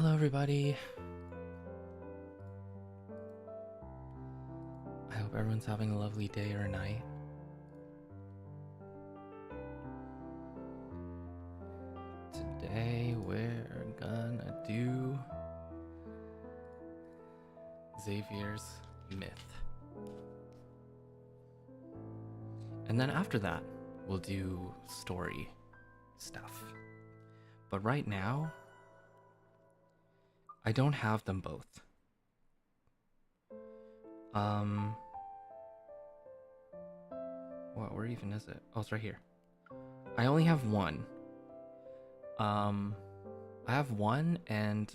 Hello everybody. I hope everyone's having a lovely day or night. Today we're gonna do Xavier's myth. And then after that, we'll do story stuff. But right now, I don't have them both. Where even is it? Oh, it's right here. I only have one. I have one and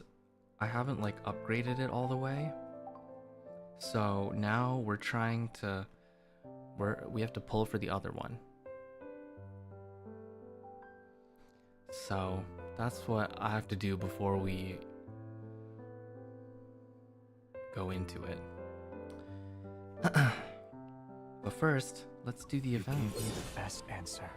I haven't like upgraded it all the way. So now we're trying to, we have to pull for the other one. So that's what I have to do before we go into it. But first, let's do the event. Give me the best answer.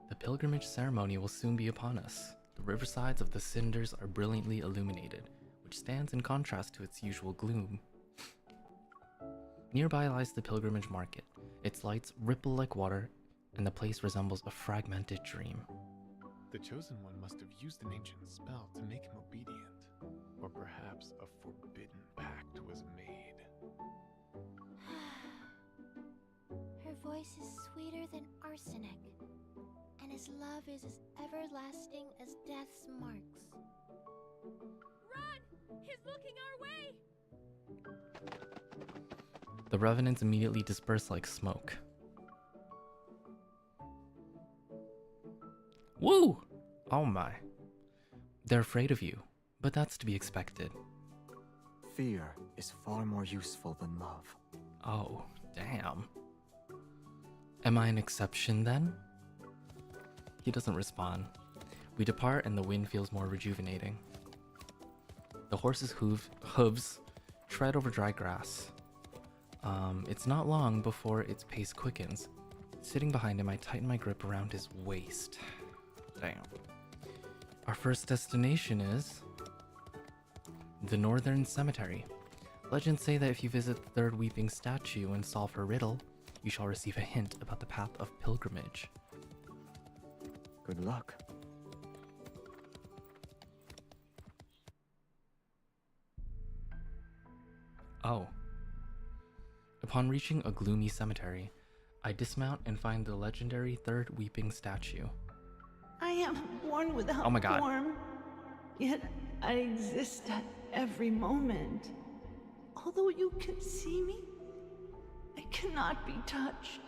The pilgrimage ceremony will soon be upon us. The riversides of the cinders are brilliantly illuminated, which stands in contrast to its usual gloom. Nearby lies the pilgrimage market. Its lights ripple like water, and the place resembles a fragmented dream. The Chosen One must have used an ancient spell to make him obedient. Or perhaps a forbidden pact was made. Her voice is sweeter than arsenic, and his love is as everlasting as death's marks. Run! He's looking our way! The revenants immediately disperse like smoke. Woo! Oh my. They're afraid of you, but that's to be expected. Fear is far more useful than love. Oh, damn. Am I an exception then? He doesn't respond. We depart and the wind feels more rejuvenating. The horse's hooves tread over dry grass. It's not long before its pace quickens. Sitting behind him, I tighten my grip around his waist. Damn. Our first destination is the Northern Cemetery. Legends say that if you visit the third weeping statue and solve her riddle, you shall receive a hint about the path of pilgrimage. Good luck. Oh. Upon reaching a gloomy cemetery, I dismount and find the legendary third weeping statue. I am born without Oh my God. form, yet I exist at every moment. Although you can see me, I cannot be touched.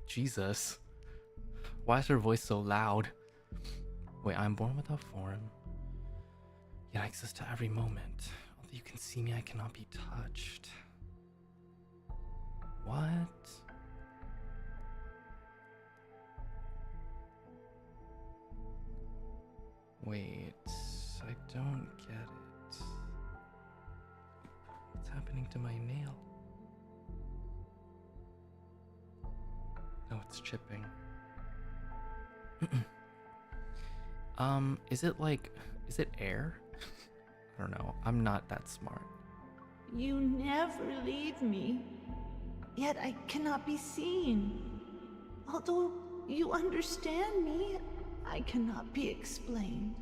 Jesus. Why is her voice so loud? Wait, I'm born without form, yet I exist at every moment. Although you can see me, I cannot be touched. What? Wait, I don't get it. What's happening to my nail? Oh, it's chipping. Is it air? I don't know. I'm not that smart. You never leave me, yet I cannot be seen. Although you understand me, I cannot be explained.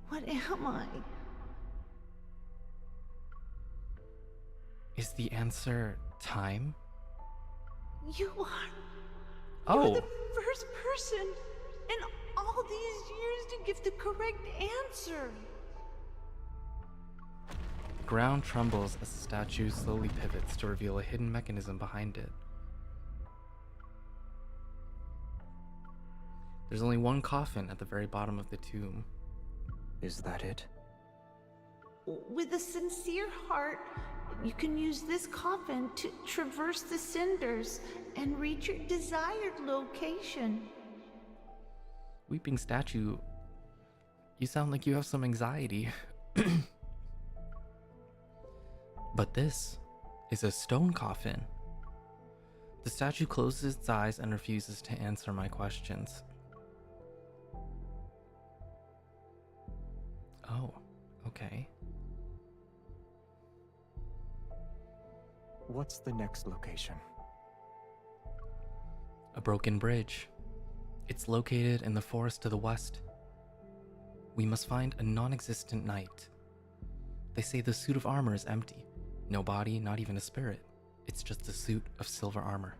What am I? Is the answer time? You are. Oh. You're the first person in all these years to give the correct answer. The ground trembles as the statue slowly pivots to reveal a hidden mechanism behind it. There's only one coffin at the very bottom of the tomb. Is that it? With a sincere heart, you can use this coffin to traverse the cinders and reach your desired location. Weeping statue, you sound like you have some anxiety. But this is a stone coffin. The statue closes its eyes and refuses to answer my questions. Oh, okay. What's the next location? A broken bridge. It's located in the forest to the west. We must find a non-existent knight. They say the suit of armor is empty. No body, not even a spirit. It's just a suit of silver armor.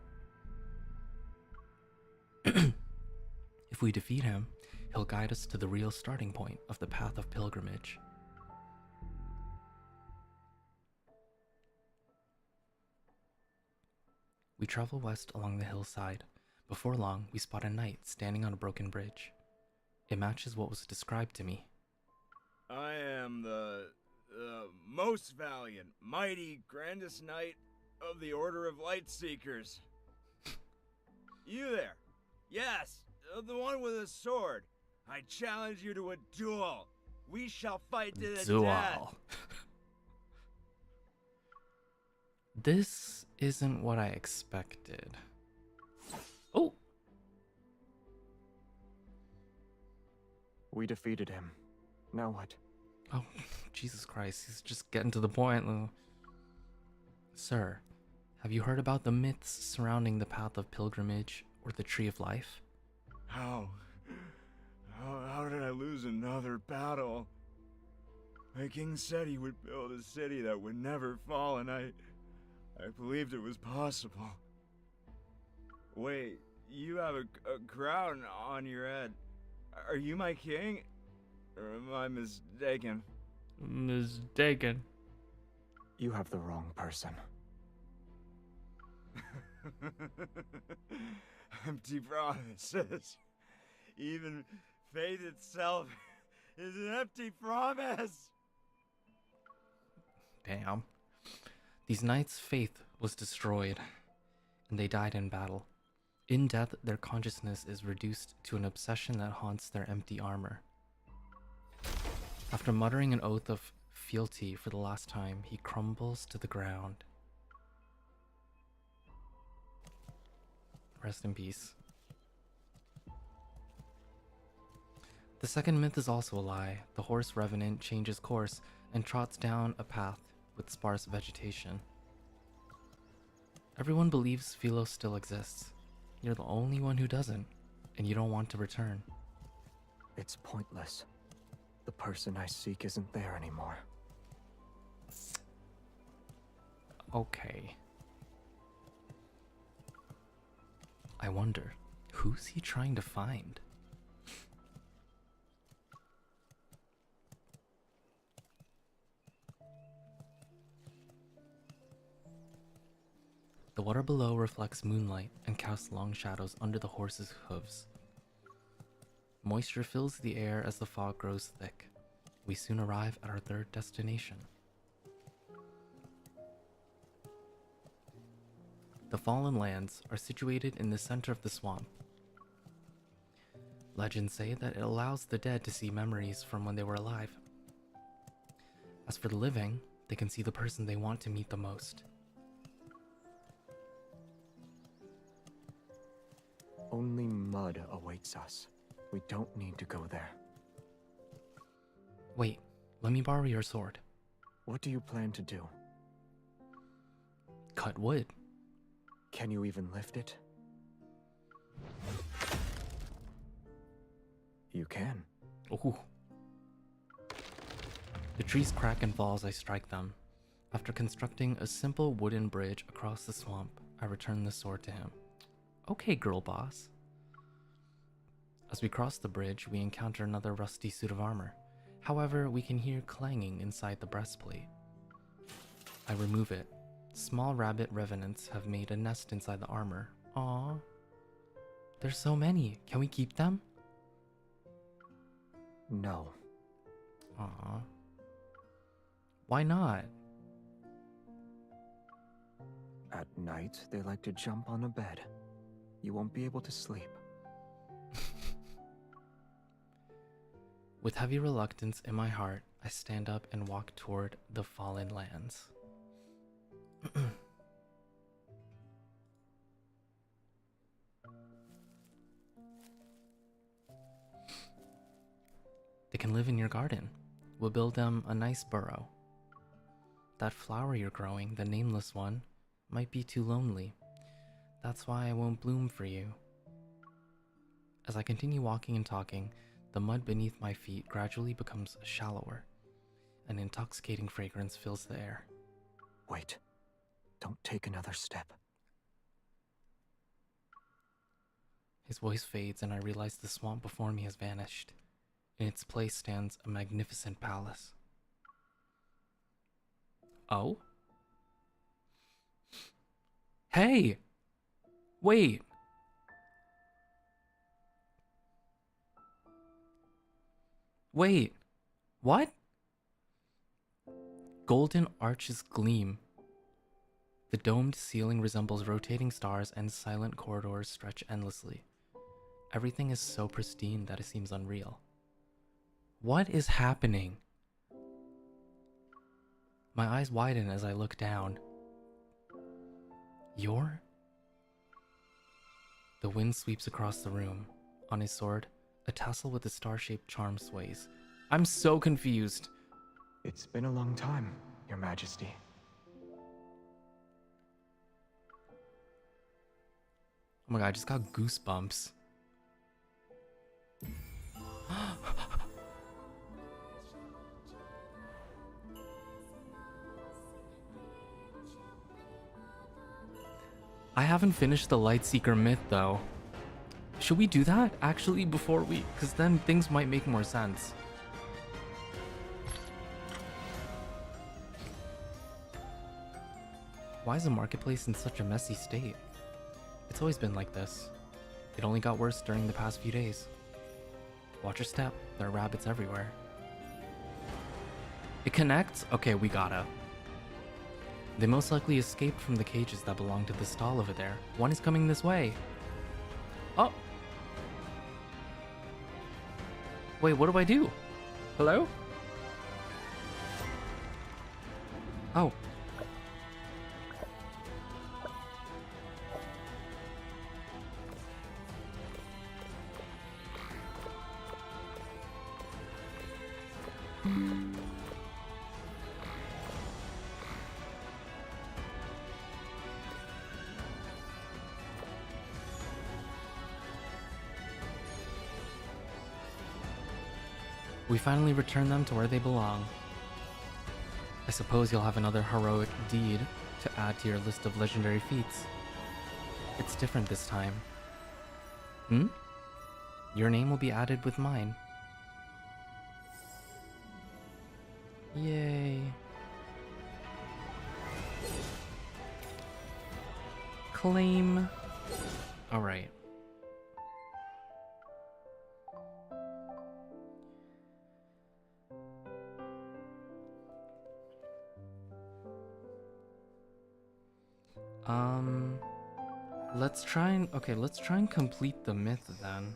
If we defeat him, he'll guide us to the real starting point of the path of pilgrimage. We travel west along the hillside. Before long, we spot a knight standing on a broken bridge. It matches what was described to me. I am the most valiant, mighty, grandest knight of the Order of Light Seekers. You there? Yes, the one with a sword. I challenge you to a duel. We shall fight to the death. Duel. This isn't what I expected. Oh! We defeated him. Now what? Oh, Jesus Christ, he's just getting to the point. Sir, have you heard about the myths surrounding the path of pilgrimage or the tree of life? How did I lose another battle? My king said he would build a city that would never fall, and I believed it was possible. Wait, you have a crown on your head. Are you my king? Or am I mistaken? Mistaken. You have the wrong person. Empty promises. Even fate itself is an empty promise. Damn. These knights' faith was destroyed, and they died in battle. In death, their consciousness is reduced to an obsession that haunts their empty armor. After muttering an oath of fealty for the last time, he crumbles to the ground. Rest in peace. The second myth is also a lie. The horse revenant changes course and trots down a path with sparse vegetation. Everyone believes Philo still exists. You're the only one who doesn't, and you don't want to return. It's pointless. The person I seek isn't there anymore. Okay. I wonder, who's he trying to find? The water below reflects moonlight and casts long shadows under the horse's hooves. Moisture fills the air as the fog grows thick. We soon arrive at our third destination. The Fallen Lands are situated in the center of the swamp. Legends say that it allows the dead to see memories from when they were alive. As for the living, they can see the person they want to meet the most. Only mud awaits us. We don't need to go there. Wait, let me borrow your sword. What do you plan to do? Cut wood. Can you even lift it? You can. Ooh. The trees crack and fall as I strike them. After constructing a simple wooden bridge across the swamp, I return the sword to him. Okay, girl boss. As we cross the bridge, we encounter another rusty suit of armor. However, we can hear clanging inside the breastplate. I remove it. Small rabbit revenants have made a nest inside the armor. Aww. There's so many. Can we keep them? No. Aww. Why not? At night, they like to jump on a bed. You won't be able to sleep. With heavy reluctance in my heart, I stand up and walk toward the fallen lands. They can live in your garden. We'll build them a nice burrow. That flower you're growing, the nameless one, might be too lonely. That's why I won't bloom for you. As I continue walking and talking, the mud beneath my feet gradually becomes shallower. An intoxicating fragrance fills the air. Wait. Don't take another step. His voice fades and I realize the swamp before me has vanished. In its place stands a magnificent palace. Oh? Hey! Wait! Wait! What? Golden arches gleam. The domed ceiling resembles rotating stars and silent corridors stretch endlessly. Everything is so pristine that it seems unreal. What is happening? My eyes widen as I look down. You're? The wind sweeps across the room. On his sword, a tassel with a star-shaped charm sways. I'm so confused. It's been a long time, Your Majesty. Oh my god, I just got goosebumps. I haven't finished the Lightseeker myth though. Should we do that actually before we, because then things might make more sense. Why is the marketplace in such a messy state? It's always been like this. It only got worse during the past few days. Watch your step, there are rabbits everywhere. It connects? Okay, we gotta. They most likely escaped from the cages that belong to the stall over there. One is coming this way. Oh! Wait, what do I do? Hello? Oh. We finally return them to where they belong. I suppose you'll have another heroic deed to add to your list of legendary feats. It's different this time. Hmm? Your name will be added with mine. Yay. Claim. Alright. Let's try and complete the myth then.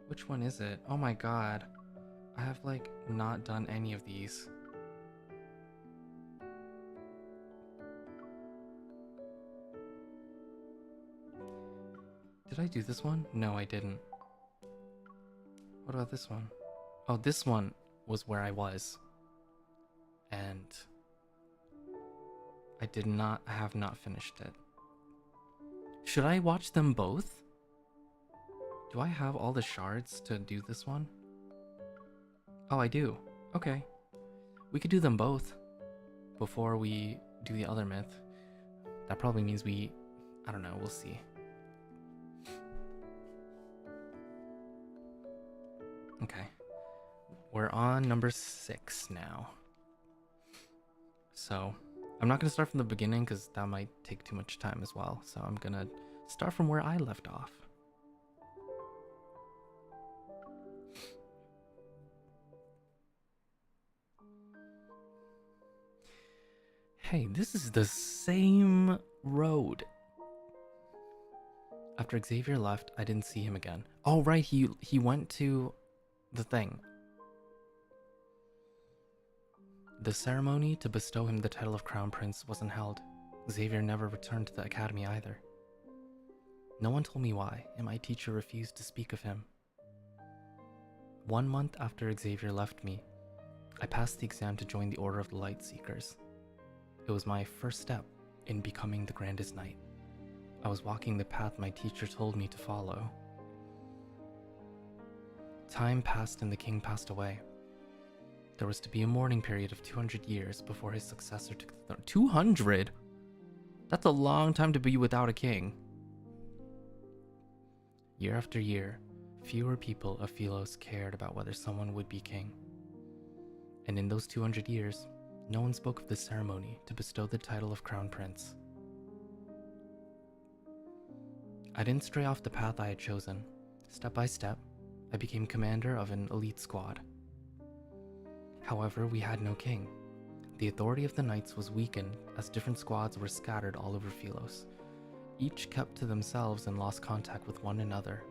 Which one is it? Oh my god. I have like not done any of these. Did I do this one? No, I didn't. What about this one? Oh, this one was where I was. And I have not finished it. Should I watch them both? Do I have all the shards to do this one? Oh, I do. Okay. We could do them both before we do the other myth. That probably means I don't know, we'll see. Okay. We're on number 6 now. So, I'm not going to start from the beginning because that might take too much time as well. So I'm going to start from where I left off. Hey, this is the same road. After Xavier left, I didn't see him again. Oh, right, he went to the thing. The ceremony to bestow him the title of Crown Prince wasn't held. Xavier never returned to the academy either. No one told me why, and my teacher refused to speak of him. 1 month after Xavier left me, I passed the exam to join the Order of the Light Seekers. It was my first step in becoming the Grandest Knight. I was walking the path my teacher told me to follow. Time passed and the king passed away. There was to be a mourning period of 200 years before his successor took the throne. 200? That's a long time to be without a king. Year after year, fewer people of Philos cared about whether someone would be king. And in those 200 years, no one spoke of the ceremony to bestow the title of Crown Prince. I didn't stray off the path I had chosen. Step by step, I became commander of an elite squad. However, we had no king. The authority of the knights was weakened as different squads were scattered all over Philos. Each kept to themselves and lost contact with one another.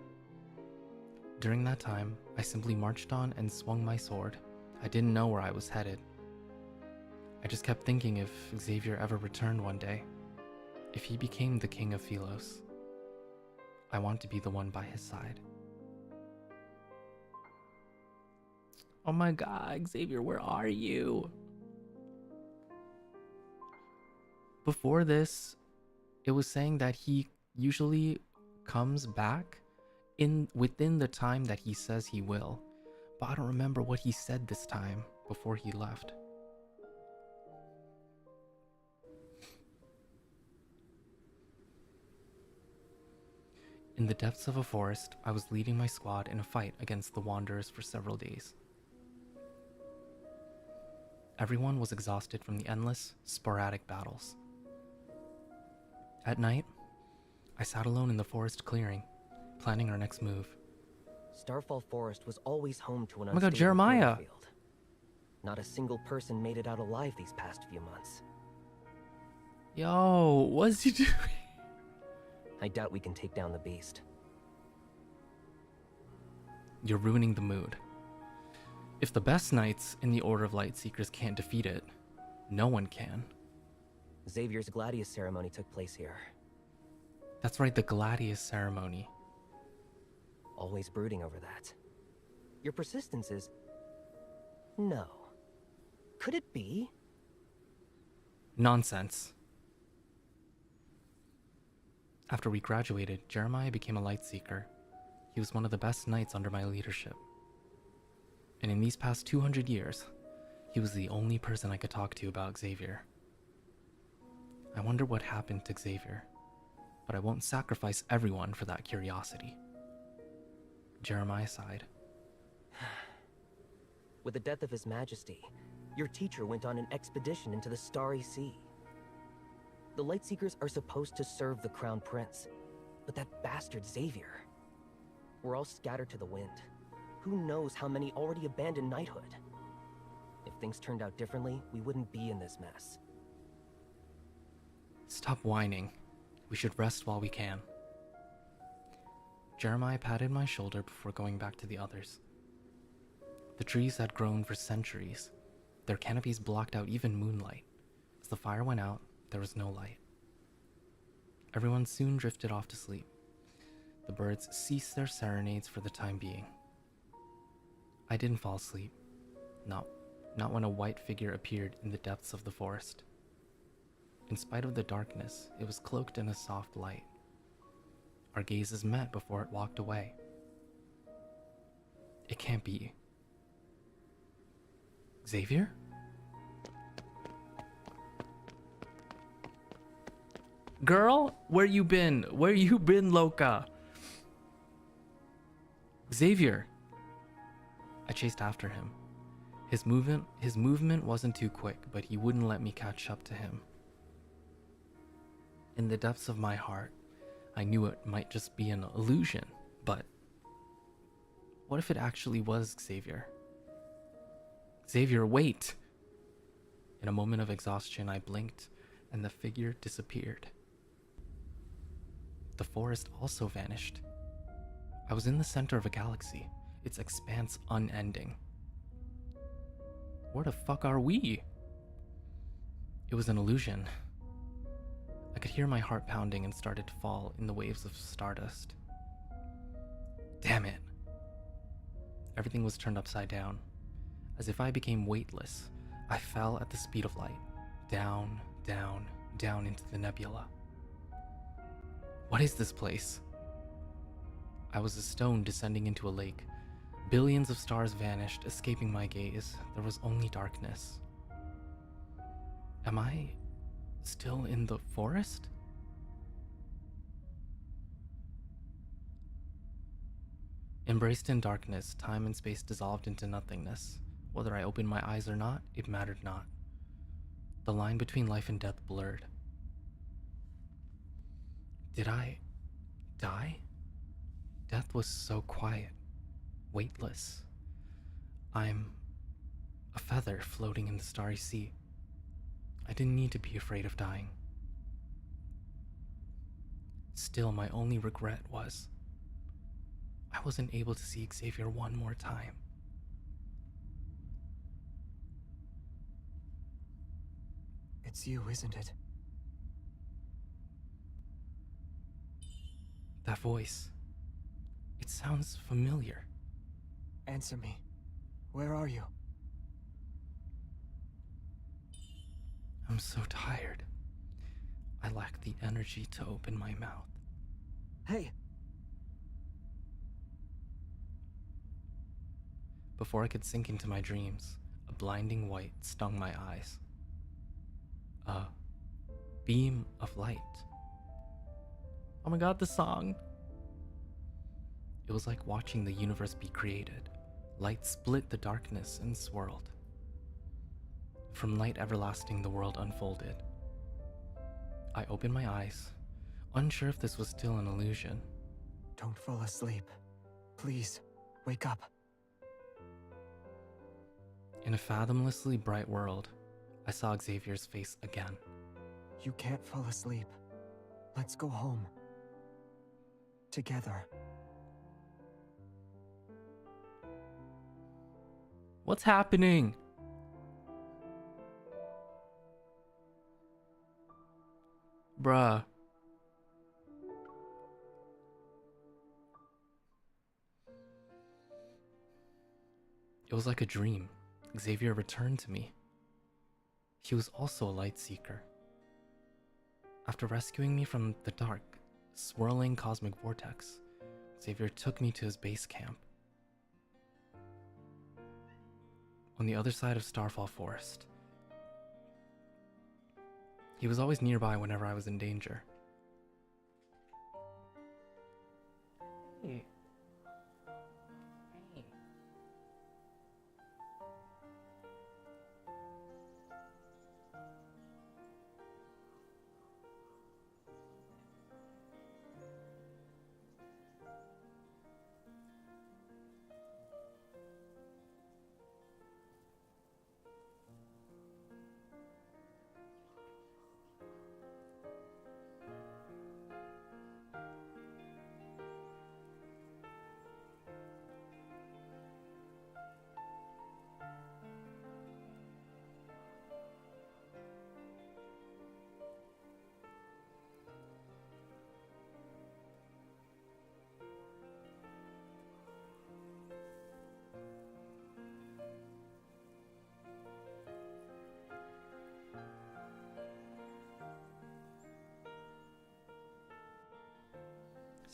During that time, I simply marched on and swung my sword. I didn't know where I was headed. I just kept thinking if Xavier ever returned one day, if he became the king of Philos, I want to be the one by his side. Oh my god, Xavier, where are you? Before this, it was saying that he usually comes back within the time that he says he will. But I don't remember what he said this time before he left. In the depths of a forest, I was leading my squad in a fight against the Wanderers for several days. Everyone was exhausted from the endless, sporadic battles. At night, I sat alone in the forest clearing, planning our next move. Starfall Forest was always home to an Oh my god, unstable Jeremiah! field. Not a single person made it out alive these past few months. Yo, what's he doing? I doubt we can take down the beast. You're ruining the mood. If the best knights in the Order of Light Seekers can't defeat it, no one can. Xavier's Gladius ceremony took place here. That's right, the Gladius ceremony. Always brooding over that. Your persistence is... No. Could it be? Nonsense. After we graduated, Jeremiah became a light seeker. He was one of the best knights under my leadership. And in these past 200 years, he was the only person I could talk to about Xavier. I wonder what happened to Xavier, but I won't sacrifice everyone for that curiosity. Jeremiah sighed. With the death of His Majesty, your teacher went on an expedition into the Starry Sea. The Lightseekers are supposed to serve the Crown Prince, but that bastard Xavier. We're all scattered to the wind. Who knows how many already abandoned knighthood? If things turned out differently, we wouldn't be in this mess. Stop whining. We should rest while we can. Jeremiah patted my shoulder before going back to the others. The trees had grown for centuries. Their canopies blocked out even moonlight. As the fire went out, there was no light. Everyone soon drifted off to sleep. The birds ceased their serenades for the time being. I didn't fall asleep. Not when a white figure appeared in the depths of the forest. In spite of the darkness, it was cloaked in a soft light. Our gazes met before it walked away. It can't be. Xavier? Girl, where you been? Where you been, Loca? Xavier. I chased after him. His movement wasn't too quick, but he wouldn't let me catch up to him. In the depths of my heart, I knew it might just be an illusion, but what if it actually was Xavier? Xavier, wait! In a moment of exhaustion, I blinked, and the figure disappeared. The forest also vanished. I was in the center of a galaxy, its expanse unending. Where the fuck are we? It was an illusion. I could hear my heart pounding and started to fall in the waves of stardust. Damn it. Everything was turned upside down. As if I became weightless, I fell at the speed of light. Down, down, down into the nebula. What is this place? I was a stone descending into a lake. Billions of stars vanished, escaping my gaze. There was only darkness. Am I still in the forest? Embraced in darkness, time and space dissolved into nothingness. Whether I opened my eyes or not, it mattered not. The line between life and death blurred. Did I die? Death was so quiet, weightless. I'm a feather floating in the starry sea. I didn't need to be afraid of dying. Still, my only regret was I wasn't able to see Xavier one more time. It's you, isn't it? That voice. It sounds familiar. Answer me. Where are you? I'm so tired. I lack the energy to open my mouth. Hey! Before I could sink into my dreams, a blinding white stung my eyes. A beam of light. Oh my god, the song! It was like watching the universe be created. Light split the darkness and swirled. From light everlasting, the world unfolded. I opened my eyes, unsure if this was still an illusion. Don't fall asleep. Please, wake up. In a fathomlessly bright world, I saw Xavier's face again. You can't fall asleep. Let's go home. Together. What's happening? Bruh. It was like a dream. Xavier returned to me. He was also a light seeker. After rescuing me from the dark, swirling cosmic vortex, Xavier took me to his base camp. On the other side of Starfall Forest. He was always nearby whenever I was in danger. Hey. Hey.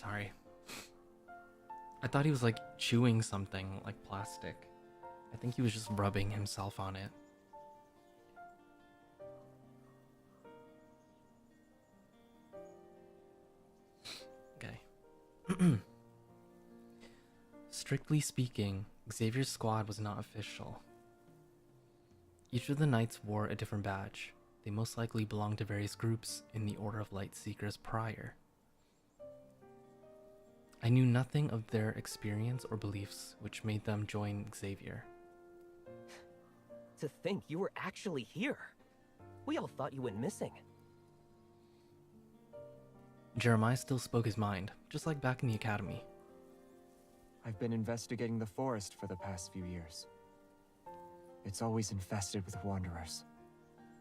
Sorry. I thought he was like chewing something like plastic. I think he was just rubbing himself on it. Okay. Strictly speaking, Xavier's squad was not official. Each of the knights wore a different badge. They most likely belonged to various groups in the Order of Light Seekers prior. I knew nothing of their experience or beliefs, which made them join Xavier. To think you were actually here. We all thought you went missing. Jeremiah still spoke his mind, just like back in the academy. I've been investigating the forest for the past few years. It's always infested with wanderers.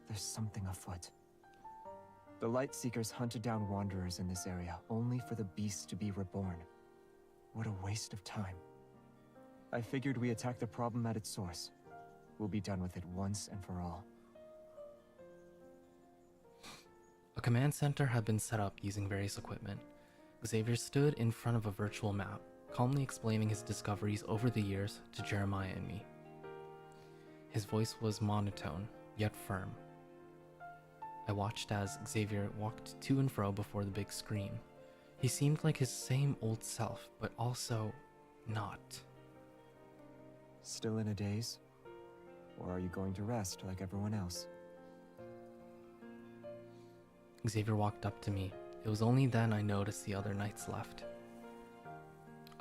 There's something afoot. The Lightseekers hunted down wanderers in this area, only for the beasts to be reborn. What a waste of time. I figured we attack the problem at its source. We'll be done with it once and for all. A command center had been set up using various equipment. Xavier stood in front of a virtual map, calmly explaining his discoveries over the years to Jeremiah and me. His voice was monotone, yet firm. I watched as Xavier walked to and fro before the big screen. He seemed like his same old self, but also not. Still in a daze? Or are you going to rest like everyone else? Xavier walked up to me. It was only then I noticed the other knights left.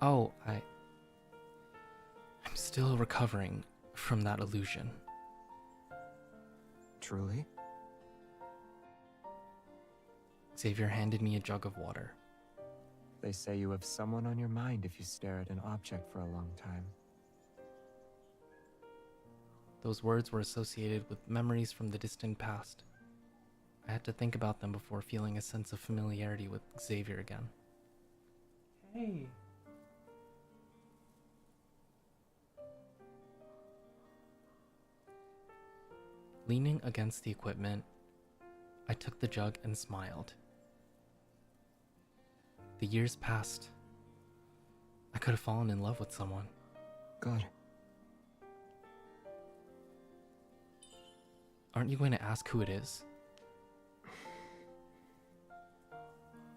Oh, I'm still recovering from that illusion. Truly? Xavier handed me a jug of water. They say you have someone on your mind if you stare at an object for a long time. Those words were associated with memories from the distant past. I had to think about them before feeling a sense of familiarity with Xavier again. Hey. Leaning against the equipment, I took the jug and smiled. The years passed. I could have fallen in love with someone. Good. Aren't you going to ask who it is?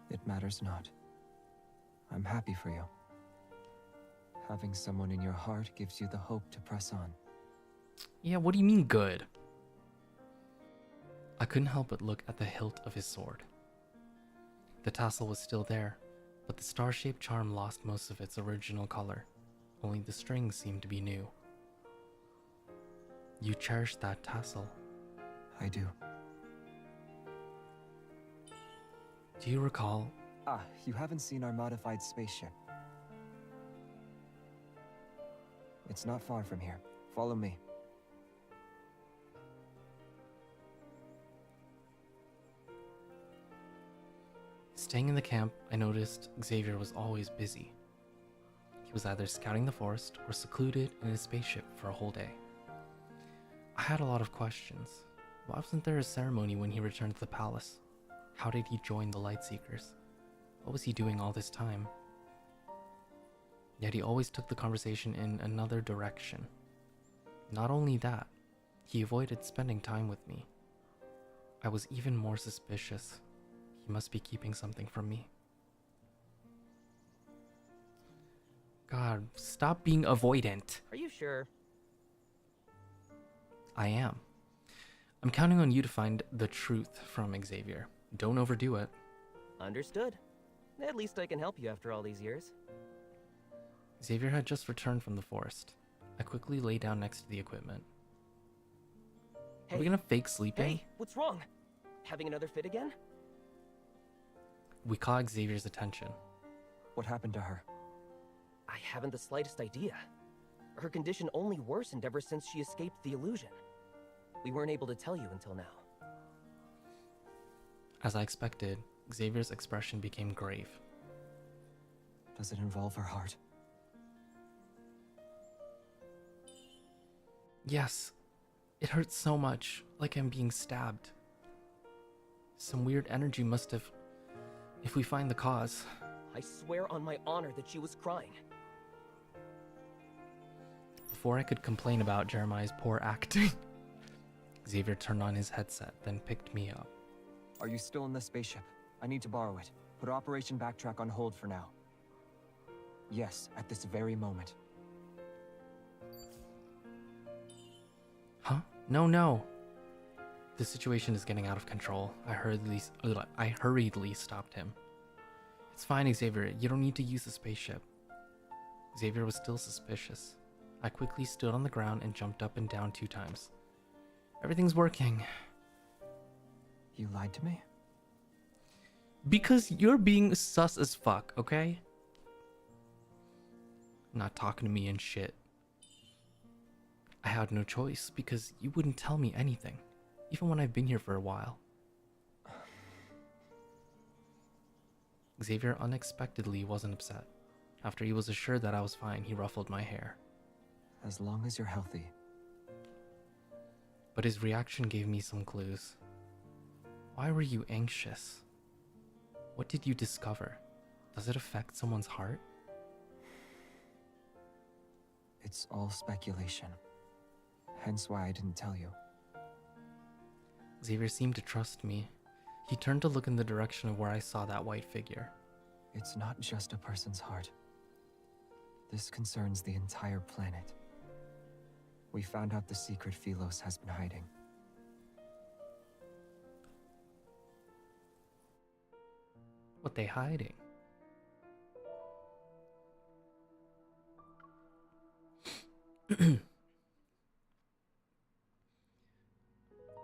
It matters not. I'm happy for you. Having someone in your heart gives you the hope to press on. Yeah, what do you mean good? I couldn't help but look at the hilt of his sword. The tassel was still there, but the star-shaped charm lost most of its original color. Only the strings seemed to be new. You cherish that tassel. I do. Do you recall? Ah, you haven't seen our modified spaceship. It's not far from here. Follow me. Staying in the camp, I noticed Xavier was always busy. He was either scouting the forest or secluded in his spaceship for a whole day. I had a lot of questions. Why wasn't there a ceremony when he returned to the palace? How did he join the Lightseekers? What was he doing all this time? Yet he always took the conversation in another direction. Not only that, he avoided spending time with me. I was even more suspicious. He must be keeping something from me. God, stop being avoidant. Are you sure? I am. I'm counting on you to find the truth from Xavier. Don't overdo it. Understood. At least I can help you after all these years. Xavier had just returned from the forest. I quickly lay down next to the equipment. Hey. Are we gonna fake sleeping? Hey, what's wrong? Having another fit again? We caught Xavier's attention. What happened to her? I haven't the slightest idea. Her condition only worsened ever since she escaped the illusion. We weren't able to tell you until now. As I expected, Xavier's expression became grave. Does it involve her heart? Yes. It hurts so much, like I'm being stabbed. Some weird energy must have... If we find the cause... I swear on my honor that she was crying. Before I could complain about Jeremiah's poor acting, Xavier turned on his headset, then picked me up. Are you still in the spaceship? I need to borrow it. Put Operation Backtrack on hold for now. Yes, at this very moment. Huh? No. The situation is getting out of control. I hurriedly stopped him. It's fine, Xavier. You don't need to use the spaceship. Xavier was still suspicious. I quickly stood on the ground and jumped up and down 2 times. Everything's working. You lied to me? Because you're being sus as fuck, okay? not talking to me and shit. I had no choice because you wouldn't tell me anything, even when I've been here for a while. Xavier unexpectedly wasn't upset. After he was assured that I was fine, he ruffled my hair. As long as you're healthy. But his reaction gave me some clues. Why were you anxious? What did you discover? Does it affect someone's heart? It's all speculation. Hence why I didn't tell you. Xavier seemed to trust me. He turned to look in the direction of where I saw that white figure. It's not just a person's heart. This concerns the entire planet. We found out the secret Philos has been hiding. What they hiding?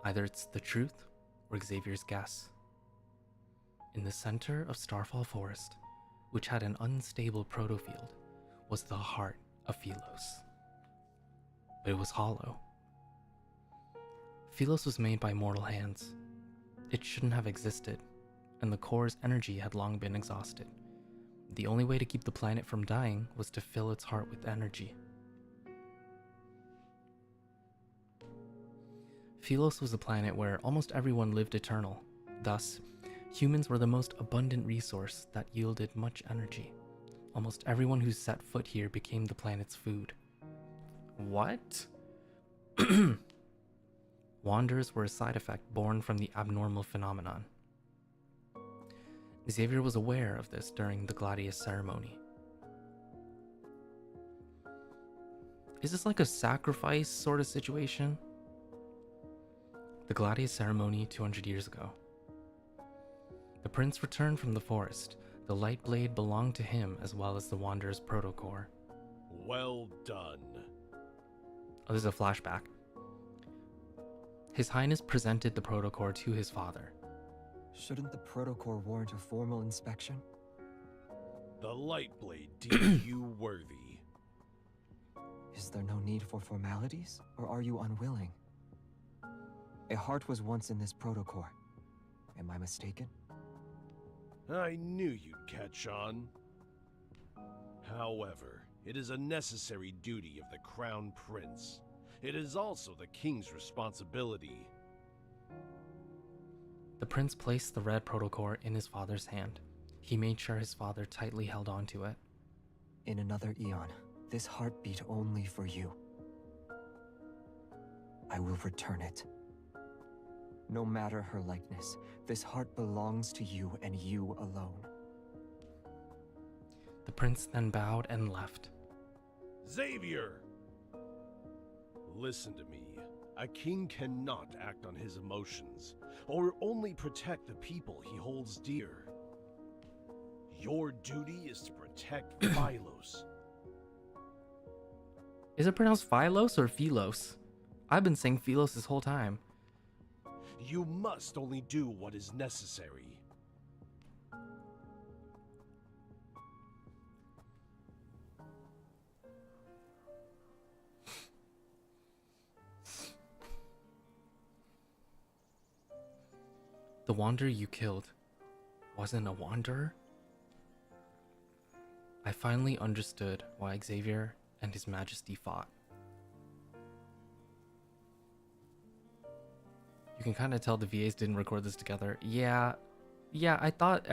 Either it's the truth or Xavier's guess. In the center of Starfall Forest, which had an unstable protofield, was the heart of Philos. But it was hollow. Philos was made by mortal hands. It shouldn't have existed, and the core's energy had long been exhausted. The only way to keep the planet from dying was to fill its heart with energy. Philos was a planet where almost everyone lived eternal. Thus, humans were the most abundant resource that yielded much energy. Almost everyone who set foot here became the planet's food. What? Wanderers were a side effect born from the abnormal phenomenon. Xavier was aware of this during the Gladius ceremony. Is this like a sacrifice sort of situation? The Gladius ceremony 200 years ago. The prince returned from the forest. The light blade belonged to him as well as the Wanderer's protocore. Well done. Oh, this is a flashback. His Highness presented the protocore to his father. Shouldn't the protocore warrant a formal inspection? The light blade deems you worthy. Is there no need for formalities, or are you unwilling? A heart was once in this protocore. Am I mistaken? I knew you'd catch on. However, it is a necessary duty of the Crown Prince. It is also the King's responsibility. The prince placed the red protocore in his father's hand. He made sure his father tightly held onto it. In another eon, this heart beat only for you. I will return it. No matter her likeness, this heart belongs to you and you alone. The prince then bowed and left. Xavier! Listen to me. A king cannot act on his emotions, or only protect the people he holds dear. Your duty is to protect Philos. Is it pronounced Philos or Philos? I've been saying Philos this whole time. You must only do what is necessary. The wanderer you killed wasn't a wanderer? I finally understood why Xavier and His Majesty fought. You can kind of tell the VAs didn't record this together. Yeah, I thought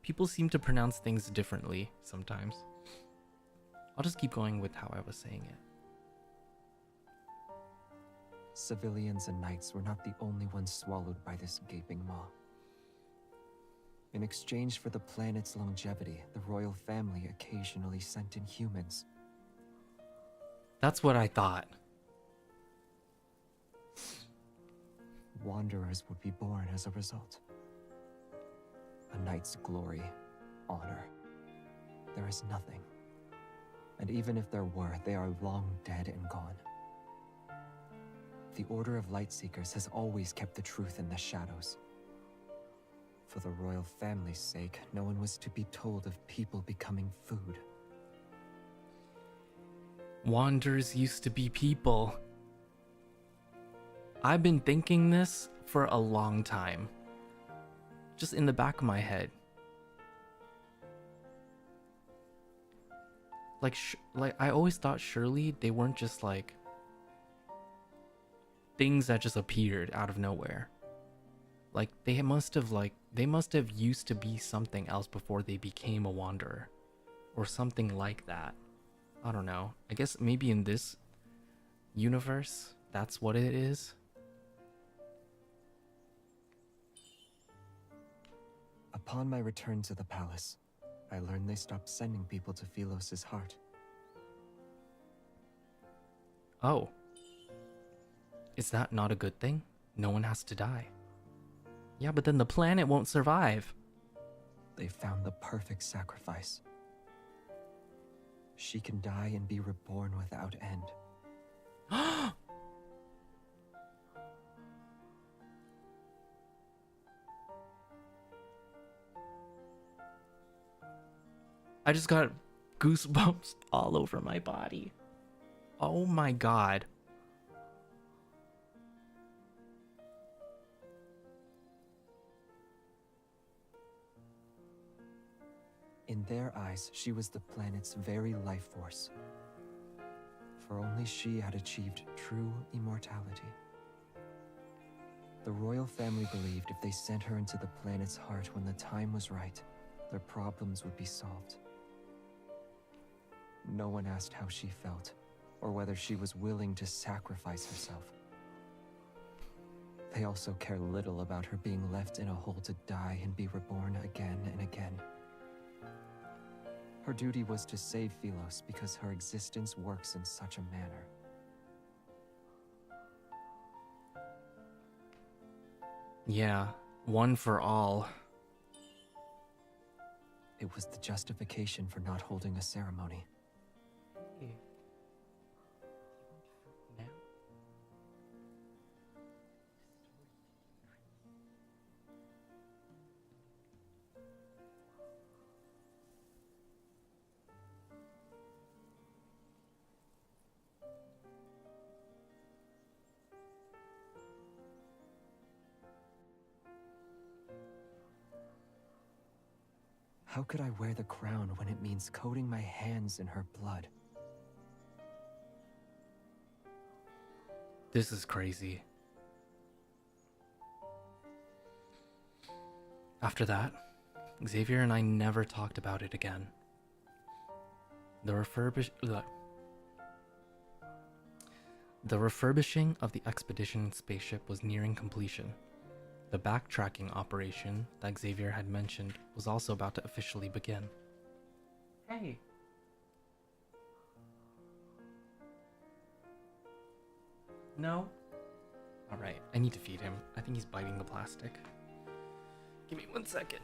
people seem to pronounce things differently sometimes. I'll just keep going with how I was saying it. Civilians and knights were not the only ones swallowed by this gaping maw. In exchange for the planet's longevity, the royal family occasionally sent in humans. That's what I thought. Wanderers would be born as a result. A knight's glory, honor. There is nothing. And even if there were, they are long dead and gone. The Order of Lightseekers has always kept the truth in the shadows. For the royal family's sake, no one was to be told of people becoming food. Wanderers used to be people. I've been thinking this for a long time. Just in the back of my head. Like I always thought surely they weren't just like things that just appeared out of nowhere. Like they must have used to be something else before they became a wanderer. Or something like that. I don't know. I guess maybe in this universe, that's what it is. Upon my return to the palace, I learned they stopped sending people to Philos' heart. Oh. Is that not a good thing? No one has to die. Yeah, but then the planet won't survive. They found the perfect sacrifice. She can die and be reborn without end. I just got goosebumps all over my body. Oh my god. In their eyes, she was the planet's very life force. For only she had achieved true immortality. The royal family believed if they sent her into the planet's heart when the time was right, their problems would be solved. No one asked how she felt, or whether she was willing to sacrifice herself. They also care little about her being left in a hole to die and be reborn again and again. Her duty was to save Philos because her existence works in such a manner. Yeah, one for all. It was the justification for not holding a ceremony. How could I wear the crown when it means coating my hands in her blood? This is crazy. After that, Xavier and I never talked about it again. The refurbishing of the expedition spaceship was nearing completion. The backtracking operation that Xavier had mentioned was also about to officially begin. Hey. No? Alright, I need to feed him. I think he's biting the plastic. Give me 1 second.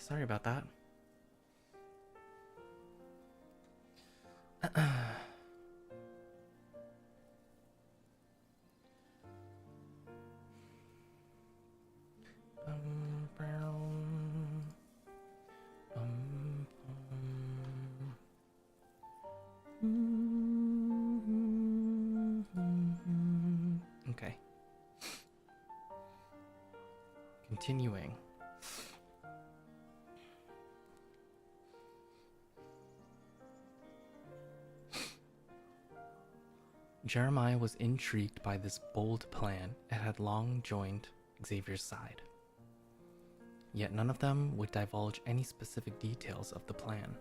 Sorry about that. Okay. Continuing. Jeremiah was intrigued by this bold plan and had long joined Xavier's side. Yet none of them would divulge any specific details of the plan.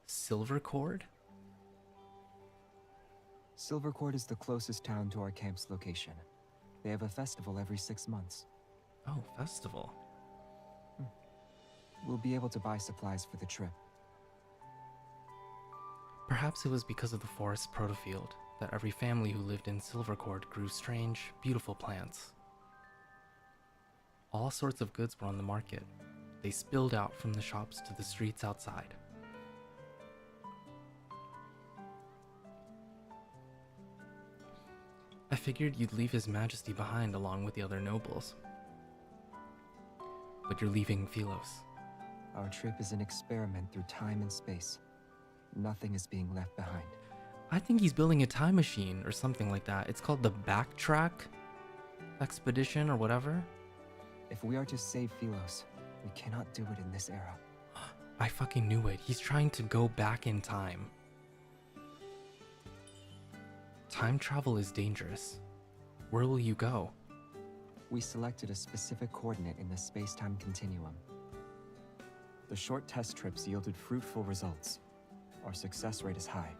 Silvercord? Silvercord is the closest town to our camp's location. They have a festival every 6 months. Oh, festival. We'll be able to buy supplies for the trip. Perhaps it was because of the forest protofield that every family who lived in Silvercord grew strange, beautiful plants. All sorts of goods were on the market. They spilled out from the shops to the streets outside. I figured you'd leave His Majesty behind along with the other nobles. But you're leaving Philos. Our trip is an experiment through time and space. Nothing is being left behind. I think he's building a time machine or something like that. It's called the Backtrack Expedition or whatever. If we are to save Philos, we cannot do it in this era. I fucking knew it. He's trying to go back in time. Time travel is dangerous. Where will you go? We selected a specific coordinate in the space-time continuum. The short test trips yielded fruitful results. Our success rate is high.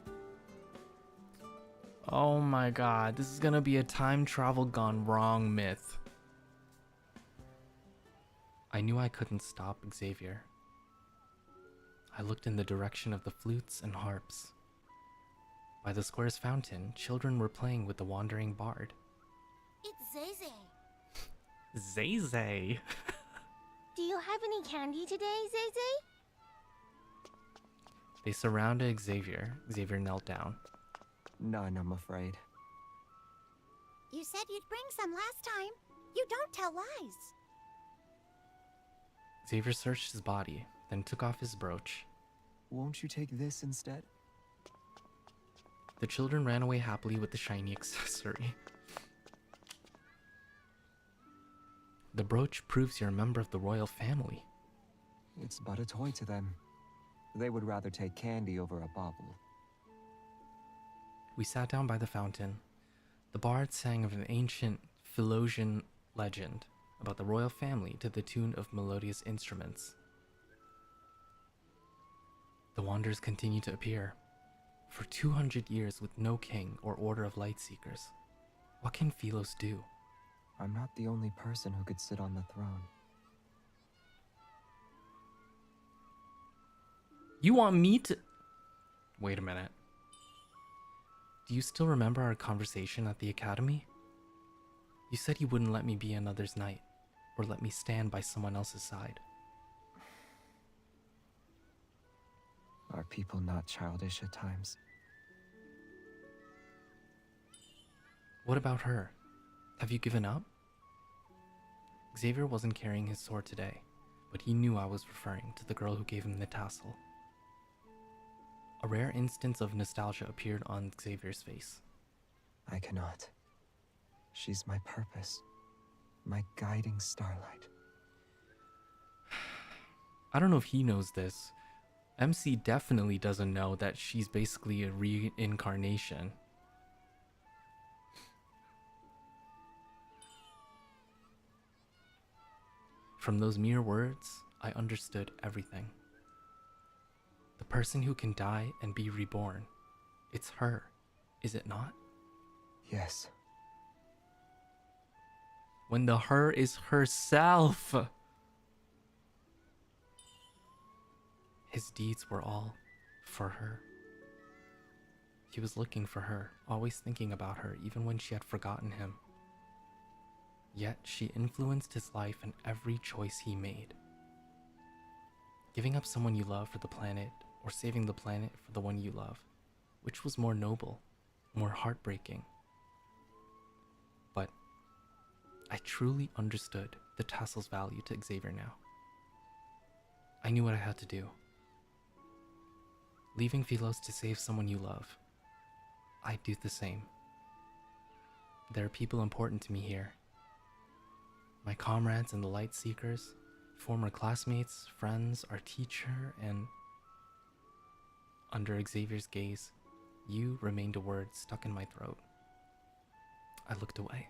Oh my god, this is gonna be a time travel gone wrong myth. I knew I couldn't stop Xavier. I looked in the direction of the flutes and harps. By the square's fountain, children were playing with the wandering bard. It's Zay. Zay. Do you have any candy today, Zay? They surrounded Xavier. Xavier knelt down. None, I'm afraid. You said you'd bring some last time. You don't tell lies. Xavier searched his body, then took off his brooch. Won't you take this instead? The children ran away happily with the shiny accessory. The brooch proves you're a member of the royal family. It's but a toy to them. They would rather take candy over a bauble. We sat down by the fountain. The bard sang of an ancient Philosian legend about the royal family to the tune of melodious instruments. The wanderers continue to appear. For 200 years with no king or order of light seekers. What can Philos do? I'm not the only person who could sit on the throne. You want me to... Wait a minute. Do you still remember our conversation at the academy? You said you wouldn't let me be another's knight, or let me stand by someone else's side. Are people not childish at times? What about her? Have you given up? Xavier wasn't carrying his sword today, but he knew I was referring to the girl who gave him the tassel. A rare instance of nostalgia appeared on Xavier's face. I cannot. She's my purpose. My guiding starlight. I don't know if he knows this. MC definitely doesn't know that she's basically a reincarnation. From those mere words, I understood everything. The person who can die and be reborn. It's her, is it not? Yes. When the her is herself. His deeds were all for her. He was looking for her, always thinking about her, even when she had forgotten him. Yet she influenced his life and every choice he made. Giving up someone you love for the planet, or saving the planet for the one you love, which was more noble, more heartbreaking? But I truly understood the tassel's value to Xavier now. I knew what I had to do. Leaving Philos to save someone you love, I'd do the same. There are people important to me here. My comrades and the Light Seekers, former classmates, friends, our teacher, and under Xavier's gaze, you remained a word stuck in my throat. I looked away.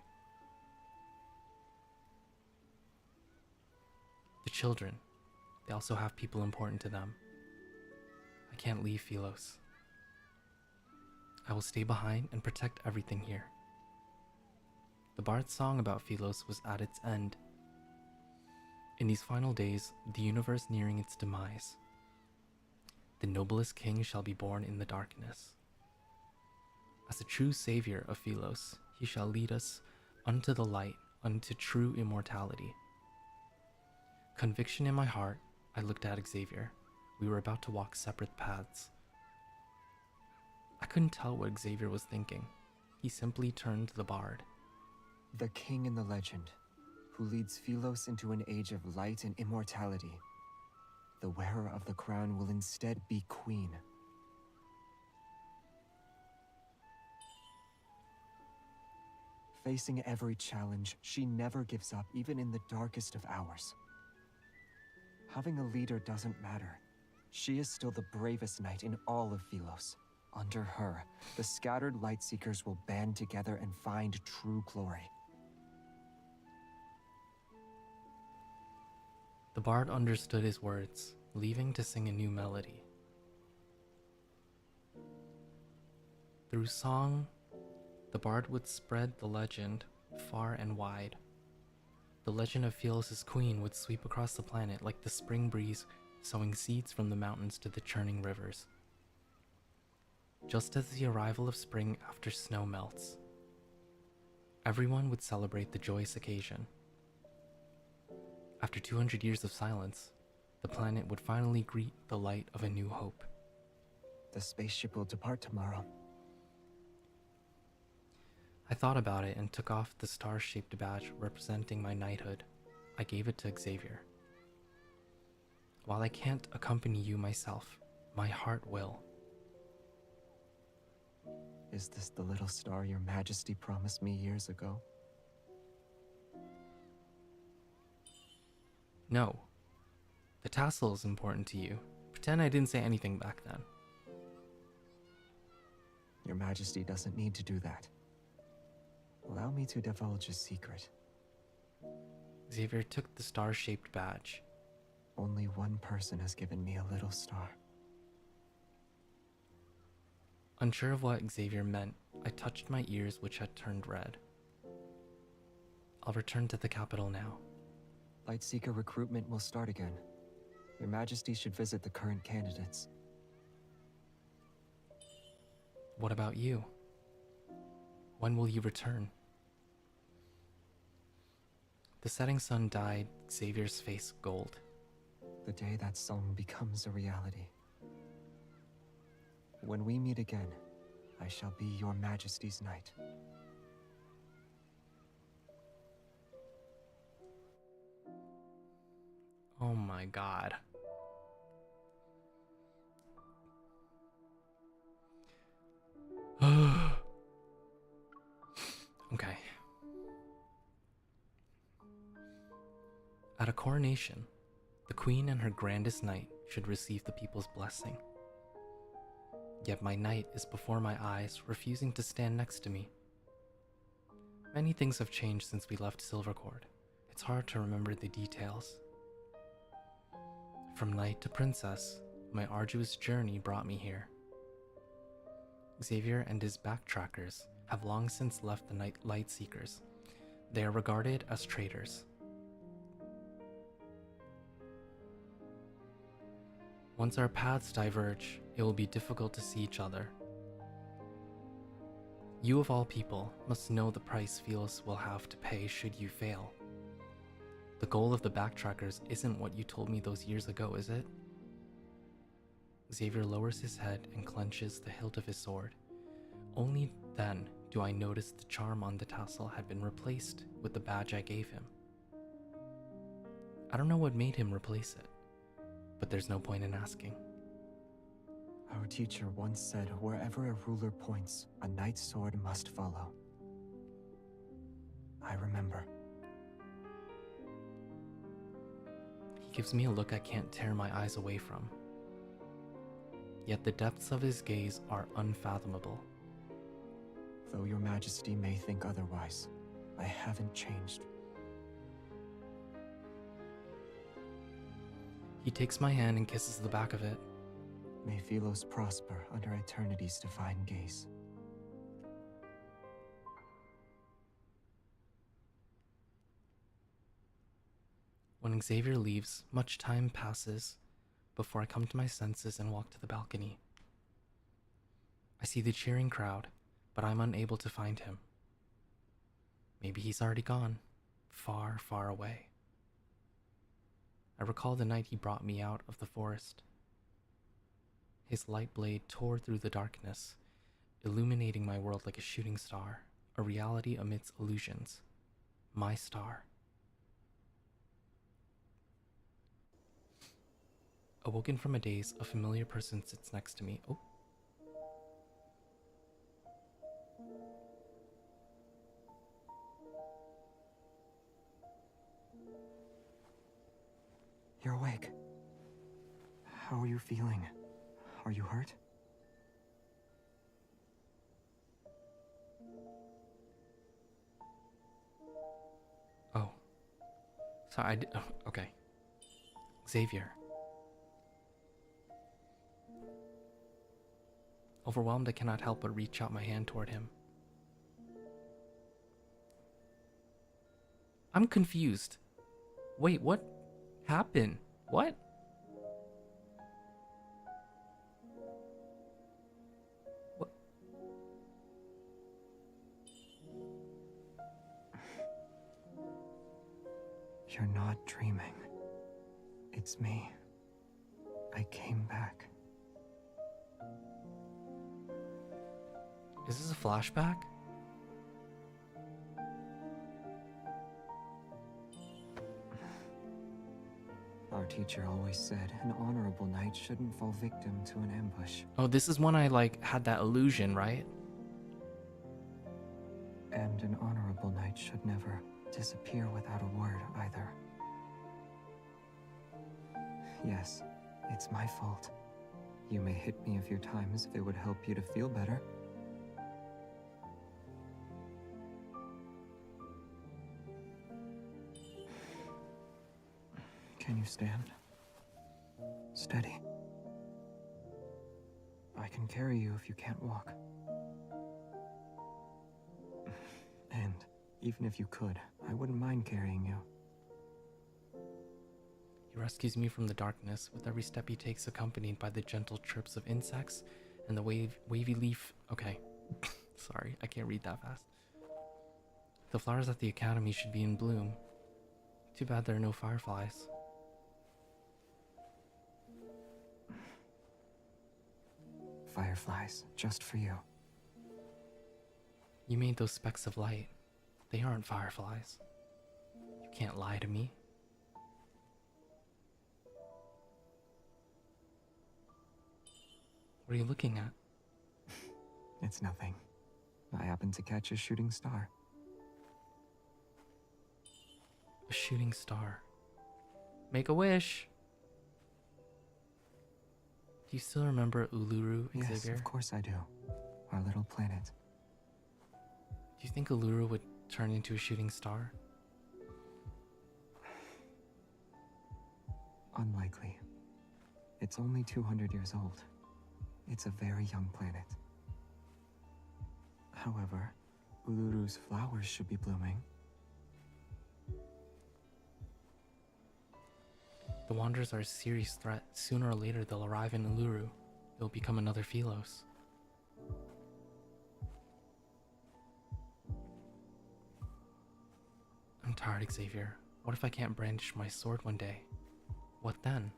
The children, they also have people important to them. I can't leave Philos. I will stay behind and protect everything here. The bard's song about Philos was at its end. In these final days, the universe nearing its demise, the noblest king shall be born in the darkness. As a true savior of Philos, he shall lead us unto the light, unto true immortality. Conviction in my heart, I looked at Xavier. We were about to walk separate paths. I couldn't tell what Xavier was thinking. He simply turned to the bard. The king in the legend, who leads Philos into an age of light and immortality. The wearer of the crown will instead be queen. Facing every challenge, she never gives up, even in the darkest of hours. Having a leader doesn't matter. She is still the bravest knight in all of Philos. Under her, the scattered Lightseekers will band together and find true glory. The bard understood his words, leaving to sing a new melody. Through song, the bard would spread the legend far and wide. The legend of Philos' queen would sweep across the planet like the spring breeze, sowing seeds from the mountains to the churning rivers. Just as the arrival of spring after snow melts, everyone would celebrate the joyous occasion. After 200 years of silence, the planet would finally greet the light of a new hope. The spaceship will depart tomorrow. I thought about it and took off the star-shaped badge representing my knighthood. I gave it to Xavier. While I can't accompany you myself, my heart will. Is this the little star your majesty promised me years ago? No. The tassel is important to you. Pretend I didn't say anything back then. Your majesty doesn't need to do that. Allow me to divulge a secret. Xavier took the star-shaped badge. Only one person has given me a little star. Unsure of what Xavier meant, I touched my ears, which had turned red. I'll return to the capital now. Lightseeker recruitment will start again. Your Majesty should visit the current candidates. What about you? When will you return? The setting sun dyed Xavier's face gold. The day that song becomes a reality. When we meet again, I shall be your Majesty's knight. Oh my god. Okay. At a coronation, the queen and her grandest knight should receive the people's blessing. Yet my knight is before my eyes, refusing to stand next to me. Many things have changed since we left Silvercord. It's hard to remember the details. From knight to princess, my arduous journey brought me here. Xavier and his backtrackers have long since left the Light Seekers. They are regarded as traitors. Once our paths diverge, it will be difficult to see each other. You of all people must know the price Felis will have to pay should you fail. The goal of the backtrackers isn't what you told me those years ago, is it? Xavier lowers his head and clenches the hilt of his sword. Only then do I notice the charm on the tassel had been replaced with the badge I gave him. I don't know what made him replace it, but there's no point in asking. Our teacher once said, wherever a ruler points, a knight's sword must follow. I remember. He gives me a look I can't tear my eyes away from. Yet the depths of his gaze are unfathomable. Though your majesty may think otherwise, I haven't changed. He takes my hand and kisses the back of it. May Philos prosper under eternity's divine gaze. When Xavier leaves, much time passes before I come to my senses and walk to the balcony. I see the cheering crowd, but I'm unable to find him. Maybe he's already gone, far, far away. I recall the night he brought me out of the forest. His light blade tore through the darkness, illuminating my world like a shooting star, a reality amidst illusions. My star. Awoken from a daze, a familiar person sits next to me. Oh. You're awake. How are you feeling? Are you hurt? Oh. Sorry, oh, okay. Xavier. Overwhelmed, I cannot help but reach out my hand toward him. I'm confused. Wait, what happened? What? What? You're not dreaming. It's me. I came back. Is this a flashback? Our teacher always said an honorable knight shouldn't fall victim to an ambush. Oh, this is when I had that illusion, right? And an honorable knight should never disappear without a word either. Yes, it's my fault. You may hit me a few times if it would help you to feel better. Can you stand? Steady. I can carry you if you can't walk. And even if you could, I wouldn't mind carrying you. He rescues me from the darkness, with every step he takes accompanied by the gentle chirps of insects and the wavy leaf. Okay. Sorry, I can't read that fast. The flowers at the academy should be in bloom. Too bad there are no fireflies. Fireflies, just for you. You made those specks of light. They aren't fireflies. You can't lie to me. What are you looking at? It's nothing. I happened to catch a shooting star. A shooting star. Make a wish. Do you still remember Uluru, Xavier? Yes, of course I do. Our little planet. Do you think Uluru would turn into a shooting star? Unlikely. It's only 200 years old. It's a very young planet. However, Uluru's flowers should be blooming. The Wanderers are a serious threat. Sooner or later, they'll arrive in Uluru. It'll become another Philos. tired, Xavier. What if I can't brandish my sword one day? What then?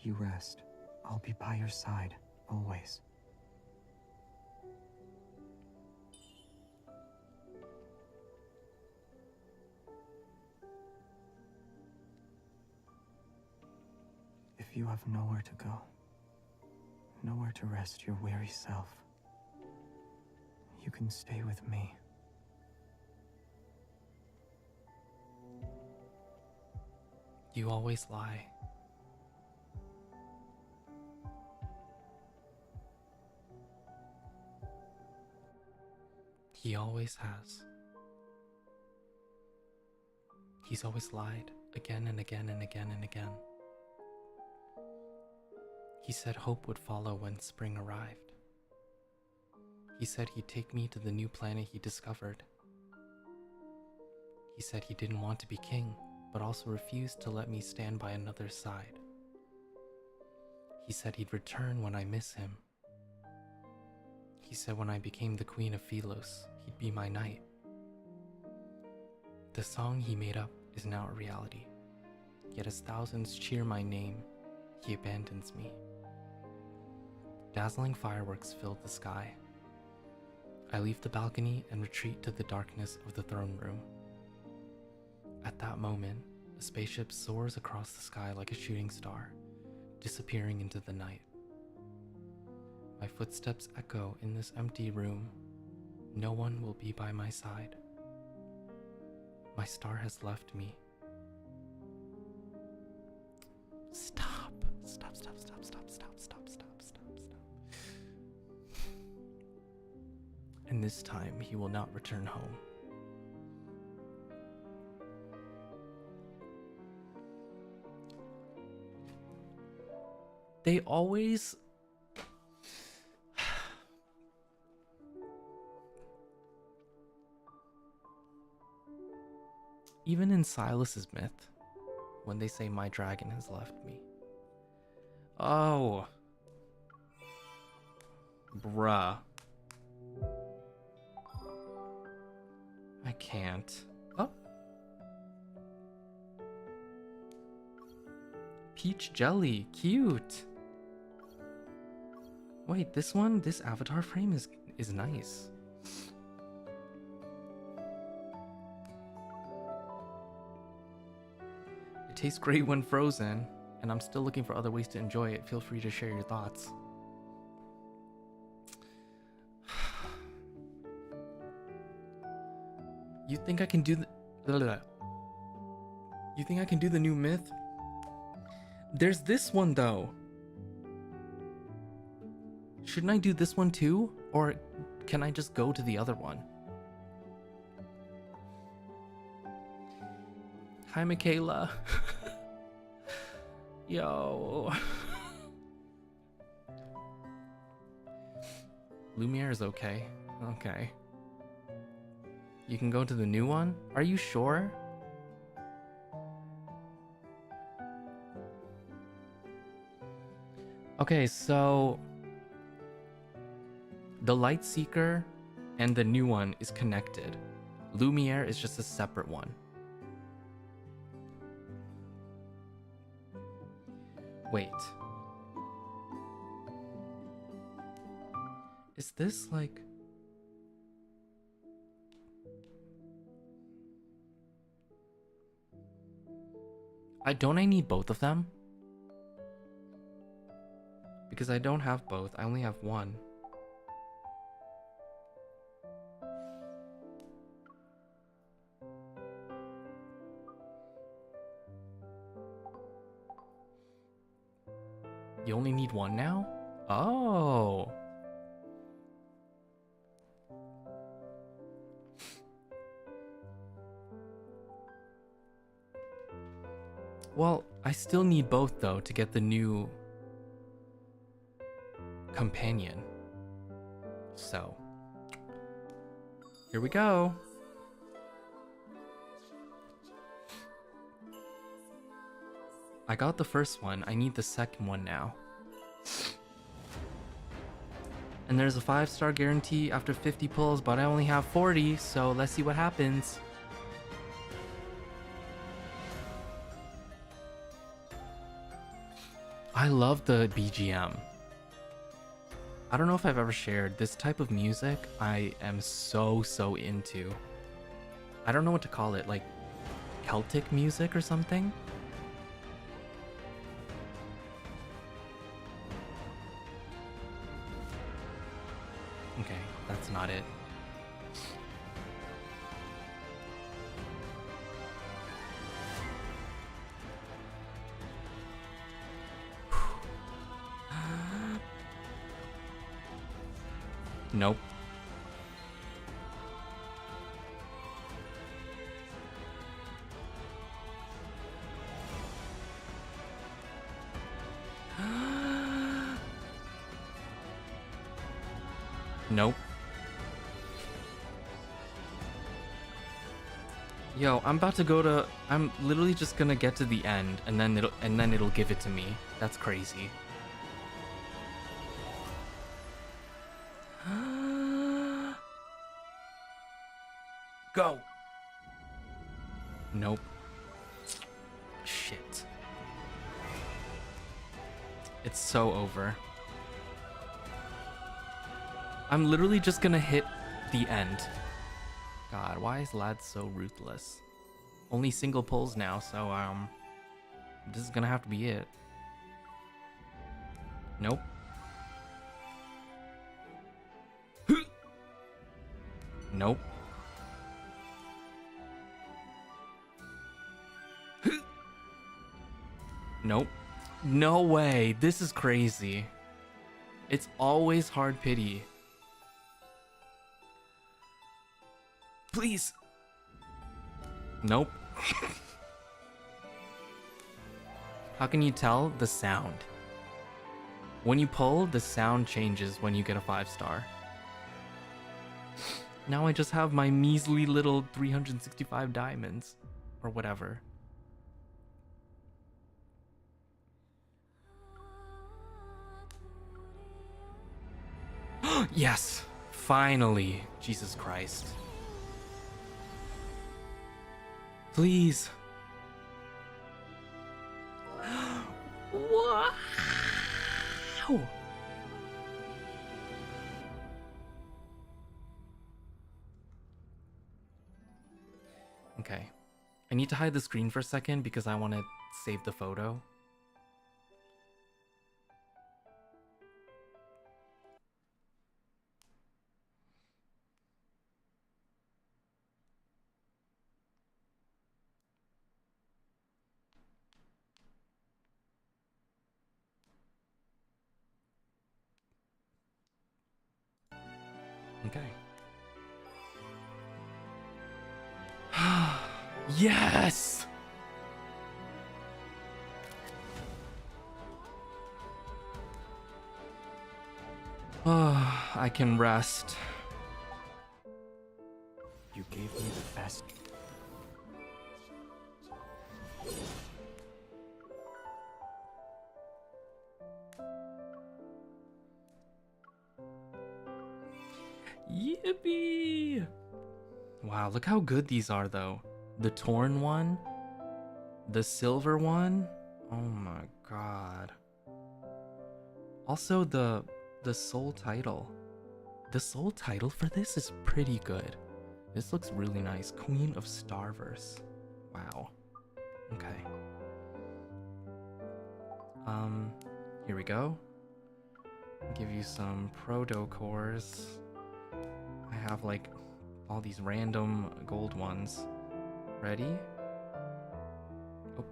You rest. I'll be by your side, always. If you have nowhere to go, nowhere to rest your weary self, you can stay with me. You always lie. He always has. He's always lied, again and again and again and again. He said hope would follow when spring arrived. He said he'd take me to the new planet he discovered. He said he didn't want to be king, but also refused to let me stand by another's side. He said he'd return when I miss him. He said when I became the queen of Philos, he'd be my knight. The song he made up is now a reality. Yet as thousands cheer my name, he abandons me. Dazzling fireworks filled the sky. I leave the balcony and retreat to the darkness of the throne room. At that moment, a spaceship soars across the sky like a shooting star, disappearing into the night. My footsteps echo in this empty room. No one will be by my side. My star has left me. Stop. Stop, stop, stop, stop, stop, stop, stop, stop, stop. And this time he will not return home. They always... Even in Silas's myth, when they say my dragon has left me. Oh. Bruh. I can't. Oh. Peach jelly, cute. Wait, this one, this avatar frame is nice. It tastes great when frozen, and I'm still looking for other ways to enjoy it. Feel free to share your thoughts. You think I can do the... You think I can do the new myth? There's this one though. Shouldn't I do this one too? Or can I just go to the other one? Hi, Michaela. Yo. Lumiere is okay. Okay. You can go to the new one? Are you sure? Okay, so... The Light Seeker and the new one is connected. Lumiere is just a separate one. Wait. Is this like... Don't I need both of them? Because I don't have both, I only have one. You only need one now? Oh. Well, I still need both though to get the new companion. So, here we go. I got the first one, I need the second one now. And there's a 5-star guarantee after 50 pulls, but I only have 40, so let's see what happens. I love the BGM. I don't know if I've ever shared this type of music. I am so into. I don't know what to call it, like Celtic music or something. Okay, that's not it. Nope. Nope. Yo, I'm about to go to. I'm literally just gonna get to the end, and then it'll give it to me. That's crazy. Go. Nope. Shit. It's so over. I'm literally just gonna hit the end. God, why is lad so ruthless? Only single pulls now, so this is gonna have to be it. Nope. Nope. Nope. No way. This is crazy. It's always hard pity. Please. Nope. How can you tell? The sound. When you pull, the sound changes when you get a 5-star. Now I just have my measly little 365 diamonds. Or whatever. Yes! Finally! Jesus Christ. Please. Wow! Okay. I need to hide the screen for a second because I want to save the photo. Okay. Yes! Oh, I can rest. You gave me the best. Yippee! Wow, look how good these are though. The torn one, the silver one. Oh my god. Also the soul title. The soul title for this is pretty good. This looks really nice. Queen of Starverse. Wow. Okay. Here we go. Give you some proto cores. I have like all these random gold ones. Ready? Oh.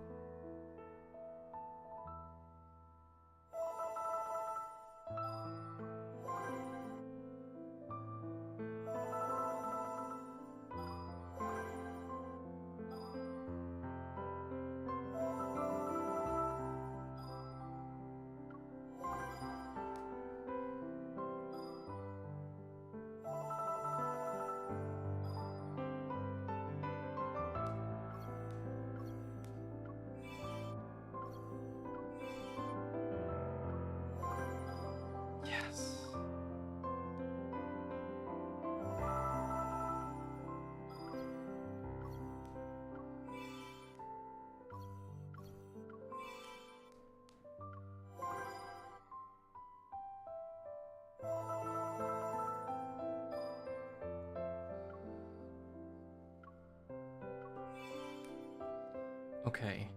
Okay.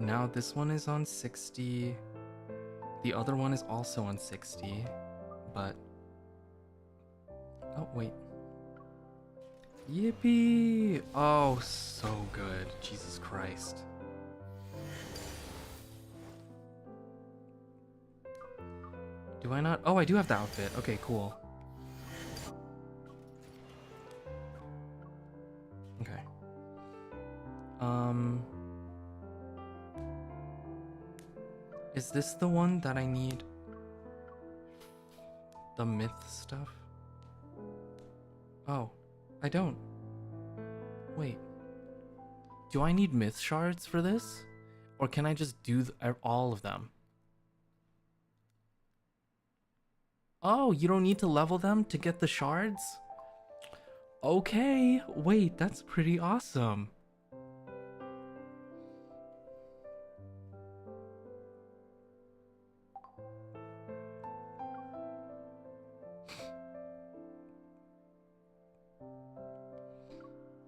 Now this one is on 60. The other one is also on 60, but... Oh, wait. Yippee! Oh, so good. Jesus Christ. Do I not? Oh, I do have the outfit. Okay, cool. Okay. Is this the one that I need the myth stuff? Oh, I don't. Wait. Do I need myth shards for this? Or can I just do all of them? Oh, you don't need to level them to get the shards? Okay, wait, that's pretty awesome.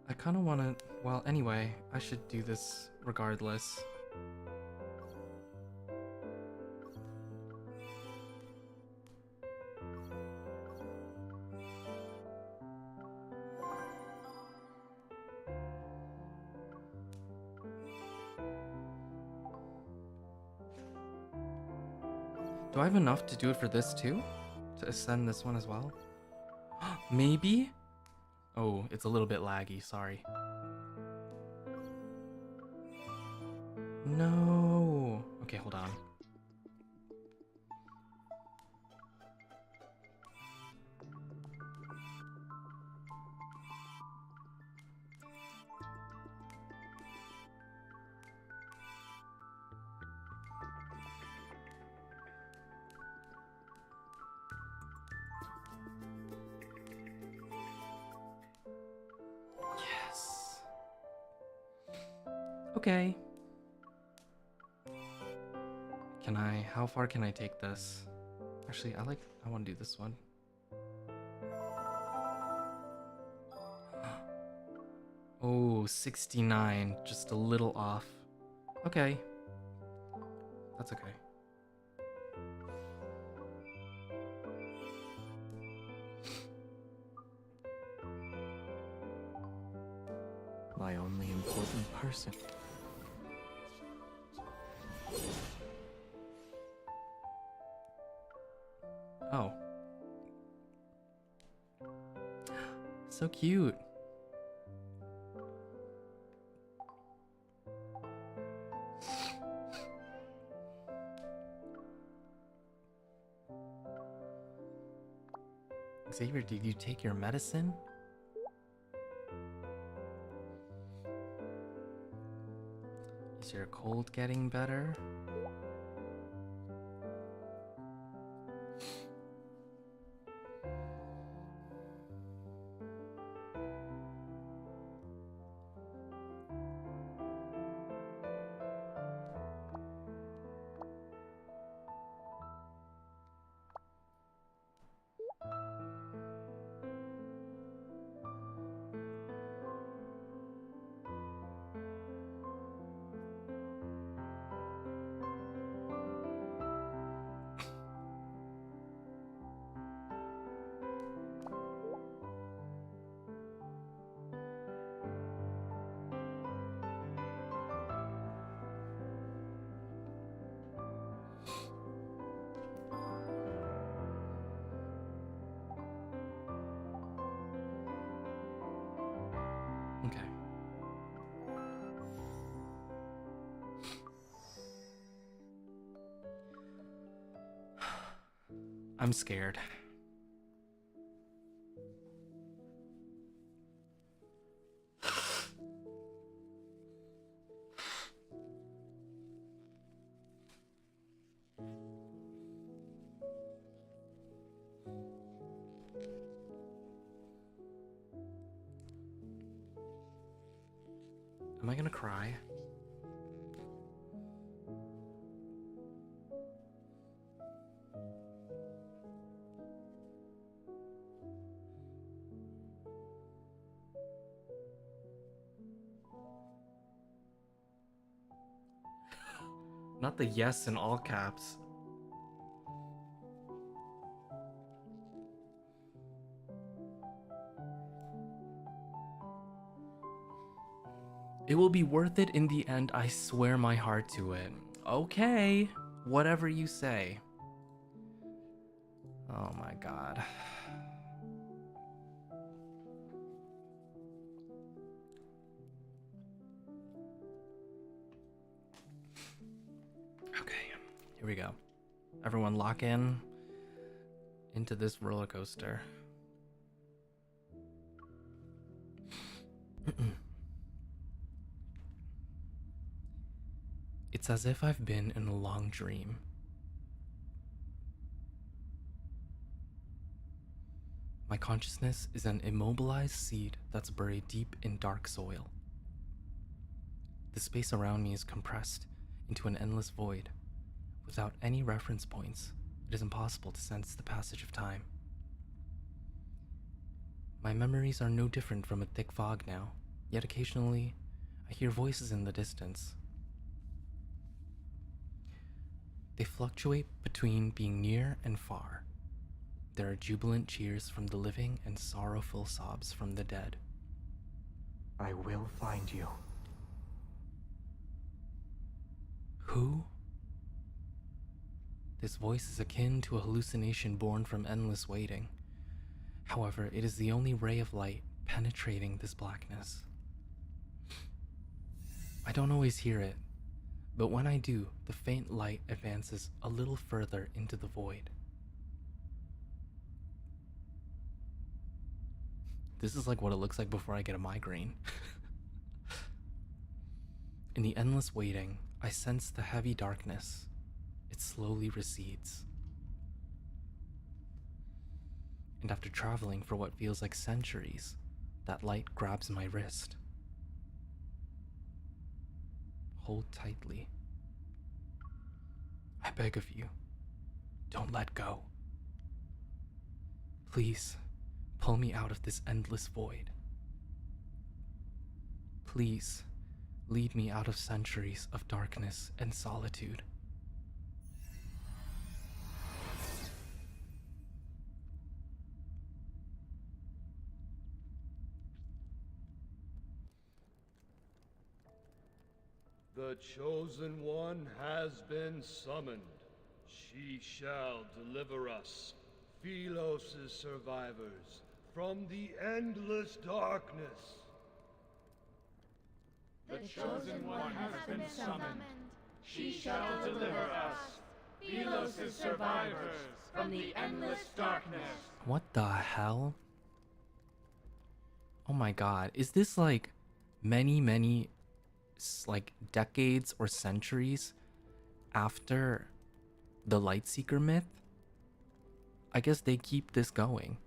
I kind of want to... Well, anyway, I should do this regardless. Do I have enough to do it for this too? To ascend this one as well? Maybe? Oh, it's a little bit laggy, sorry. No. Okay, hold on. Yes. Okay. Can I, how far can I take this? Actually, I want to do this one. Oh, 69, just a little off. Okay. That's okay. My only important person. Oh. So cute. Xavier, did you take your medicine? Is your cold getting better? Okay. I'm scared. Am I gonna cry? Not the yes in all caps. It will be worth it in the end, I swear my heart to it. Okay, whatever you say. Oh my god. Okay, here we go. Everyone lock in into this roller coaster. It's as if I've been in a long dream. My consciousness is an immobilized seed that's buried deep in dark soil. The space around me is compressed into an endless void. Without any reference points, it is impossible to sense the passage of time. My memories are no different from a thick fog now, yet occasionally I hear voices in the distance. They fluctuate between being near and far. There are jubilant cheers from the living and sorrowful sobs from the dead. I will find you. Who? This voice is akin to a hallucination born from endless waiting. However, it is the only ray of light penetrating this blackness. I don't always hear it, but when I do, the faint light advances a little further into the void. This is like what it looks like before I get a migraine. In the endless waiting, I sense the heavy darkness. It slowly recedes. And after traveling for what feels like centuries, that light grabs my wrist. Hold tightly. I beg of you, don't let go. Please, pull me out of this endless void. Please, lead me out of centuries of darkness and solitude. The Chosen One has been summoned. She shall deliver us, Philos' survivors, from the endless darkness. The Chosen One has been summoned. She shall deliver us, Philos' survivors, from the endless darkness. What the hell? Oh my god, is this like many like decades or centuries after the Lightseeker myth? I guess they keep this going.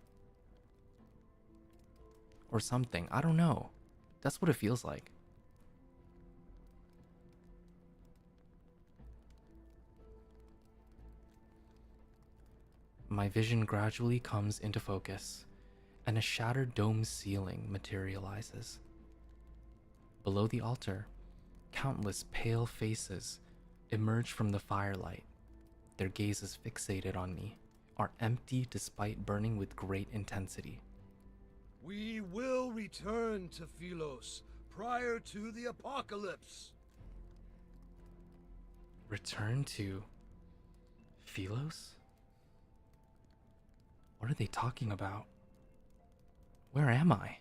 Or something, I don't know. That's what it feels like. My vision gradually comes into focus, and a shattered dome ceiling materializes. Below the altar, countless pale faces emerge from the firelight. Their gazes fixated on me are empty despite burning with great intensity. We will return to Philos prior to the apocalypse. Return to Philos? What are they talking about? Where am I?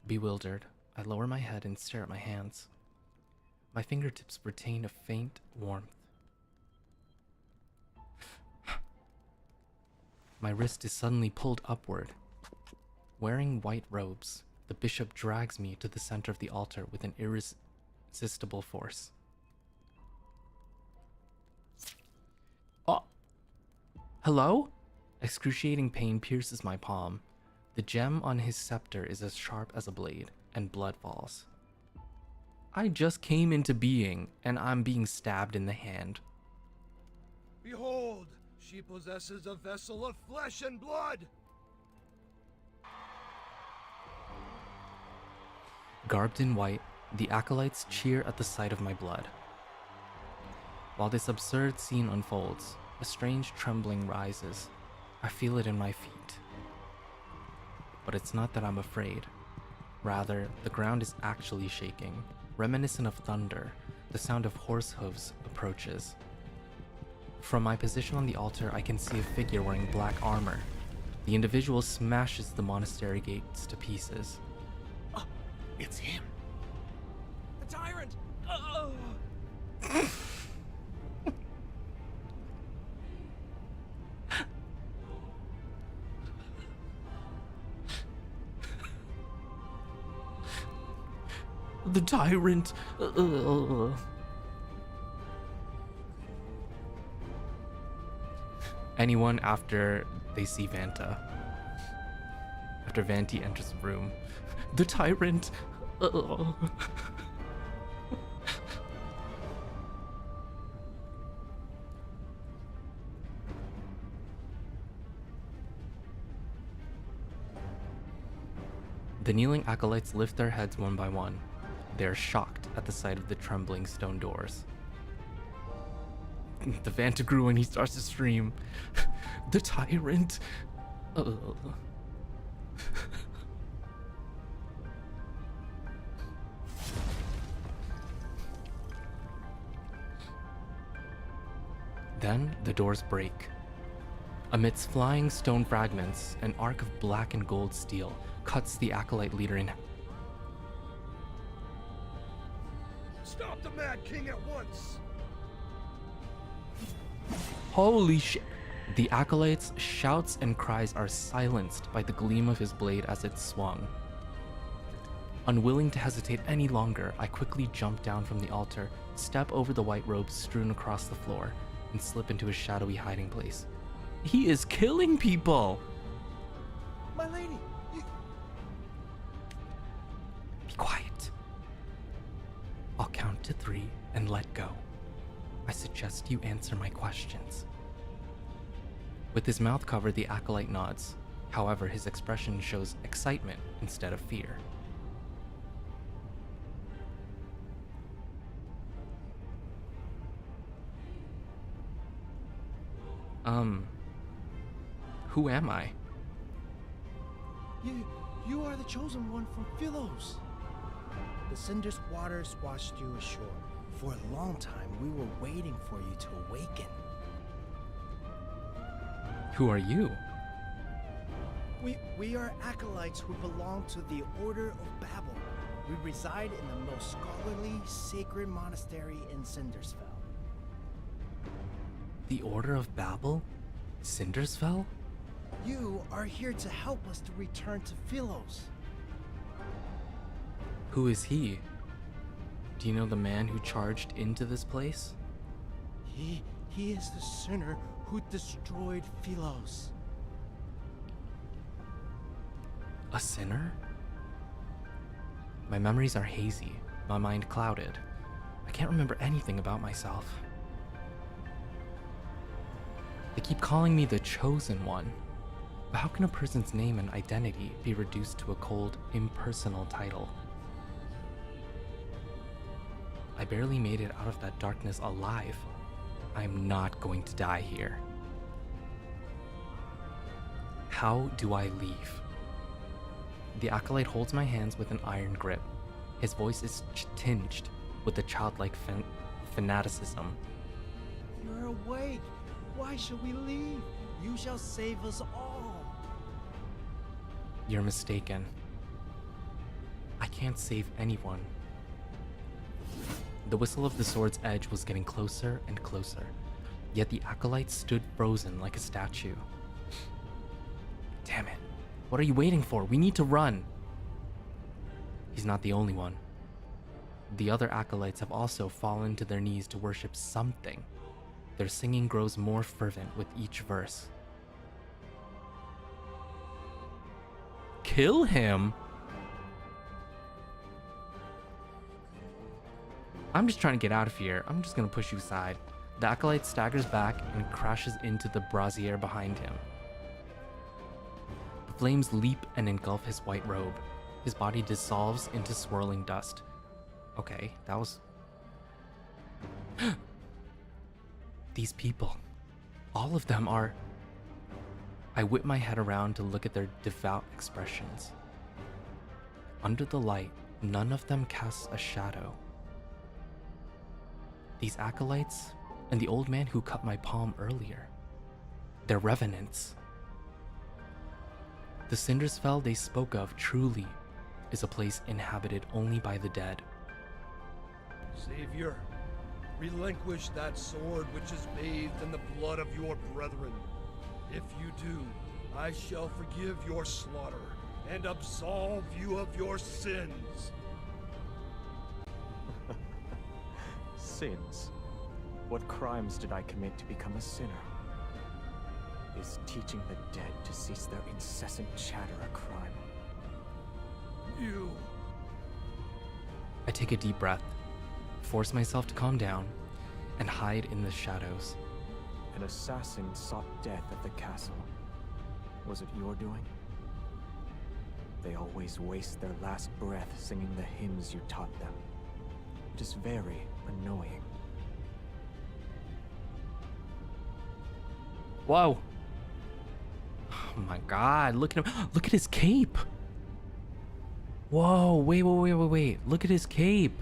Bewildered, I lower my head and stare at my hands. My fingertips retain a faint warmth. My wrist is suddenly pulled upward. Wearing white robes, the bishop drags me to the center of the altar with an irresistible force. Oh! Hello? Excruciating pain pierces my palm. The gem on his scepter is as sharp as a blade, and blood falls. I just came into being, and I'm being stabbed in the hand. Behold, she possesses a vessel of flesh and blood! Garbed in white, the acolytes cheer at the sight of my blood. While this absurd scene unfolds, a strange trembling rises. I feel it in my feet. But it's not that I'm afraid. Rather, the ground is actually shaking. Reminiscent of thunder, the sound of horse hooves approaches. From my position on the altar, I can see a figure wearing black armor. The individual smashes the monastery gates to pieces. Oh, it's him. The tyrant! The tyrant! Anyone after they see Vanta. After Vanti enters the room. The tyrant! The kneeling acolytes lift their heads one by one. They are shocked at the sight of the trembling stone doors. The Vanta grew and he starts to scream. The tyrant! Then the doors break. Amidst flying stone fragments, an arc of black and gold steel cuts the acolyte leader in. Stop the Mad King at once! Holy shit! The acolyte's shouts and cries are silenced by the gleam of his blade as it swung. Unwilling to hesitate any longer, I quickly jump down from the altar, step over the white robes strewn across the floor, and slip into a shadowy hiding place. He is killing people! My lady! Be quiet. I'll count to 3 and let go. I suggest you answer my questions. With his mouth covered, the acolyte nods. However, his expression shows excitement instead of fear. Who am I? You are the chosen one from Philos. The Cinder's waters washed you ashore. For a long time, we were waiting for you to awaken. Who are you? We are acolytes who belong to the Order of Babel. We reside in the most scholarly, sacred monastery in Cinderfell. The Order of Babel? Cinderfell? You are here to help us to return to Philos. Who is he? Do you know the man who charged into this place? He is the sinner who destroyed Philos. A sinner? My memories are hazy, my mind clouded. I can't remember anything about myself. They keep calling me the Chosen One. But how can a person's name and identity be reduced to a cold, impersonal title? I barely made it out of that darkness alive. I'm not going to die here. How do I leave? The acolyte holds my hands with an iron grip. His voice is tinged with a childlike fanaticism. You're awake. Why should we leave? You shall save us all. You're mistaken. I can't save anyone. The whistle of the sword's edge was getting closer and closer, yet the acolyte stood frozen like a statue. Damn it. What are you waiting for? We need to run. He's not the only one. The other acolytes have also fallen to their knees to worship something. Their singing grows more fervent with each verse. Kill him? I'm just trying to get out of here. I'm just gonna push you aside. The acolyte staggers back and crashes into the brazier behind him. The flames leap and engulf his white robe. His body dissolves into swirling dust. Okay, that was... These people, all of them are... I whip my head around to look at their devout expressions. Under the light, none of them casts a shadow. These acolytes, and the old man who cut my palm earlier, they're revenants. The Cinderfell they spoke of truly is a place inhabited only by the dead. Xavier, relinquish that sword which is bathed in the blood of your brethren. If you do, I shall forgive your slaughter and absolve you of your sins. Sins? What crimes did I commit to become a sinner? Is teaching the dead to cease their incessant chatter a crime? You... I take a deep breath, force myself to calm down, and hide in the shadows. An assassin sought death at the castle. Was it your doing? They always waste their last breath singing the hymns you taught them. It is very annoying. Whoa! Oh my god, look at him. Look at his cape! Whoa, wait. Look at his cape!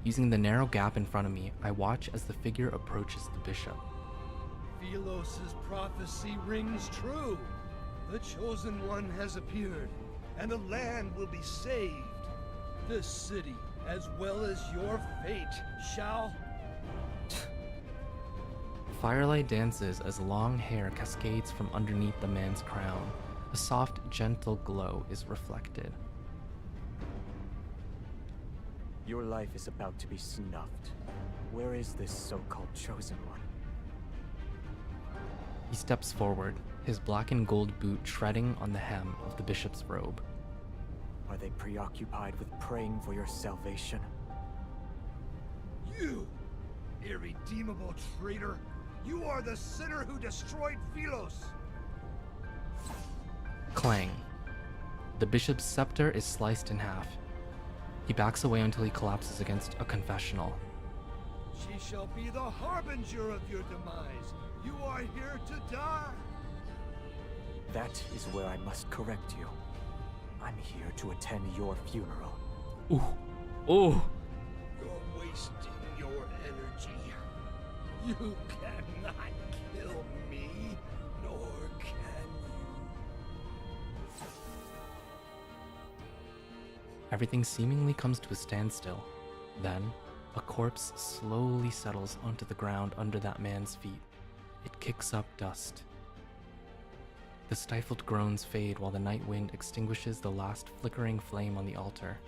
Using the narrow gap in front of me, I watch as the figure approaches the bishop. Philos' prophecy rings true. The Chosen One has appeared, and the land will be saved. This city, as well as your fate, shall... Firelight dances as long hair cascades from underneath the man's crown. A soft, gentle glow is reflected. Your life is about to be snuffed. Where is this so-called Chosen One? He steps forward, his black and gold boot treading on the hem of the bishop's robe. Are they preoccupied with praying for your salvation? You, irredeemable traitor! You are the sinner who destroyed Philos! Clang. The bishop's scepter is sliced in half. He backs away until he collapses against a confessional. She shall be the harbinger of your demise. You are here to die. That is where I must correct you. I'm here to attend your funeral. Ooh. Ooh. You're wasting your energy. You cannot kill me, nor can you. Everything seemingly comes to a standstill. Then, a corpse slowly settles onto the ground under that man's feet. It kicks up dust. The stifled groans fade while the night wind extinguishes the last flickering flame on the altar.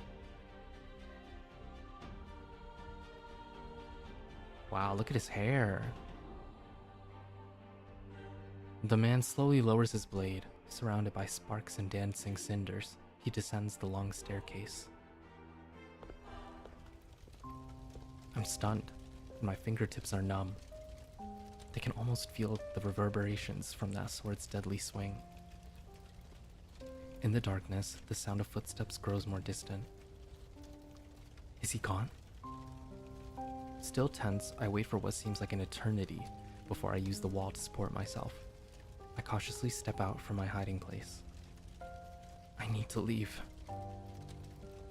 Wow, look at his hair. The man slowly lowers his blade, surrounded by sparks and dancing cinders. He descends the long staircase. I'm stunned, and my fingertips are numb. They can almost feel the reverberations from that sword's deadly swing. In the darkness, the sound of footsteps grows more distant. Is he gone? Still tense, I wait for what seems like an eternity before I use the wall to support myself. I cautiously step out from my hiding place. I need to leave.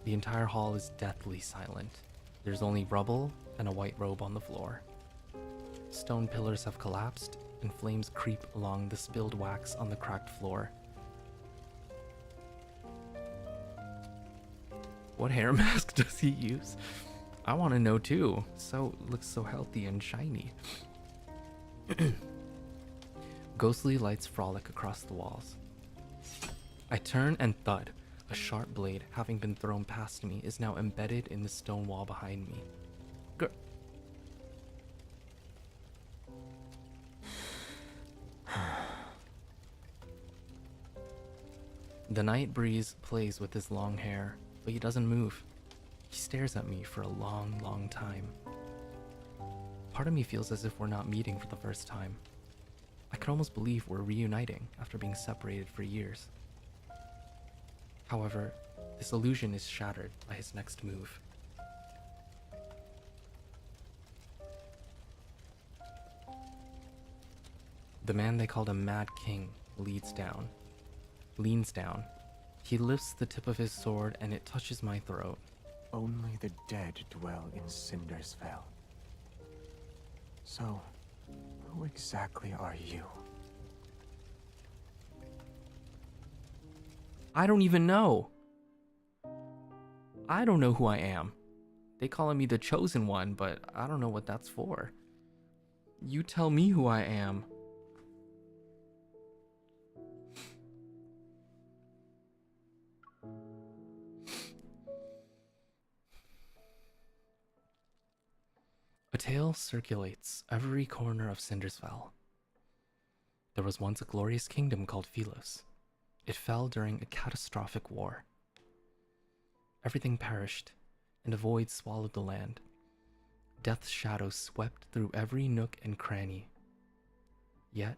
The entire hall is deathly silent. There's only rubble and a white robe on the floor. Stone pillars have collapsed, and flames creep along the spilled wax on the cracked floor. What hair mask does he use? I want to know too. Looks so healthy and shiny. Ghostly lights frolic across the walls. I turn and thud. A sharp blade, having been thrown past me, is now embedded in the stone wall behind me. The night breeze plays with his long hair, but he doesn't move. He stares at me for a long, long time. Part of me feels as if we're not meeting for the first time. I could almost believe we're reuniting after being separated for years. However, this illusion is shattered by his next move. The man they called a Mad King leans down. He lifts the tip of his sword and it touches my throat. Only the dead dwell in Cinderfell. So, who exactly are you? I don't even know. I don't know who I am. They calling me the Chosen One, but I don't know what that's for. You tell me who I am. A tale circulates every corner of Cinderfell. There was once a glorious kingdom called Philos. It fell during a catastrophic war. Everything perished, and a void swallowed the land. Death's shadow swept through every nook and cranny. Yet,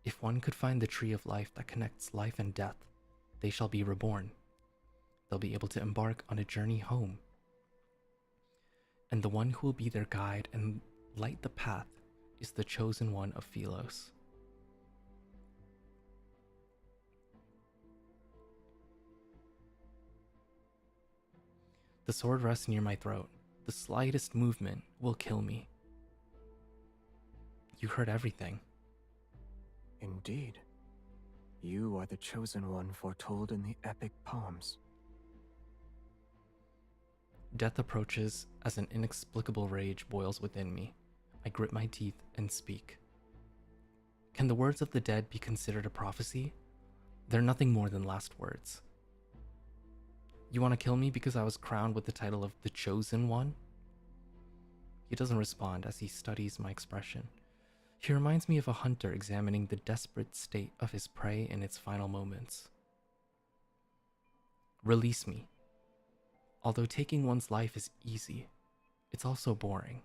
if one could find the tree of life that connects life and death, they shall be reborn. They'll be able to embark on a journey home. And the one who will be their guide and light the path is the Chosen One of Philos. The sword rests near my throat. The slightest movement will kill me. You heard everything. Indeed. You are the Chosen One foretold in the epic poems. Death approaches as an inexplicable rage boils within me. I grit my teeth and speak. Can the words of the dead be considered a prophecy? They're nothing more than last words. You want to kill me because I was crowned with the title of the Chosen One? He doesn't respond as he studies my expression. He reminds me of a hunter examining the desperate state of his prey in its final moments. Release me. Although taking one's life is easy, it's also boring.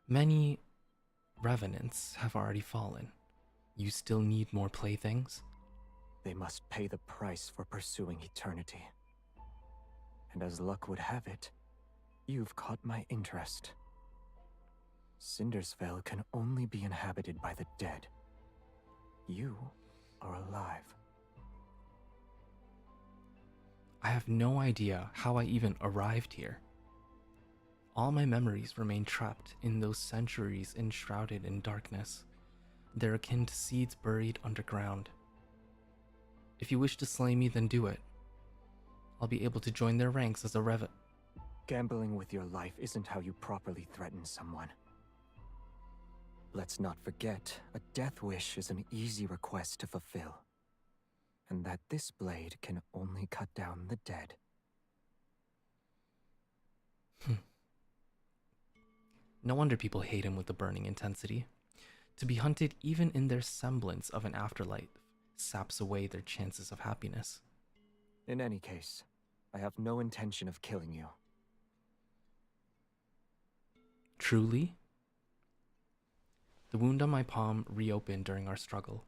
Many revenants have already fallen. You still need more playthings? They must pay the price for pursuing eternity. And as luck would have it, you've caught my interest. Cinderfell can only be inhabited by the dead. You are alive. I have no idea how I even arrived here. All my memories remain trapped in those centuries enshrouded in darkness. They're akin to seeds buried underground. If you wish to slay me, then do it. I'll be able to join their ranks as a Gambling with your life isn't how you properly threaten someone. Let's not forget, a death wish is an easy request to fulfill. And that this blade can only cut down the dead. No wonder people hate him with the burning intensity. To be hunted even in their semblance of an afterlife saps away their chances of happiness. In any case, I have no intention of killing you. Truly? The wound on my palm reopened during our struggle.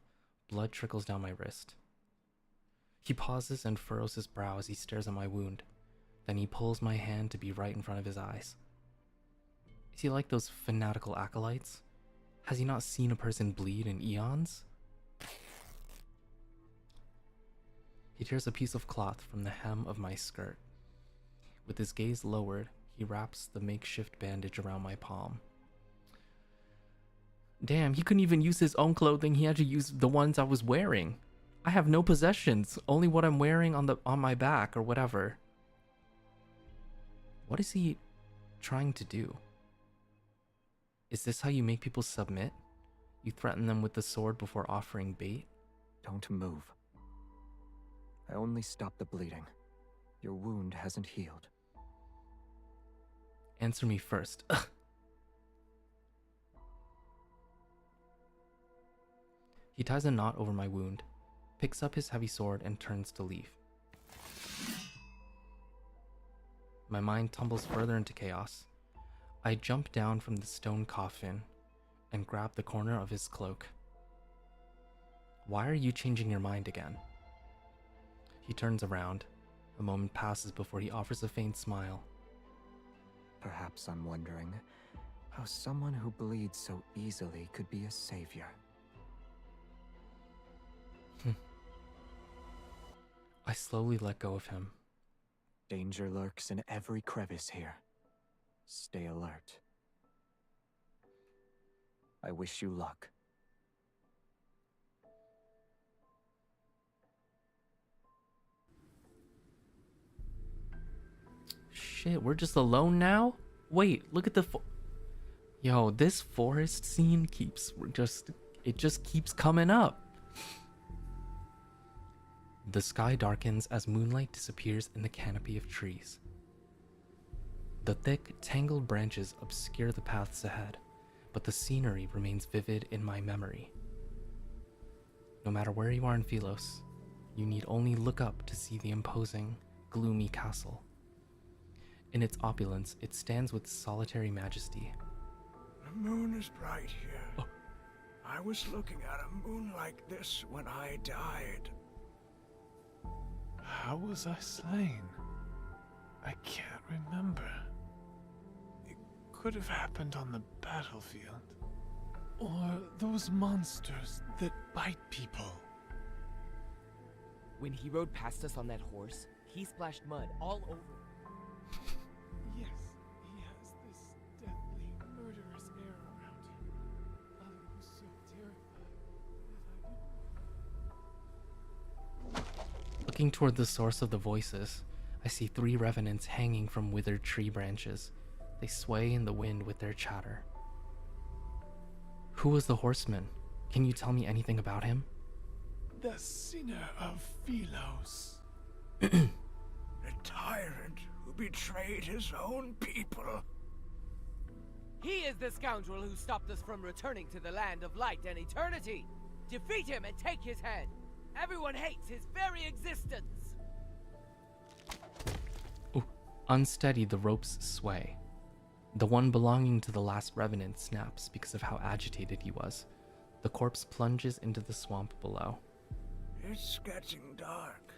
Blood trickles down my wrist. He pauses and furrows his brow as he stares at my wound. Then he pulls my hand to be right in front of his eyes. Is he like those fanatical acolytes? Has he not seen a person bleed in eons? He tears a piece of cloth from the hem of my skirt. With his gaze lowered, he wraps the makeshift bandage around my palm. Damn, he couldn't even use his own clothing. He had to use the ones I was wearing. I have no possessions, only what I'm wearing on my back or whatever. What is he trying to do? Is this how you make people submit? You threaten them with the sword before offering bait? Don't move. I only stopped the bleeding. Your wound hasn't healed. Answer me first. He ties a knot over my wound, picks up his heavy sword, and turns to leave. My mind tumbles further into chaos. I jump down from the stone coffin and grab the corner of his cloak. Why are you changing your mind again? He turns around. A moment passes before he offers a faint smile. Perhaps I'm wondering, How someone who bleeds so easily could be a savior. I slowly let go of him. Danger lurks in every crevice here. Stay alert. I wish you luck. Shit, we're just alone now? Wait, look at the Yo, this forest scene it just keeps coming up. The sky darkens as moonlight disappears in the canopy of trees. The thick, tangled branches obscure the paths ahead, but the scenery remains vivid in my memory. No matter where you are in Philos, you need only look up to see the imposing, gloomy castle. In its opulence, it stands with solitary majesty. The moon is bright here. Oh. I was looking at a moon like this when I died. How was I slain? I can't remember. It could have happened on the battlefield. Or those monsters that bite people. When he rode past us on that horse, he splashed mud all over. Yes, he has this deathly, murderous air around him. I was so terrified that I didn't... Looking toward the source of the voices, I see 3 revenants hanging from withered tree branches. They sway in the wind with their chatter. Who was the horseman? Can you tell me anything about him? The sinner of Philos. The tyrant who betrayed his own people. He is the scoundrel who stopped us from returning to the land of light and eternity. Defeat him and take his head. Everyone hates his very existence. Ooh, unsteady, the ropes sway. The one belonging to the last revenant snaps because of how agitated he was. The corpse plunges into the swamp below. It's getting dark,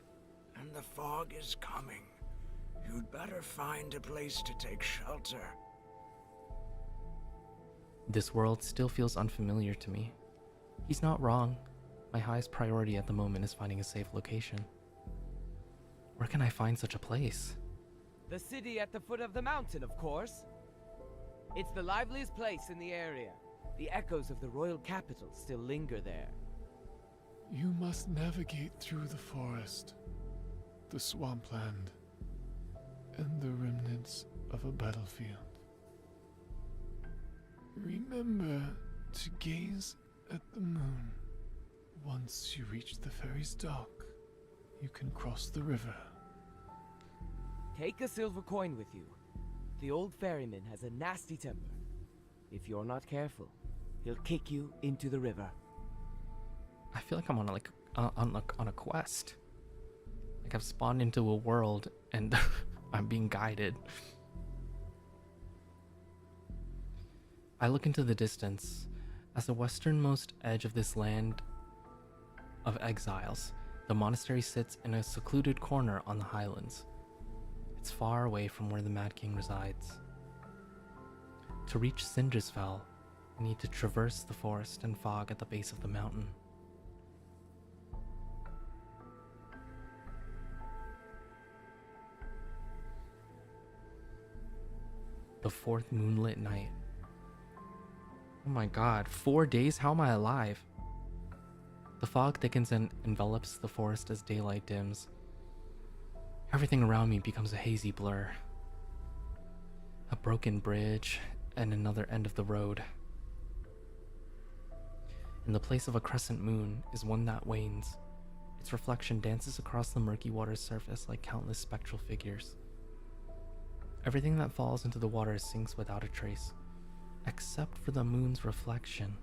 and the fog is coming. You'd better find a place to take shelter. This world still feels unfamiliar to me. He's not wrong. My highest priority at the moment is finding a safe location. Where can I find such a place? The city at the foot of the mountain, of course. It's the liveliest place in the area. The echoes of the royal capital still linger there. You must navigate through the forest, the swampland, and the remnants of a battlefield. Remember to gaze at the moon. Once you reach the ferry's dock, you can cross the river. Take a silver coin with you. The old ferryman has a nasty temper. If you're not careful, he'll kick you into the river. I feel like I'm on a quest. Like I've spawned into a world and I'm being guided. I look into the distance. As the westernmost edge of this land of exiles, the monastery sits in a secluded corner on the highlands. It's far away from where the Mad King resides. To reach Cinderfell, I need to traverse the forest and fog at the base of the mountain. The 4th moonlit night. Oh my god, 4 days? How am I alive? The fog thickens and envelops the forest as daylight dims. Everything around me becomes a hazy blur. A broken bridge and another end of the road. In the place of a crescent moon is one that wanes. Its reflection dances across the murky water's surface like countless spectral figures. Everything that falls into the water sinks without a trace, except for the moon's reflection.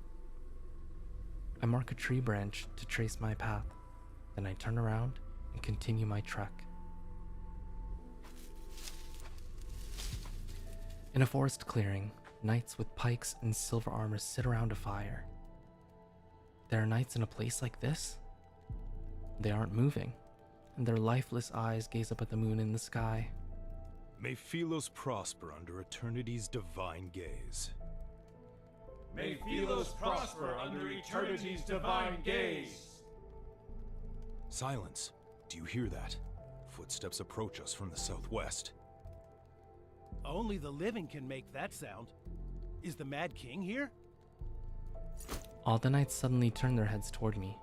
I mark a tree branch to trace my path, then I turn around and continue my trek. In a forest clearing, knights with pikes and silver armor sit around a fire. There are knights in a place like this? They aren't moving, and their lifeless eyes gaze up at the moon in the sky. May Philos prosper under eternity's divine gaze. May Philos prosper under eternity's divine gaze. Silence. Do you hear that? Footsteps approach us from the southwest. Only the living can make that sound. Is the Mad King here? All the knights suddenly turn their heads toward me,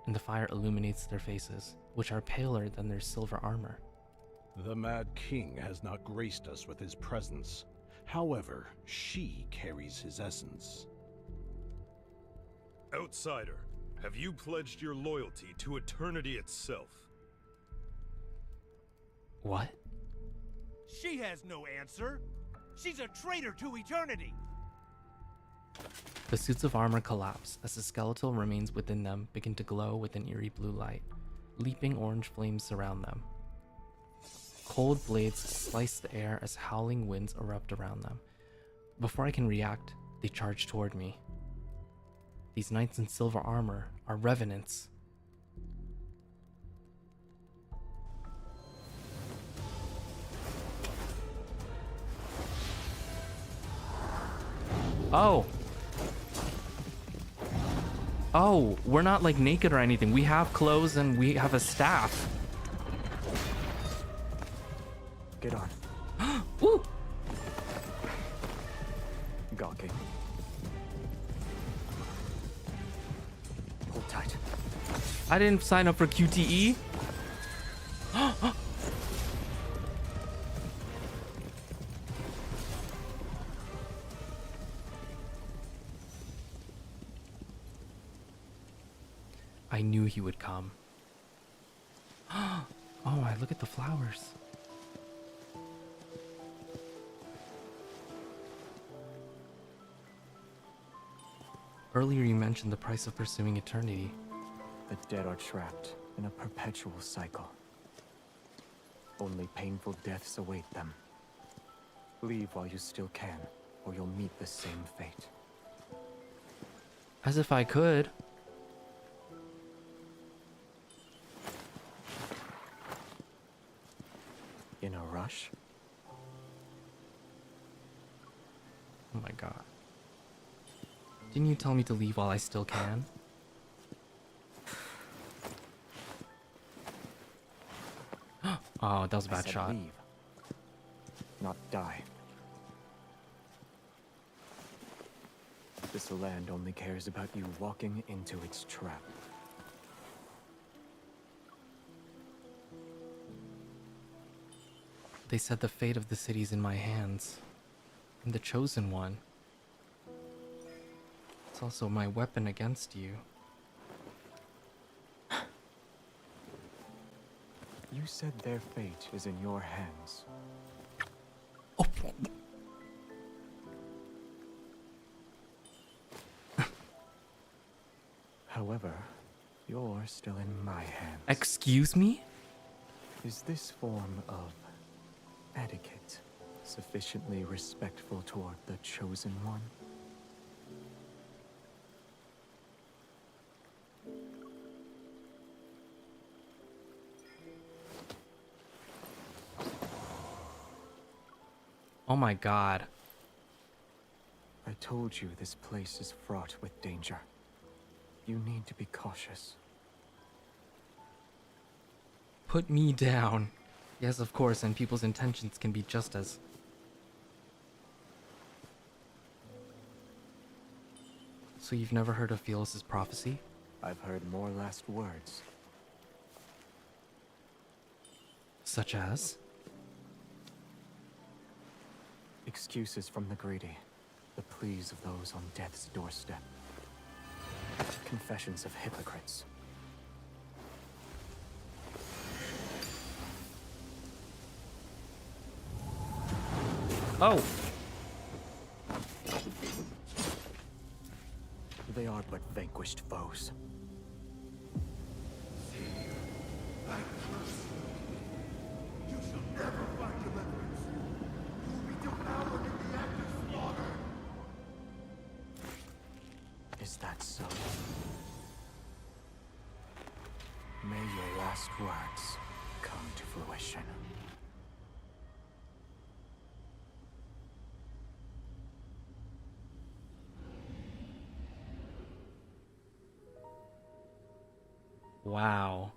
and the fire illuminates their faces, which are paler than their silver armor. The Mad King has not graced us with his presence. However, she carries his essence. Outsider, have you pledged your loyalty to eternity itself? What? She has no answer. She's a traitor to eternity. The suits of armor collapse as the skeletal remains within them begin to glow with an eerie blue light. Leaping orange flames surround them. Cold blades slice the air as howling winds erupt around them. Before I can react, they charge toward me. These knights in silver armor are revenants. Oh! Oh, we're not like naked or anything. We have clothes and we have a staff. Get on. Woo! Gawking. Hold tight. I didn't sign up for QTE. I knew he would come. Oh, I look at the flowers. Earlier you mentioned the price of pursuing eternity. The dead are trapped in a perpetual cycle. Only painful deaths await them. Leave while you still can, or you'll meet the same fate. As if I could. In a rush? Oh my god. Didn't you tell me to leave while I still can? Oh, that was a I bad said shot. leave, not die. This land only cares about you walking into its trap. They said the fate of the city's in my hands. I'm the chosen one. It's also my weapon against you. You said their fate is in your hands. Oh. However, you're still in my hands. Excuse me? Is this form of etiquette sufficiently respectful toward the chosen one? Oh my god. I told you this place is fraught with danger. You need to be cautious. Put me down. Yes, of course, and people's intentions can be just as... So you've never heard of Philos' prophecy? I've heard more last words. Such as? Excuses from the greedy. The pleas of those on death's doorstep. Confessions of hypocrites. Oh! They are but vanquished foes. You shall never find deliverance. You will be devoured in the act of slaughter. Is that so? May your last words come to fruition. Wow.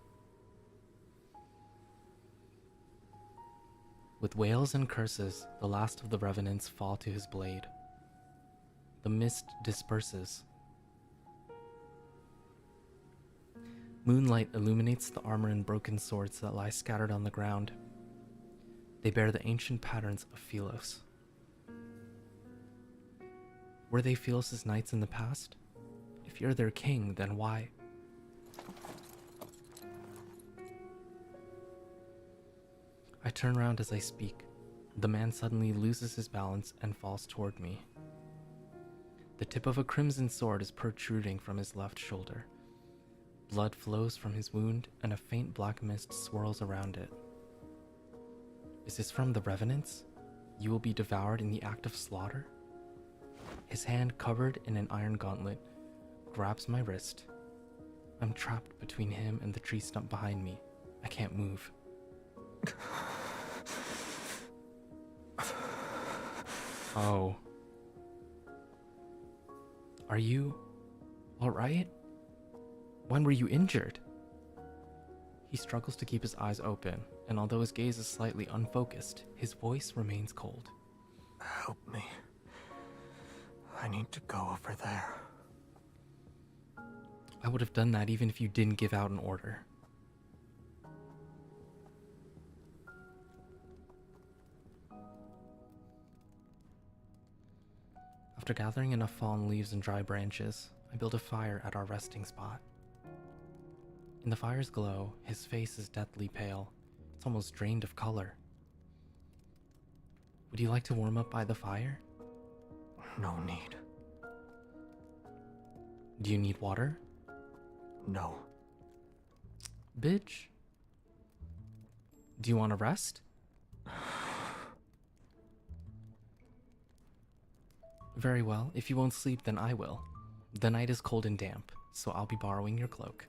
With wails and curses, the last of the revenants fall to his blade. The mist disperses. Moonlight illuminates the armor and broken swords that lie scattered on the ground. They bear the ancient patterns of Philos. Were they Philos' knights in the past? If you're their king, then why? I turn around as I speak. The man suddenly loses his balance and falls toward me. The tip of a crimson sword is protruding from his left shoulder. Blood flows from his wound, and a faint black mist swirls around it. Is this from the revenants? You will be devoured in the act of slaughter? His hand, covered in an iron gauntlet, grabs my wrist. I'm trapped between him and the tree stump behind me. I can't move. Oh. Are you alright? When were you injured? He struggles to keep his eyes open, and although his gaze is slightly unfocused, his voice remains cold. Help me. I need to go over there. I would have done that even if you didn't give out an order. After gathering enough fallen leaves and dry branches, I build a fire at our resting spot. In the fire's glow, his face is deathly pale. It's almost drained of color. Would you like to warm up by the fire? No need. Do you need water? No. Bitch. Do you want to rest? Very well. If you won't sleep, then I will. The night is cold and damp, so I'll be borrowing your cloak.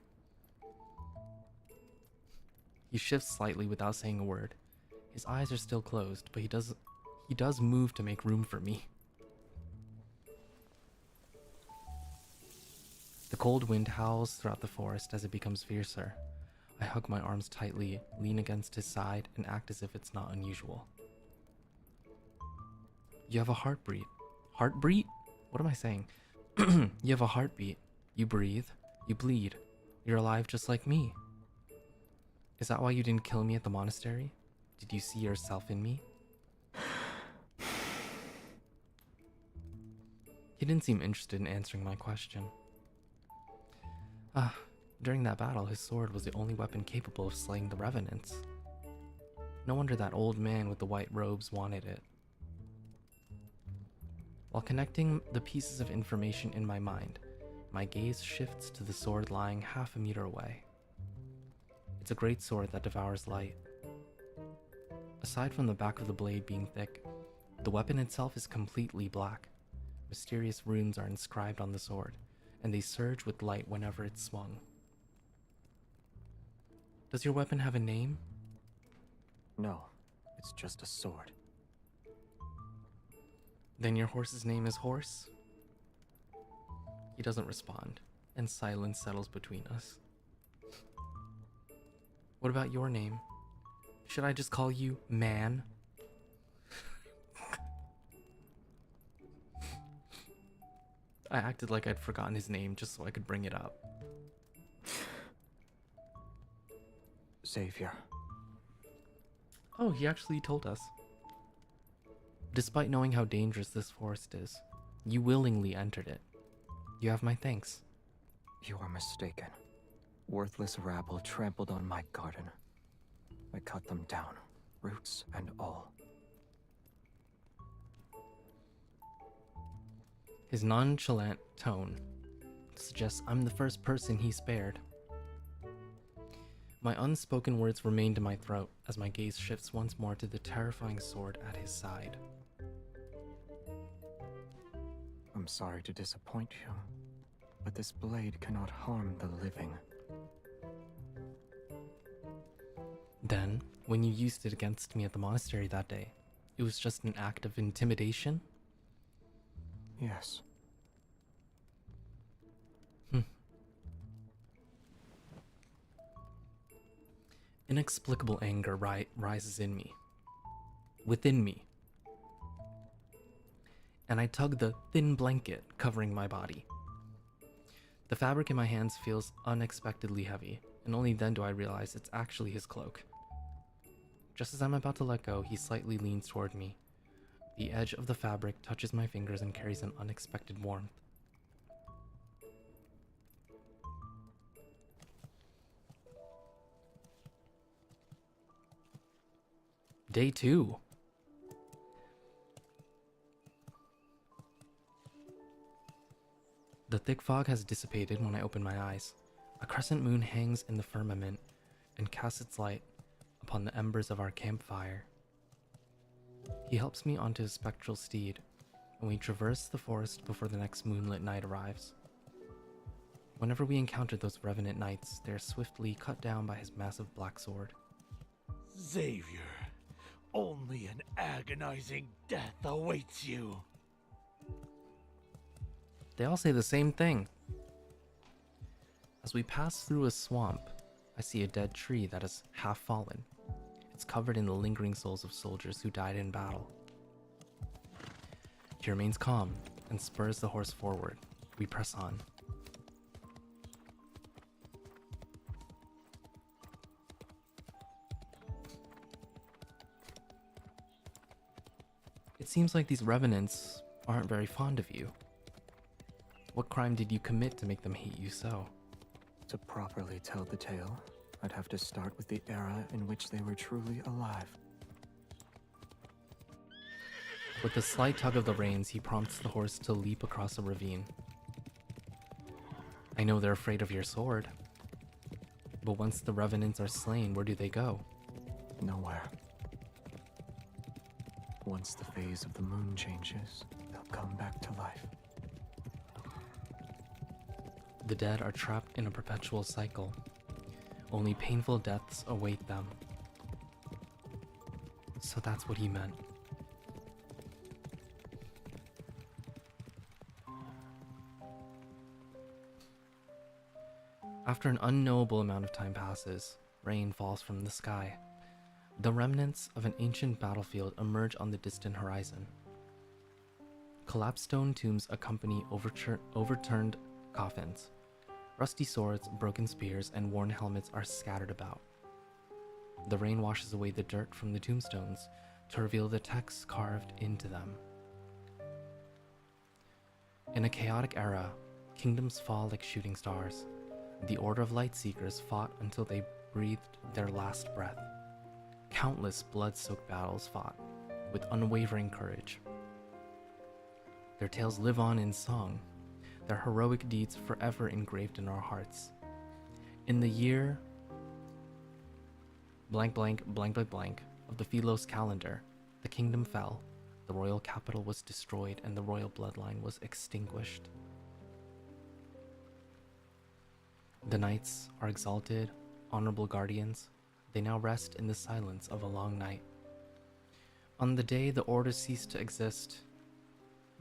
He shifts slightly without saying a word. His eyes are still closed, but he does move to make room for me. The cold wind howls throughout the forest as it becomes fiercer. I hug my arms tightly, lean against his side, and act as if it's not unusual. You have a heartbeat. Heartbeat? What am I saying? You have a heartbeat. You breathe. You bleed. You're alive just like me. Is that why you didn't kill me at the monastery? Did you see yourself in me? He didn't seem interested in answering my question. During that battle, his sword was the only weapon capable of slaying the revenants. No wonder that old man with the white robes wanted it. While connecting the pieces of information in my mind, my gaze shifts to the sword lying half a meter away. It's a great sword that devours light. Aside from the back of the blade being thick, the weapon itself is completely black. Mysterious runes are inscribed on the sword, and they surge with light whenever it's swung. Does your weapon have a name? No, it's just a sword. Then your horse's name is Horse? He doesn't respond, and silence settles between us. What about your name? Should I just call you Man? I acted like I'd forgotten his name just so I could bring it up. Xavier. Oh, he actually told us. Despite knowing how dangerous this forest is, you willingly entered it. You have my thanks. You are mistaken. Worthless rabble trampled on my garden. I cut them down, roots and all. His nonchalant tone suggests I'm the first person he spared. My unspoken words remained in my throat as my gaze shifts once more to the terrifying sword at his side. I'm sorry to disappoint you, but this blade cannot harm the living. Then, when you used it against me at the monastery that day, it was just an act of intimidation? Yes. Inexplicable anger rises in me, within me, and I tug the thin blanket covering my body. The fabric in my hands feels unexpectedly heavy, and only then do I realize it's actually his cloak. Just as I'm about to let go, he slightly leans toward me. The edge of the fabric touches my fingers and carries an unexpected warmth. Day 2. The thick fog has dissipated when I open my eyes. A crescent moon hangs in the firmament and casts its light upon the embers of our campfire. He helps me onto his spectral steed, and we traverse the forest before the next moonlit night arrives. Whenever we encounter those revenant knights, they are swiftly cut down by his massive black sword. Xavier, only an agonizing death awaits you. They all say the same thing. As we pass through a swamp, I see a dead tree that is half fallen. It's covered in the lingering souls of soldiers who died in battle. He remains calm and spurs the horse forward. We press on. It seems like these revenants aren't very fond of you. What crime did you commit to make them hate you so? To properly tell the tale, I'd have to start with the era in which they were truly alive. With a slight tug of the reins, he prompts the horse to leap across a ravine. I know they're afraid of your sword. But once the revenants are slain, where do they go? Nowhere. Once the phase of the moon changes, they'll come back to life. The dead are trapped in a perpetual cycle. Only painful deaths await them. So that's what he meant. After an unknowable amount of time passes, rain falls from the sky. The remnants of an ancient battlefield emerge on the distant horizon. Collapsed stone tombs accompany overturned coffins. Rusty swords, broken spears, and worn helmets are scattered about. The rain washes away the dirt from the tombstones to reveal the text carved into them. In a chaotic era, kingdoms fall like shooting stars. The Order of Lightseekers fought until they breathed their last breath. Countless blood-soaked battles fought with unwavering courage. Their tales live on in song, their heroic deeds forever engraved in our hearts. In the year blank blank blank blank blank of the Philos calendar, the kingdom fell, the royal capital was destroyed, and the royal bloodline was extinguished. The knights are exalted, honorable guardians. They now rest in the silence of a long night. On the day the order ceased to exist,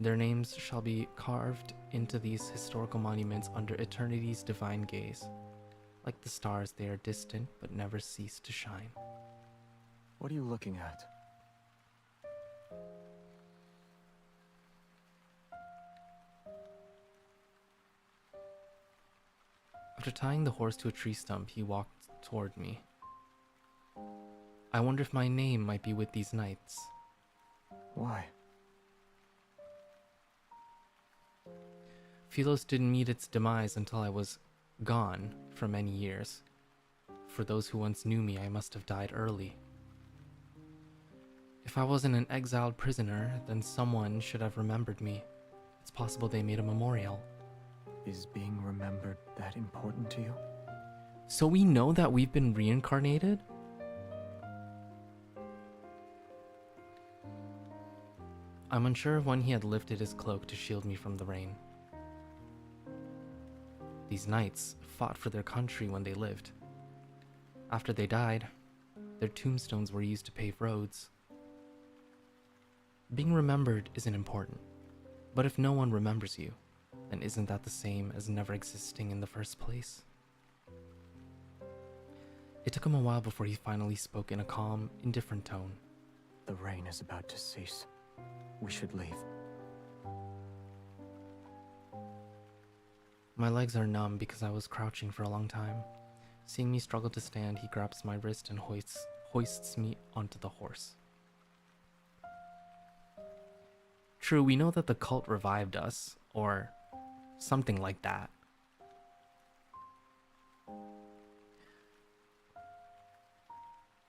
their names shall be carved into these historical monuments under eternity's divine gaze. Like the stars, they are distant but never cease to shine. What are you looking at? After tying the horse to a tree stump, he walked toward me. I wonder if my name might be with these knights. Why? Philos didn't meet its demise until I was gone for many years. For those who once knew me, I must have died early. If I wasn't an exiled prisoner, then someone should have remembered me. It's possible they made a memorial. Is being remembered that important to you? So we know that we've been reincarnated? I'm unsure of when he had lifted his cloak to shield me from the rain. These knights fought for their country when they lived. After they died, their tombstones were used to pave roads. Being remembered isn't important, but if no one remembers you, then isn't that the same as never existing in the first place? It took him a while before he finally spoke in a calm, indifferent tone. The rain is about to cease. We should leave. My legs are numb because I was crouching for a long time. Seeing me struggle to stand, he grabs my wrist and hoists me onto the horse. True, we know that the cult revived us, or something like that.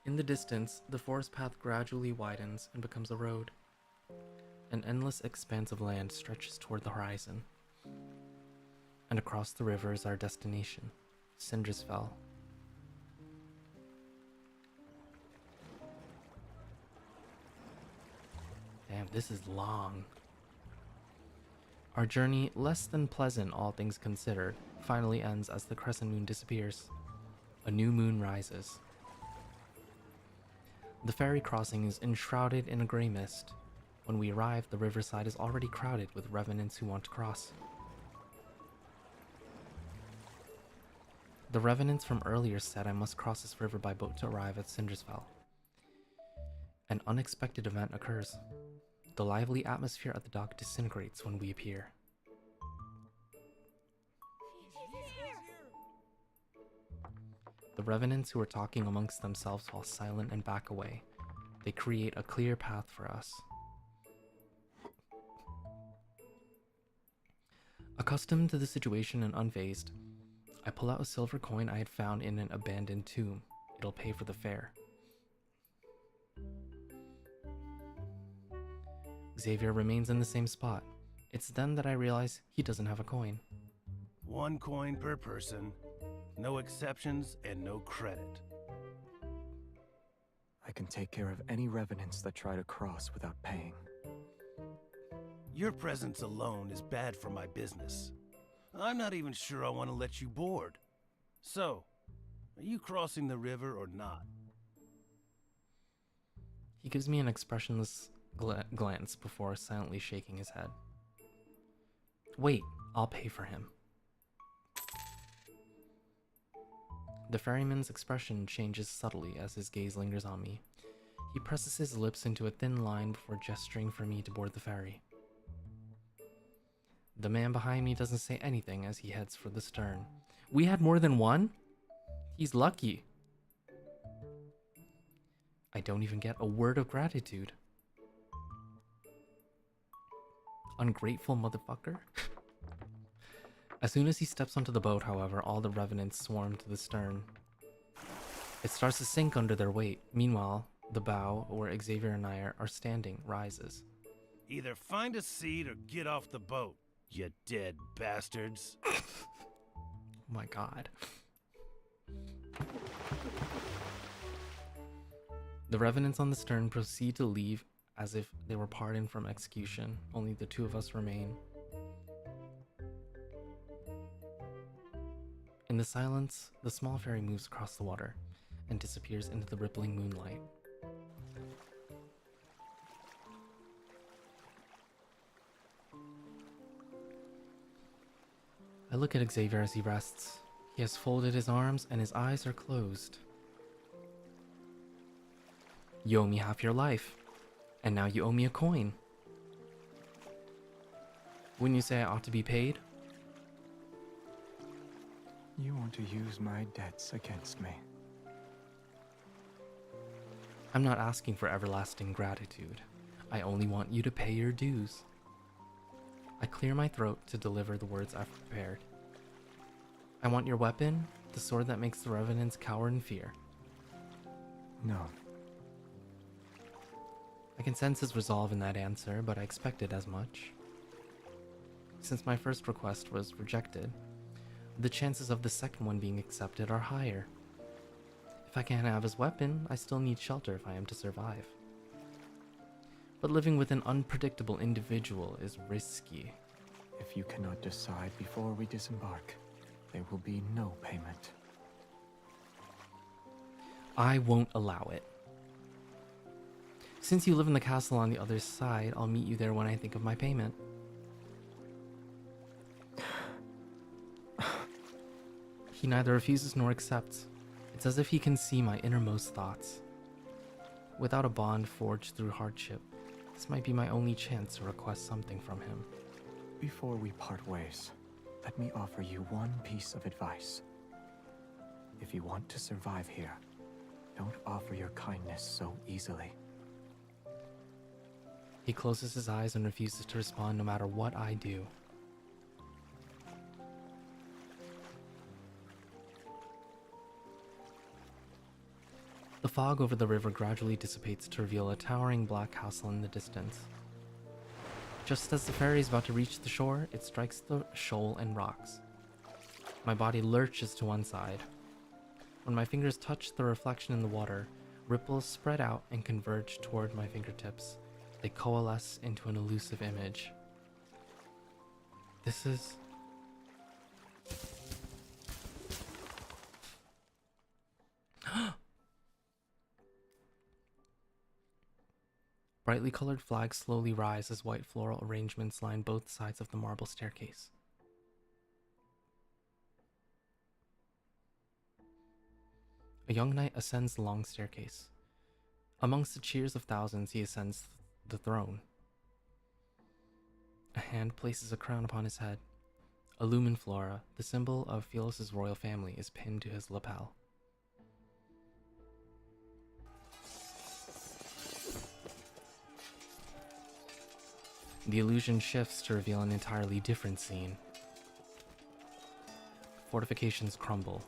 In the distance, the forest path gradually widens and becomes a road. An endless expanse of land stretches toward the horizon. And across the river is our destination, Cinderfell. Damn, this is long. Our journey, less than pleasant all things considered, finally ends as the crescent moon disappears. A new moon rises. The ferry crossing is enshrouded in a gray mist. When we arrive, the riverside is already crowded with revenants who want to cross. The revenants from earlier said I must cross this river by boat to arrive at Cinderfell. An unexpected event occurs. The lively atmosphere at the dock disintegrates when we appear. The revenants who are talking amongst themselves fall silent and back away. They create a clear path for us. Accustomed to the situation and unfazed, I pull out a silver coin I had found in an abandoned tomb. It'll pay for the fare. Xavier remains in the same spot. It's then that I realize he doesn't have a coin. 1 coin per person. No exceptions and no credit. I can take care of any revenants that try to cross without paying. Your presence alone is bad for my business. I'm not even sure I want to let you board. So, are you crossing the river or not? He gives me an expressionless glance before silently shaking his head. Wait, I'll pay for him. The ferryman's expression changes subtly as his gaze lingers on me. He presses his lips into a thin line before gesturing for me to board the ferry. The man behind me doesn't say anything as he heads for the stern. We had more than one? He's lucky. I don't even get a word of gratitude. Ungrateful motherfucker. As soon as he steps onto the boat, however, all the revenants swarm to the stern. It starts to sink under their weight. Meanwhile, the bow, where Xavier and I are standing, rises. Either find a seat or get off the boat, you dead bastards. Oh my god. The revenants on the stern proceed to leave as if they were pardoned from execution. Only the two of us remain. In the silence, the small ferry moves across the water and disappears into the rippling moonlight. I look at Xavier as he rests. He has folded his arms and his eyes are closed. You owe me half your life, and now you owe me a coin. Wouldn't you say I ought to be paid? You want to use my debts against me. I'm not asking for everlasting gratitude. I only want you to pay your dues. I clear my throat to deliver the words I've prepared. I want your weapon, the sword that makes the revenants cower in fear. No. I can sense his resolve in that answer, but I expected as much. Since my first request was rejected, the chances of the second one being accepted are higher. If I can't have his weapon, I still need shelter if I am to survive. But living with an unpredictable individual is risky. If you cannot decide before we disembark, there will be no payment. I won't allow it. Since you live in the castle on the other side, I'll meet you there when I think of my payment. He neither refuses nor accepts. It's as if he can see my innermost thoughts. Without a bond forged through hardship, this might be my only chance to request something from him. Before we part ways, let me offer you one piece of advice. If you want to survive here, don't offer your kindness so easily. He closes his eyes and refuses to respond no matter what I do. The fog over the river gradually dissipates to reveal a towering black castle in the distance. Just as the ferry is about to reach the shore, it strikes the shoal and rocks. My body lurches to one side. When my fingers touch the reflection in the water, ripples spread out and converge toward my fingertips. They coalesce into an elusive image. This is... Brightly colored flags slowly rise as white floral arrangements line both sides of the marble staircase. A young knight ascends the long staircase. Amongst the cheers of thousands, he ascends the throne. A hand places a crown upon his head. A lumen flora, the symbol of Philos' royal family, is pinned to his lapel. The illusion shifts to reveal an entirely different scene. Fortifications crumble.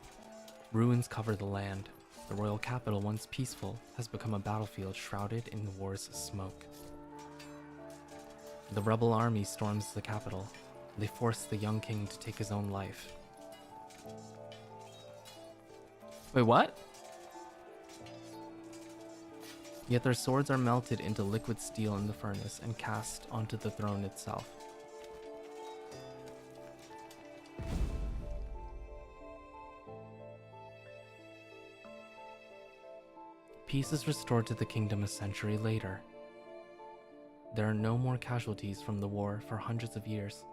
Ruins cover the land. The royal capital, once peaceful, has become a battlefield shrouded in the war's smoke. The rebel army storms the capital. They force the young king to take his own life. Wait, what? Yet their swords are melted into liquid steel in the furnace and cast onto the throne itself. Peace is restored to the kingdom a century later. There are no more casualties from the war for hundreds of years,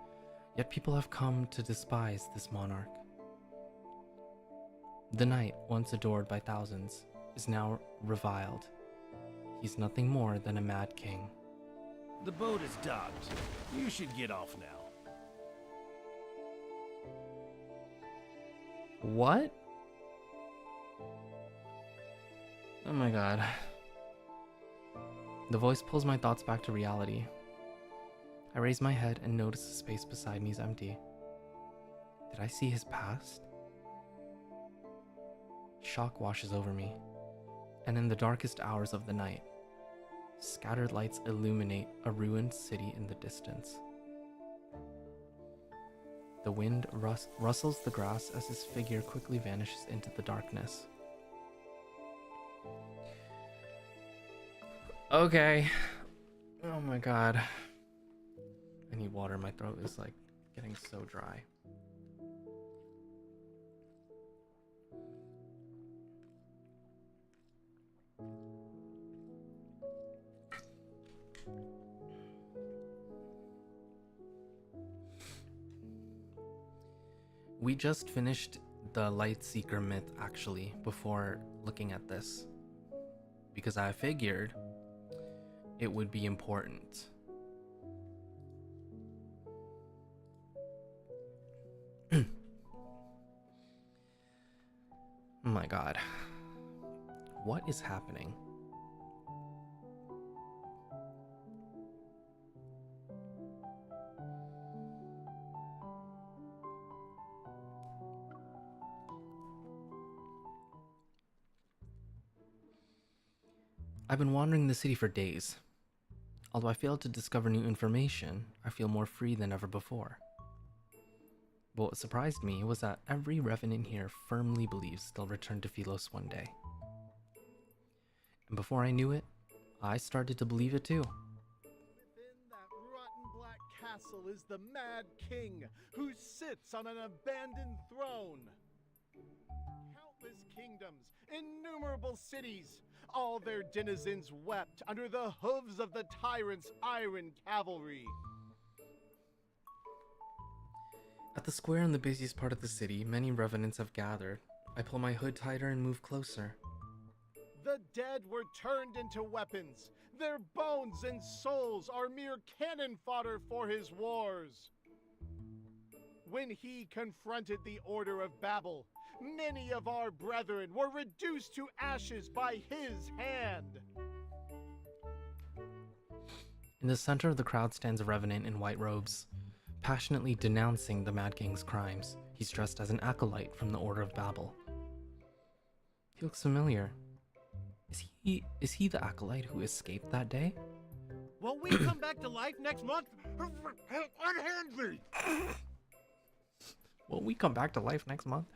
yet people have come to despise this monarch. The knight, once adored by thousands, is now reviled. He's nothing more than a mad king. The boat is docked. You should get off now. What? Oh my god. The voice pulls my thoughts back to reality. I raise my head and notice the space beside me is empty. Did I see his past? Shock washes over me, and in the darkest hours of the night, scattered lights illuminate a ruined city in the distance. The wind rustles the grass as his figure quickly vanishes into the darkness. Okay. Oh my god. I need water. My throat is like getting so dry. We just finished the Lightseeker myth actually before looking at this, because I figured it would be important. Oh my god. What is happening? I've been wandering the city for days. Although I failed to discover new information, I feel more free than ever before. But what surprised me was that every revenant here firmly believes they'll return to Philos one day. And before I knew it, I started to believe it too. Within that rotten black castle is the Mad King, who sits on an abandoned throne. Countless kingdoms, innumerable cities, all their denizens wept under the hooves of the tyrant's iron cavalry. At the square in the busiest part of the city, many revenants have gathered, I pull my hood tighter and move closer. The dead were turned into weapons. Their bones and souls are mere cannon fodder for his wars. When he confronted the Order of Babel, many of our brethren were reduced to ashes by his hand. In the center of the crowd stands a revenant in white robes, passionately denouncing the Mad King's crimes. He's dressed as an acolyte from the Order of Babel. He looks familiar. Is he the acolyte who escaped that day? Will we come back to life next month? Unhand me! Will we come back to life next month?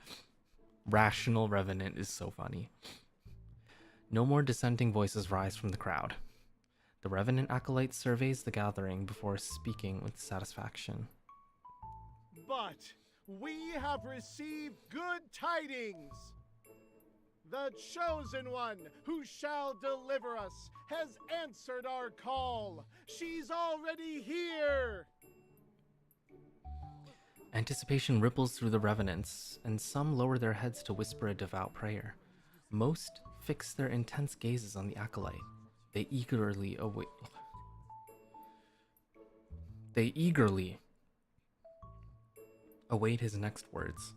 Rational Revenant is so funny. No more dissenting voices rise from the crowd. The Revenant acolyte surveys the gathering before speaking with satisfaction. But we have received good tidings. The Chosen One, who shall deliver us, has answered our call. She's already here. Anticipation ripples through the Revenants, and some lower their heads to whisper a devout prayer. Most fix their intense gazes on the acolyte. They eagerly await his next words.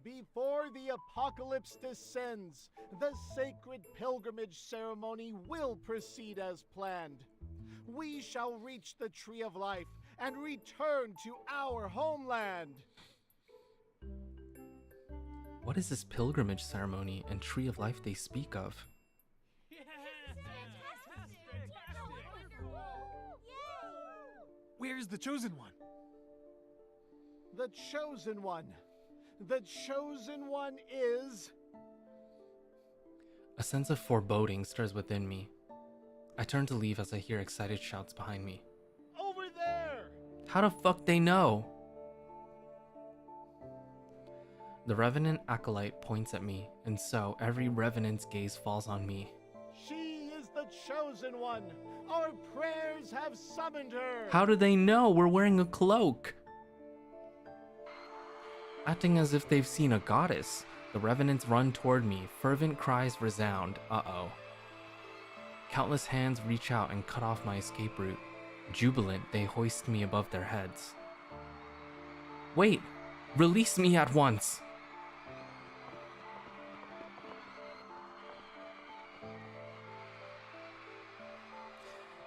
Before the apocalypse descends, the sacred pilgrimage ceremony will proceed as planned. We shall reach the Tree of Life and return to our homeland. What is this pilgrimage ceremony and Tree of Life they speak of? Where's the Chosen One? The Chosen One. The Chosen One is... A sense of foreboding stirs within me. I turn to leave as I hear excited shouts behind me. Over there! How the fuck they know? The Revenant acolyte points at me, and so every Revenant's gaze falls on me. She is the Chosen One. Our prayers have summoned her. How do they know we're wearing a cloak? Acting as if they've seen a goddess, the Revenants run toward me, fervent cries resound, uh-oh. Countless hands reach out and cut off my escape route. Jubilant, they hoist me above their heads. Wait! Release me at once!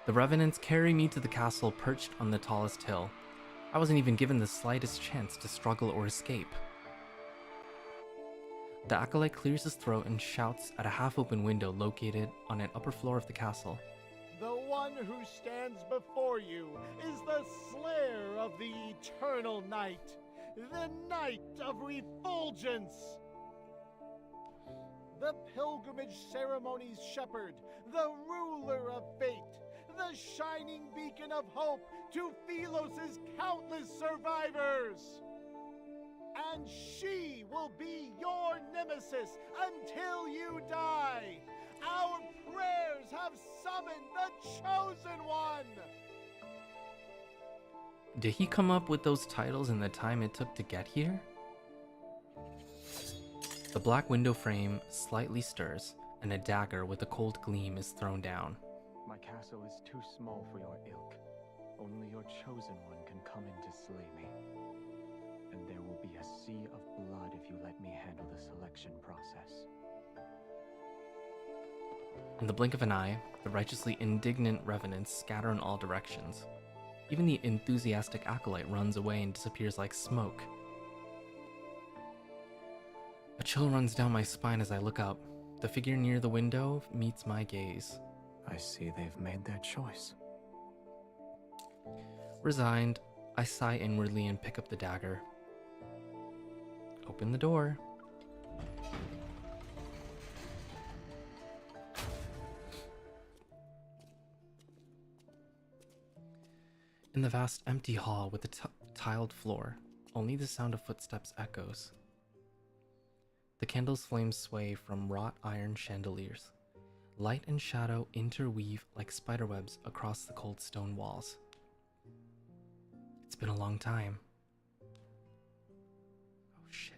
The Revenants carry me to the castle perched on the tallest hill. I wasn't even given the slightest chance to struggle or escape. The acolyte clears his throat and shouts at a half-open window located on an upper floor of the castle. The one who stands before you is the slayer of the eternal night, the night of refulgence. The pilgrimage ceremony's shepherd, the ruler of fate, the shining beacon of hope to Philos' countless survivors. And she will be your nemesis until you die. Our prayers have summoned the Chosen One. Did he come up with those titles in the time it took to get here? The black window frame slightly stirs, and a dagger with a cold gleam is thrown down. My castle is too small for your ilk. Only your Chosen One can come in to slay me. And there will be a sea of blood if you let me handle the selection process. In the blink of an eye, the righteously indignant Revenants scatter in all directions. Even the enthusiastic acolyte runs away and disappears like smoke. A chill runs down my spine as I look up. The figure near the window meets my gaze. I see they've made their choice. Resigned, I sigh inwardly and pick up the dagger. Open the door. In the vast empty hall with a tiled floor, only the sound of footsteps echoes. The candle's flames sway from wrought iron chandeliers. Light and shadow interweave like spiderwebs across the cold stone walls. It's been a long time. Oh shit.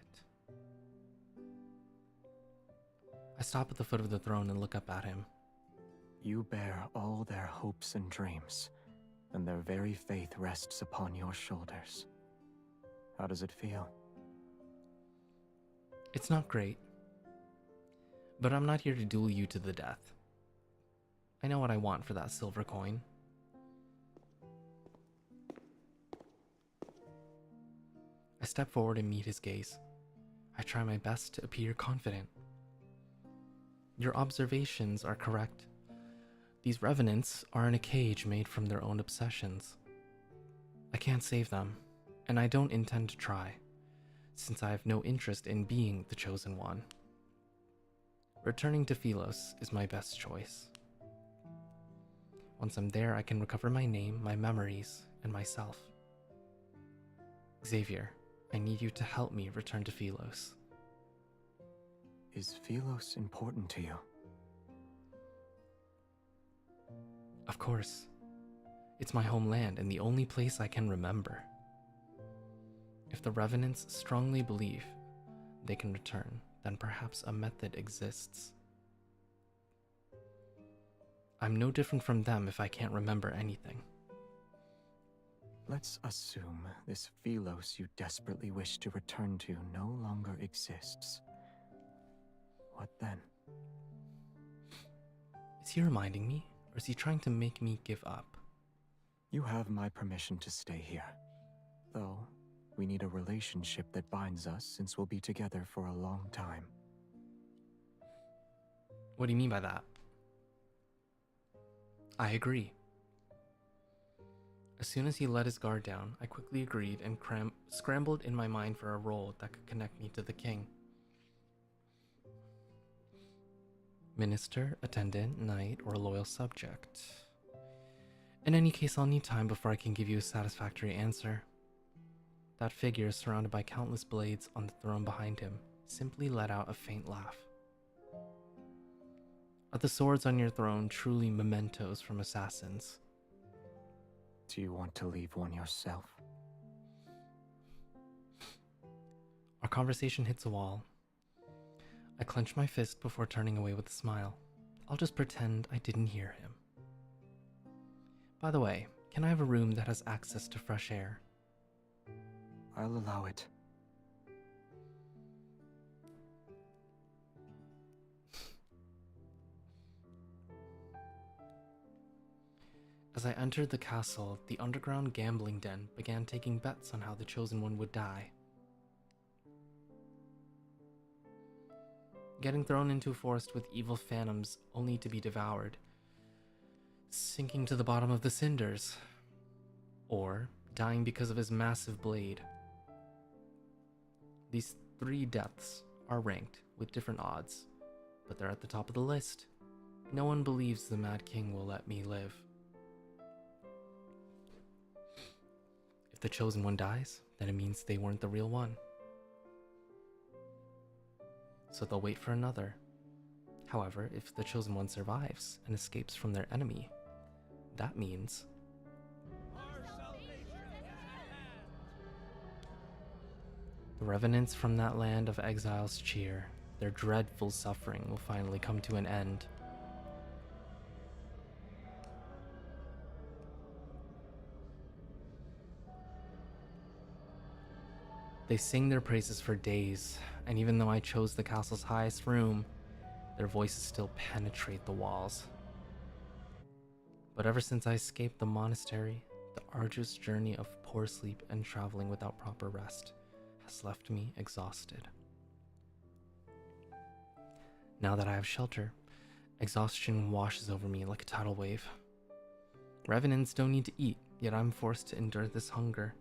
I stop at the foot of the throne and look up at him. You bear all their hopes and dreams, and their very faith rests upon your shoulders. How does it feel? It's not great. But I'm not here to duel you to the death. I know what I want for that silver coin. I step forward and meet his gaze. I try my best to appear confident. Your observations are correct. These revenants are in a cage made from their own obsessions. I can't save them, and I don't intend to try, since I have no interest in being the chosen one. Returning to Philos is my best choice. Once I'm there, I can recover my name, my memories, and myself. Xavier, I need you to help me return to Philos. Is Philos important to you? Of course. It's my homeland and the only place I can remember. If the Revenants strongly believe they can return, then perhaps a method exists. I'm no different from them if I can't remember anything. Let's assume this Philos you desperately wish to return to no longer exists. What then? Is he reminding me, or is he trying to make me give up? You have my permission to stay here. Though, we need a relationship that binds us since we'll be together for a long time. What do you mean by that? I agree. As soon as he let his guard down, I quickly agreed and scrambled in my mind for a role that could connect me to the king. Minister, attendant, knight, or loyal subject. In any case, I'll need time before I can give you a satisfactory answer. That figure, surrounded by countless blades on the throne behind him, simply let out a faint laugh. Are the swords on your throne truly mementos from assassins? Do you want to leave one yourself? Our conversation hits a wall. I clench my fist before turning away with a smile. I'll just pretend I didn't hear him. By the way, can I have a room that has access to fresh air? I'll allow it. As I entered the castle, the underground gambling den began taking bets on how the Chosen One would die. Getting thrown into a forest with evil phantoms only to be devoured. Sinking to the bottom of the cinders. Or dying because of his massive blade. These 3 deaths are ranked with different odds, but they're at the top of the list. No one believes the Mad King will let me live. If the Chosen One dies, then it means they weren't the real one. So they'll wait for another. However, if the Chosen One survives and escapes from their enemy, that means the revenants from that land of exiles cheer. Their dreadful suffering will finally come to an end. They sing their praises for days, and even though I chose the castle's highest room, their voices still penetrate the walls. But ever since I escaped the monastery, the arduous journey of poor sleep and traveling without proper rest has left me exhausted. Now that I have shelter, exhaustion washes over me like a tidal wave. Revenants don't need to eat, yet I'm forced to endure this hunger.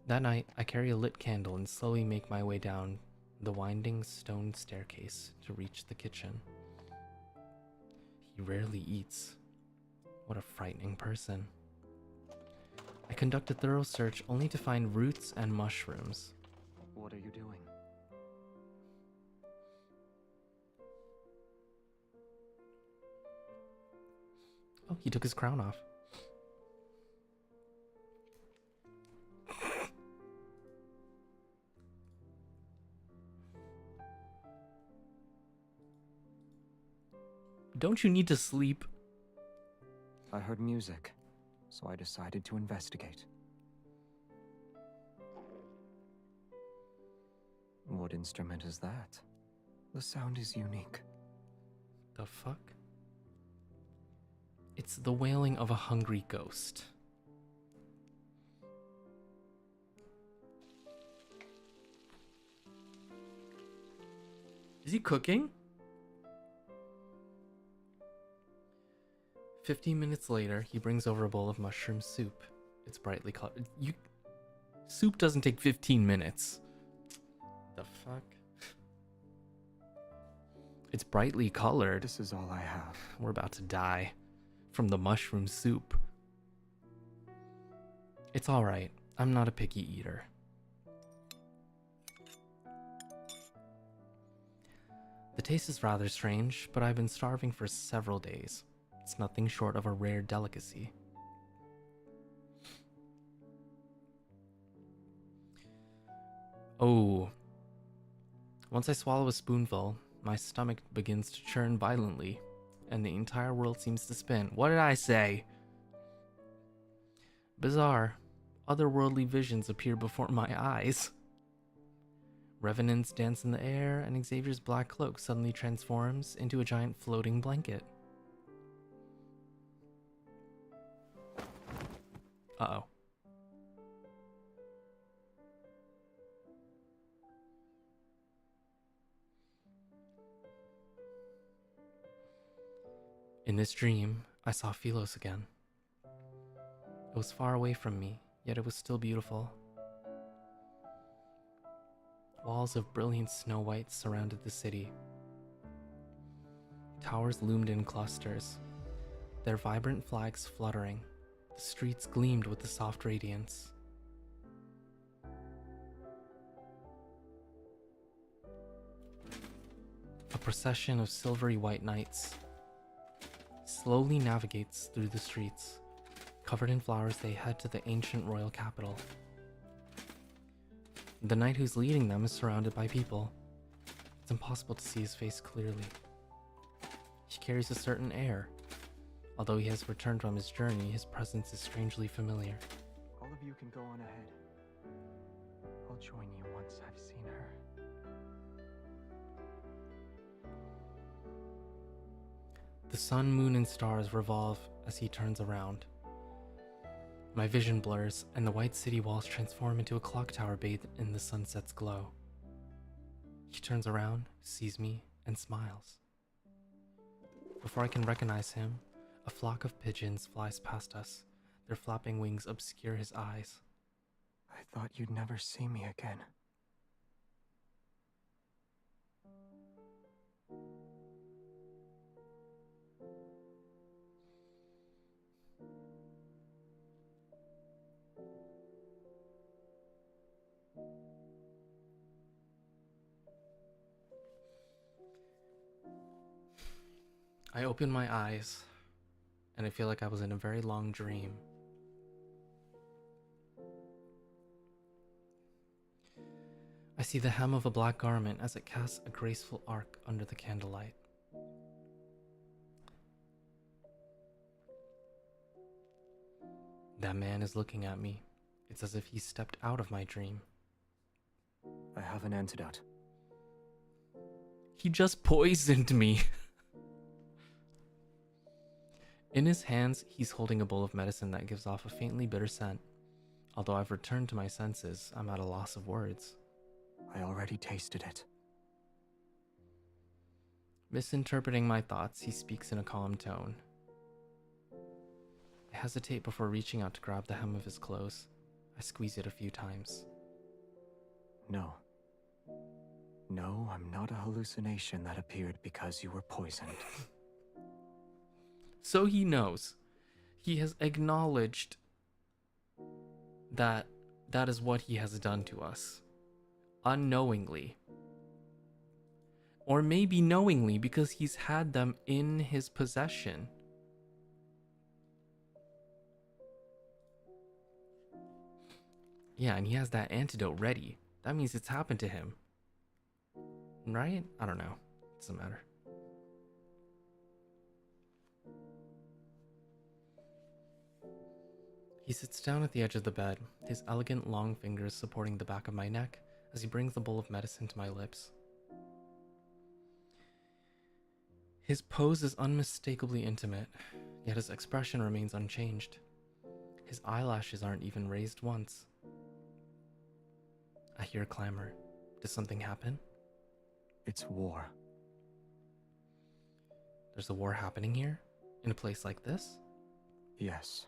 That night, I carry a lit candle and slowly make my way down the winding stone staircase to reach the kitchen. He rarely eats. What a frightening person. I conduct a thorough search only to find roots and mushrooms. What are you doing? Oh, he took his crown off. Don't you need to sleep? I heard music, so I decided to investigate. What instrument is that? The sound is unique. The fuck? It's the wailing of a hungry ghost. Is he cooking? 15 minutes later, he brings over a bowl of mushroom soup. It's brightly colored. Soup doesn't take 15 minutes. The fuck? It's brightly colored. This is all I have. We're about to die from the mushroom soup. It's alright. I'm not a picky eater. The taste is rather strange, but I've been starving for several days. It's nothing short of a rare delicacy. Oh. Once I swallow a spoonful, my stomach begins to churn violently, and the entire world seems to spin. What did I say? Bizarre. Otherworldly visions appear before my eyes. Revenants dance in the air, and Xavier's black cloak suddenly transforms into a giant floating blanket. Uh-oh. In this dream, I saw Philos again. It was far away from me, yet it was still beautiful. Walls of brilliant snow white surrounded the city. Towers loomed in clusters, their vibrant flags fluttering. The streets gleamed with the soft radiance. A procession of silvery white knights slowly navigates through the streets. Covered in flowers, they head to the ancient royal capital. The knight who's leading them is surrounded by people. It's impossible to see his face clearly. He carries a certain air. Although he has returned from his journey, his presence is strangely familiar. All of you can go on ahead. I'll join you once I've seen her. The sun, moon, and stars revolve as he turns around. My vision blurs, and the white city walls transform into a clock tower bathed in the sunset's glow. He turns around, sees me, and smiles. Before I can recognize him, a flock of pigeons flies past us. Their flapping wings obscure his eyes. I thought you'd never see me again. I open my eyes, and I feel like I was in a very long dream. I see the hem of a black garment as it casts a graceful arc under the candlelight. That man is looking at me. It's as if he stepped out of my dream. I have an antidote. He just poisoned me. In his hands, he's holding a bowl of medicine that gives off a faintly bitter scent. Although I've returned to my senses, I'm at a loss of words. I already tasted it. Misinterpreting my thoughts, he speaks in a calm tone. I hesitate before reaching out to grab the hem of his clothes. I squeeze it a few times. No. No, I'm not a hallucination that appeared because you were poisoned. So he knows. He has acknowledged that that is what he has done to us. Unknowingly. Or maybe knowingly, because he's had them in his possession. Yeah, and he has that antidote ready. That means it's happened to him. Right? I don't know. Doesn't matter. He sits down at the edge of the bed, his elegant long fingers supporting the back of my neck as he brings the bowl of medicine to my lips. His pose is unmistakably intimate, yet his expression remains unchanged. His eyelashes aren't even raised once. I hear clamor. Does something happen? It's war. There's a war happening here? In a place like this? Yes.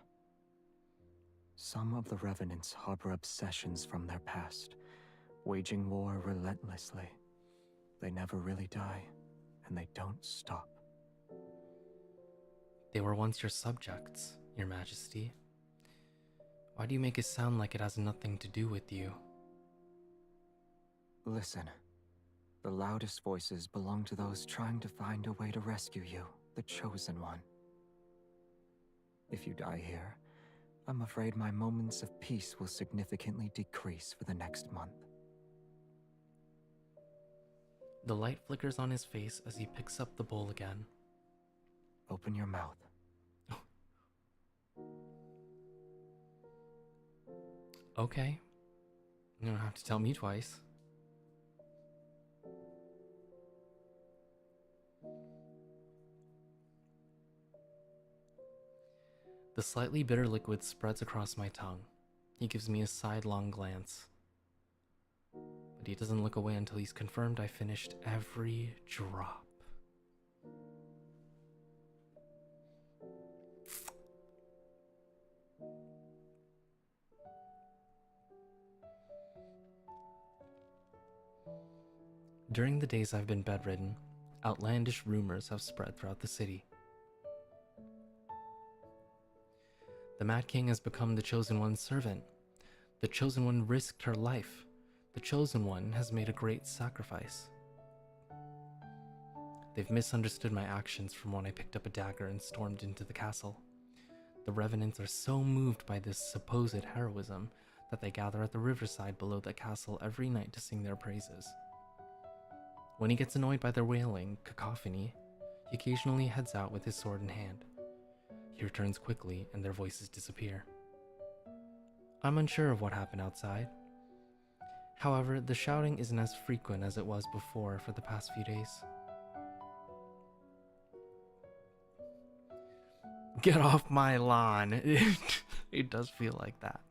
Some of the Revenants harbor obsessions from their past, waging war relentlessly. They never really die, and they don't stop. They were once your subjects, Your Majesty. Why do you make it sound like it has nothing to do with you? Listen. The loudest voices belong to those trying to find a way to rescue you, the Chosen One. If you die here, I'm afraid my moments of peace will significantly decrease for the next month. The light flickers on his face as he picks up the bowl again. Open your mouth. Okay. You don't have to tell me twice. The slightly bitter liquid spreads across my tongue. He gives me a sidelong glance. But he doesn't look away until he's confirmed I finished every drop. During the days I've been bedridden, outlandish rumors have spread throughout the city. The Mad King has become the Chosen One's servant. The Chosen One risked her life. The Chosen One has made a great sacrifice. They've misunderstood my actions from when I picked up a dagger and stormed into the castle. The Revenants are so moved by this supposed heroism that they gather at the riverside below the castle every night to sing their praises. When he gets annoyed by their wailing cacophony, he occasionally heads out with his sword in hand. He returns quickly and their voices disappear. I'm unsure of what happened outside. However, the shouting isn't as frequent as it was before for the past few days. Get off my lawn! It does feel like that.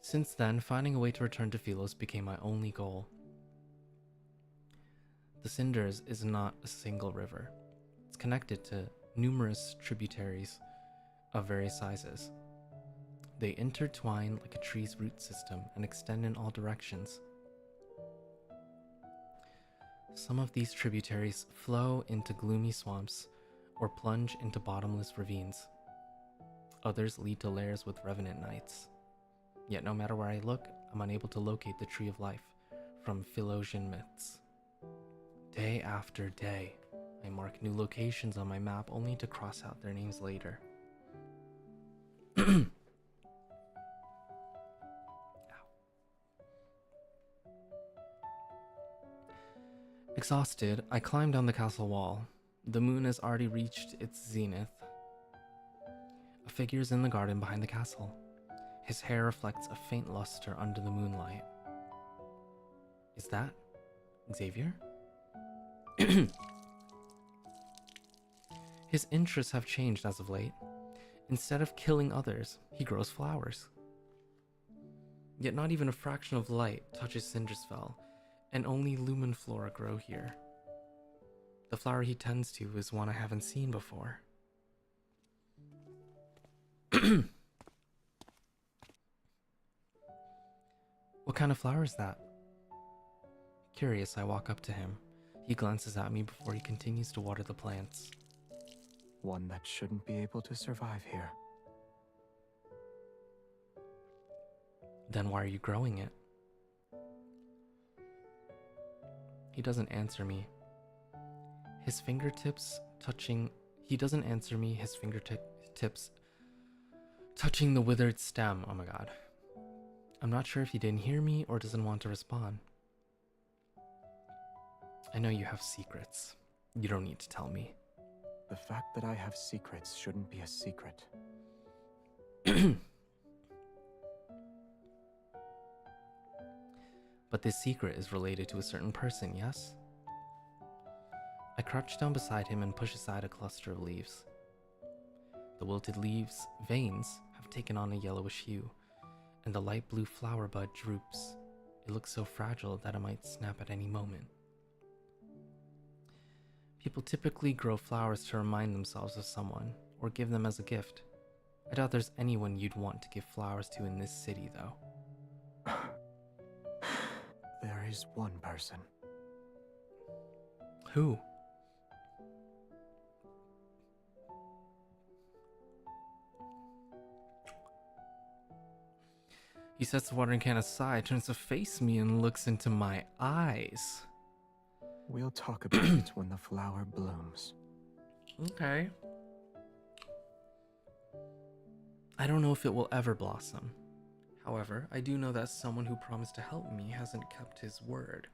Since then, finding a way to return to Philos became my only goal. The Cinders is not a single river. It's connected to numerous tributaries of various sizes. They intertwine like a tree's root system and extend in all directions. Some of these tributaries flow into gloomy swamps or plunge into bottomless ravines. Others lead to lairs with revenant knights. Yet no matter where I look, I'm unable to locate the Tree of Life from Philosian myths. Day after day, I mark new locations on my map only to cross out their names later. Exhausted, I climb down the castle wall. The moon has already reached its zenith. A figure is in the garden behind the castle. His hair reflects a faint luster under the moonlight. Is that Xavier? His interests have changed as of late. Instead of killing others, he grows flowers. Yet not even a fraction of light touches Cinderfell, and only lumen flora grow here. The flower he tends to is one I haven't seen before. What kind of flower is that? Curious, I walk up to him. He glances at me before he continues to water the plants. One that shouldn't be able to survive here. Then why are you growing it? He doesn't answer me. His fingertips touching... He doesn't answer me, his fingertips touching the withered stem. Oh my god. I'm not sure if he didn't hear me or doesn't want to respond. I know you have secrets. You don't need to tell me. The fact that I have secrets shouldn't be a secret. But this secret is related to a certain person, yes? I crouch down beside him and push aside a cluster of leaves. The wilted leaves' veins have taken on a yellowish hue, and the light blue flower bud droops. It looks so fragile that it might snap at any moment. People typically grow flowers to remind themselves of someone, or give them as a gift. I doubt there's anyone you'd want to give flowers to in this city, though. There is one person. Who? He sets the watering can aside, turns to face me, and looks into my eyes. We'll talk about it when the flower blooms. Okay. I don't know if it will ever blossom. However, I do know that someone who promised to help me hasn't kept his word.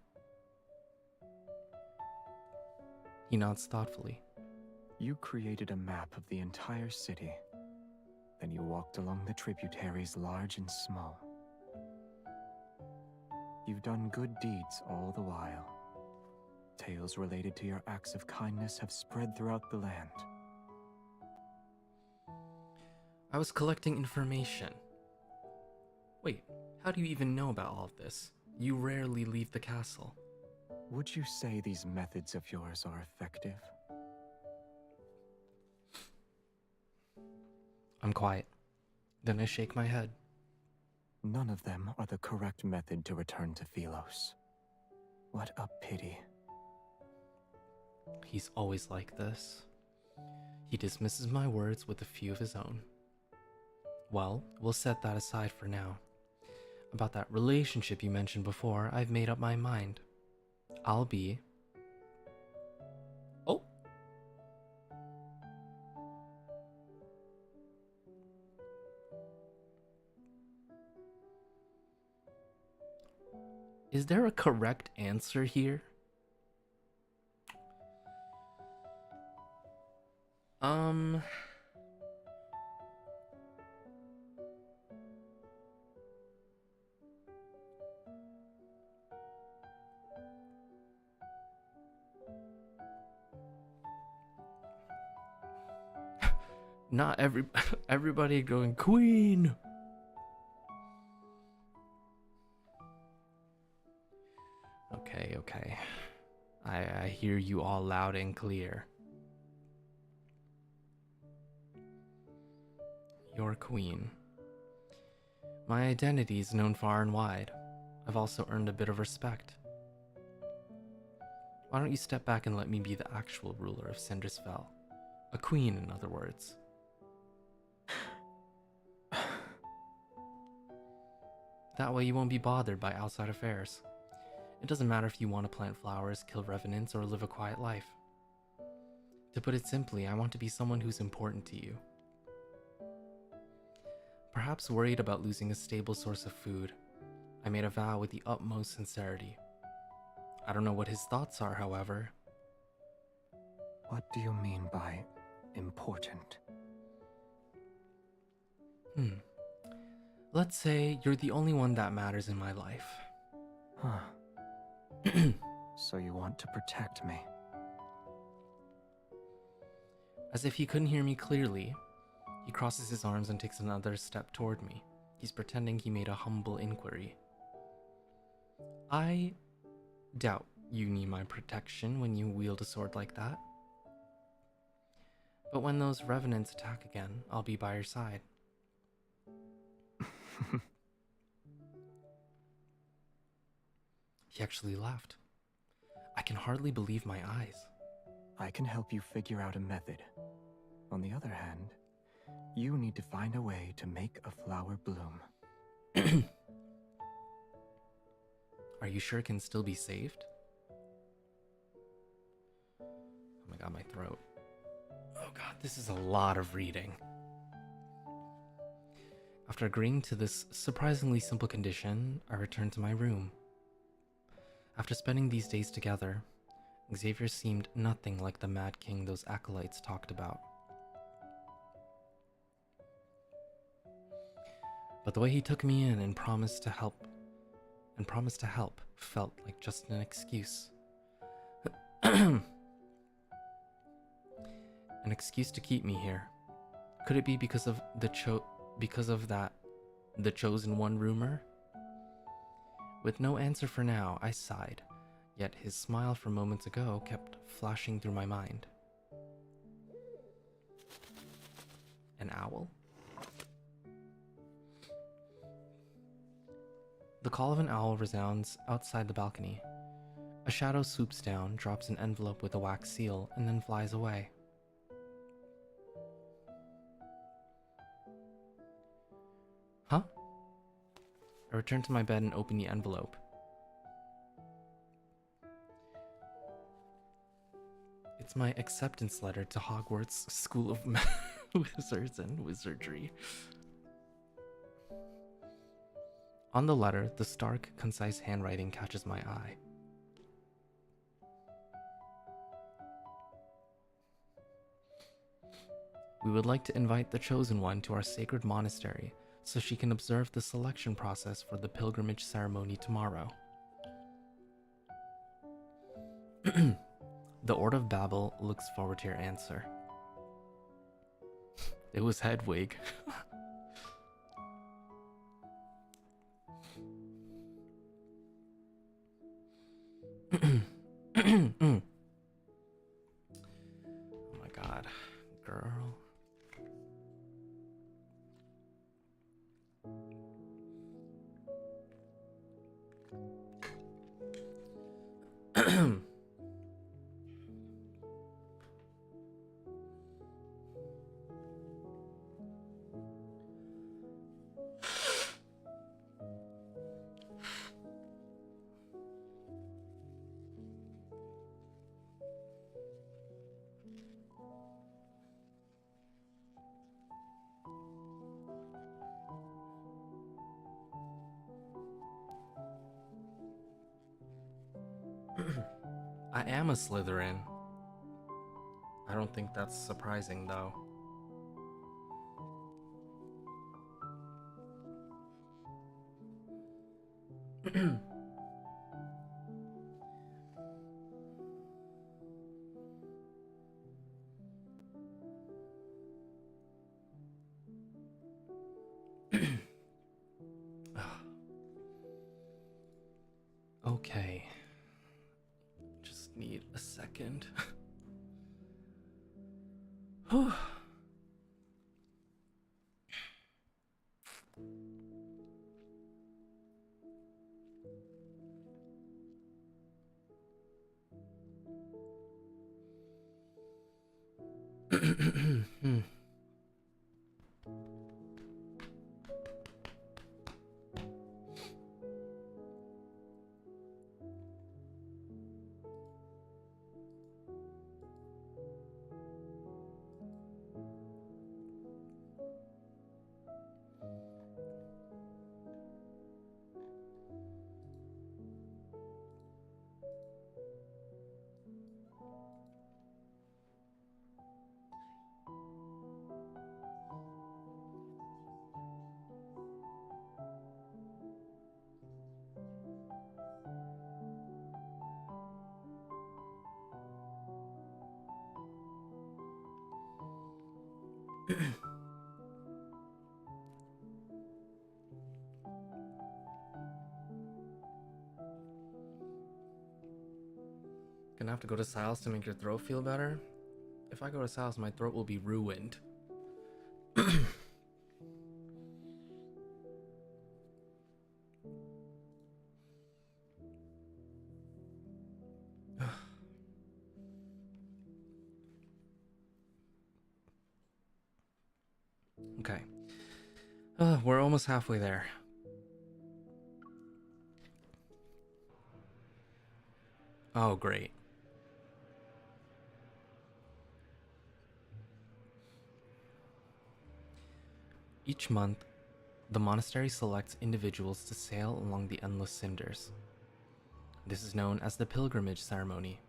He nods thoughtfully. You created a map of the entire city. Then you walked along the tributaries large and small. You've done good deeds all the while. Tales related to your acts of kindness have spread throughout the land. I was collecting information. Wait, how do you even know about all of this? You rarely leave the castle. Would you say these methods of yours are effective? I'm quiet. Then I shake my head. None of them are the correct method to return to Philos. What a pity. He's always like this. He dismisses my words with a few of his own. Well, we'll set that aside for now. About that relationship you mentioned before, I've made up my mind. I'll be... Oh! Is there a correct answer here? Not everybody going queen. Okay. I hear you all loud and clear. Your queen. My identity is known far and wide. I've also earned a bit of respect. Why don't you step back and let me be the actual ruler of Cinderfell? A queen, in other words. That way you won't be bothered by outside affairs. It doesn't matter if you want to plant flowers, kill revenants, or live a quiet life. To put it simply, I want to be someone who's important to you. Perhaps worried about losing a stable source of food, I made a vow with the utmost sincerity. I don't know what his thoughts are, however. What do you mean by important? Let's say you're the only one that matters in my life. Huh. So you want to protect me? As if he couldn't hear me clearly, he crosses his arms and takes another step toward me. He's pretending he made a humble inquiry. I doubt you need my protection when you wield a sword like that. But when those revenants attack again, I'll be by your side. He actually laughed. I can hardly believe my eyes. I can help you figure out a method. On the other hand, you need to find a way to make a flower bloom. Are you sure it can still be saved? Oh my god, my throat. Oh god, this is a lot of reading. After agreeing to this surprisingly simple condition, I returned to my room. After spending these days together, Xavier seemed nothing like the Mad King those acolytes talked about. But the way he took me in and promised to help felt like just an excuse. An excuse to keep me here. Could it be because of the chosen one rumor? With no answer for now, I sighed, yet his smile from moments ago kept flashing through my mind. An owl? The call of an owl resounds outside the balcony. A shadow swoops down, drops an envelope with a wax seal, and then flies away. Huh? I return to my bed and open the envelope. It's my acceptance letter to Hogwarts School of Wizards and Wizardry. On the letter, the stark, concise handwriting catches my eye. We would like to invite the Chosen One to our sacred monastery so she can observe the selection process for the pilgrimage ceremony tomorrow. The Order of Babel looks forward to your answer. It was Hedwig. Oh my god, girl. I am a Slytherin. I don't think that's surprising, though. Okay. Just need a second. Whew. Gonna have to go to Sal's to make your throat feel better? If I go to Sal's, my throat will be ruined. Okay. We're almost halfway there. Oh, great. Each month, the monastery selects individuals to sail along the endless cinders. This is known as the pilgrimage ceremony.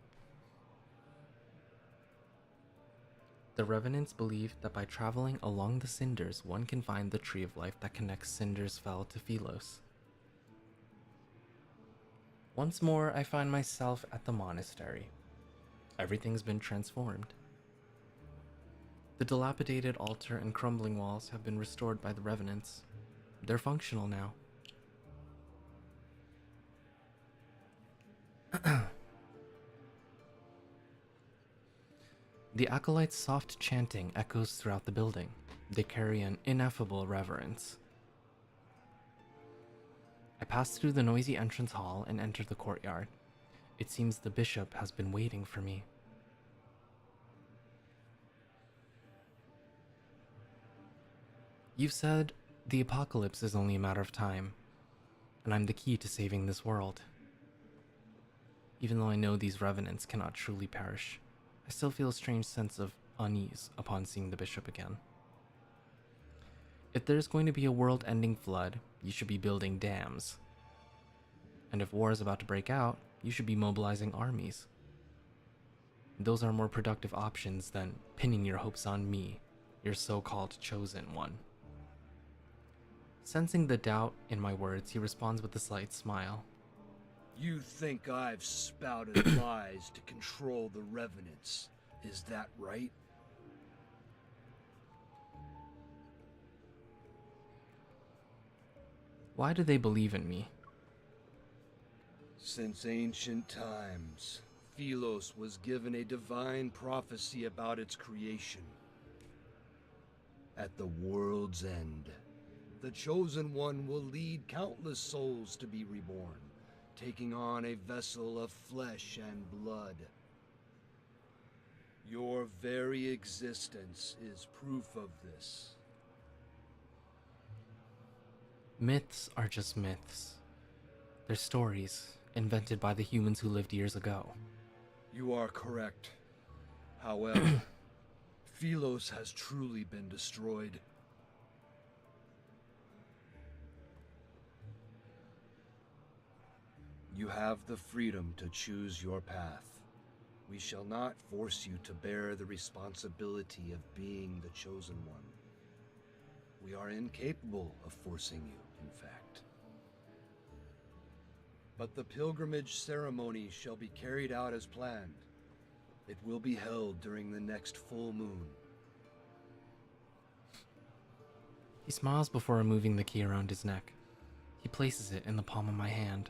The Revenants believe that by traveling along the cinders, one can find the tree of life that connects Cinderfell to Philos. Once more, I find myself at the monastery. Everything's been transformed. The dilapidated altar and crumbling walls have been restored by the Revenants. They're functional now. The acolytes' soft chanting echoes throughout the building. They carry an ineffable reverence. I pass through the noisy entrance hall and enter the courtyard. It seems the bishop has been waiting for me. You've said the apocalypse is only a matter of time, and I'm the key to saving this world. Even though I know these revenants cannot truly perish, I still feel a strange sense of unease upon seeing the bishop again. If there's going to be a world-ending flood, you should be building dams. And if war is about to break out, you should be mobilizing armies. Those are more productive options than pinning your hopes on me, your so-called chosen one. Sensing the doubt in my words, he responds with a slight smile. You think I've spouted lies to control the Revenants, is that right? Why do they believe in me? Since ancient times, Philos was given a divine prophecy about its creation. At the world's end, the Chosen One will lead countless souls to be reborn, taking on a vessel of flesh and blood. Your very existence is proof of this. Myths are just myths. They're stories invented by the humans who lived years ago. You are correct. However, Philos has truly been destroyed. You have the freedom to choose your path. We shall not force you to bear the responsibility of being the Chosen One. We are incapable of forcing you, in fact. But the pilgrimage ceremony shall be carried out as planned. It will be held during the next full moon. He smiles before removing the key around his neck. He places it in the palm of my hand.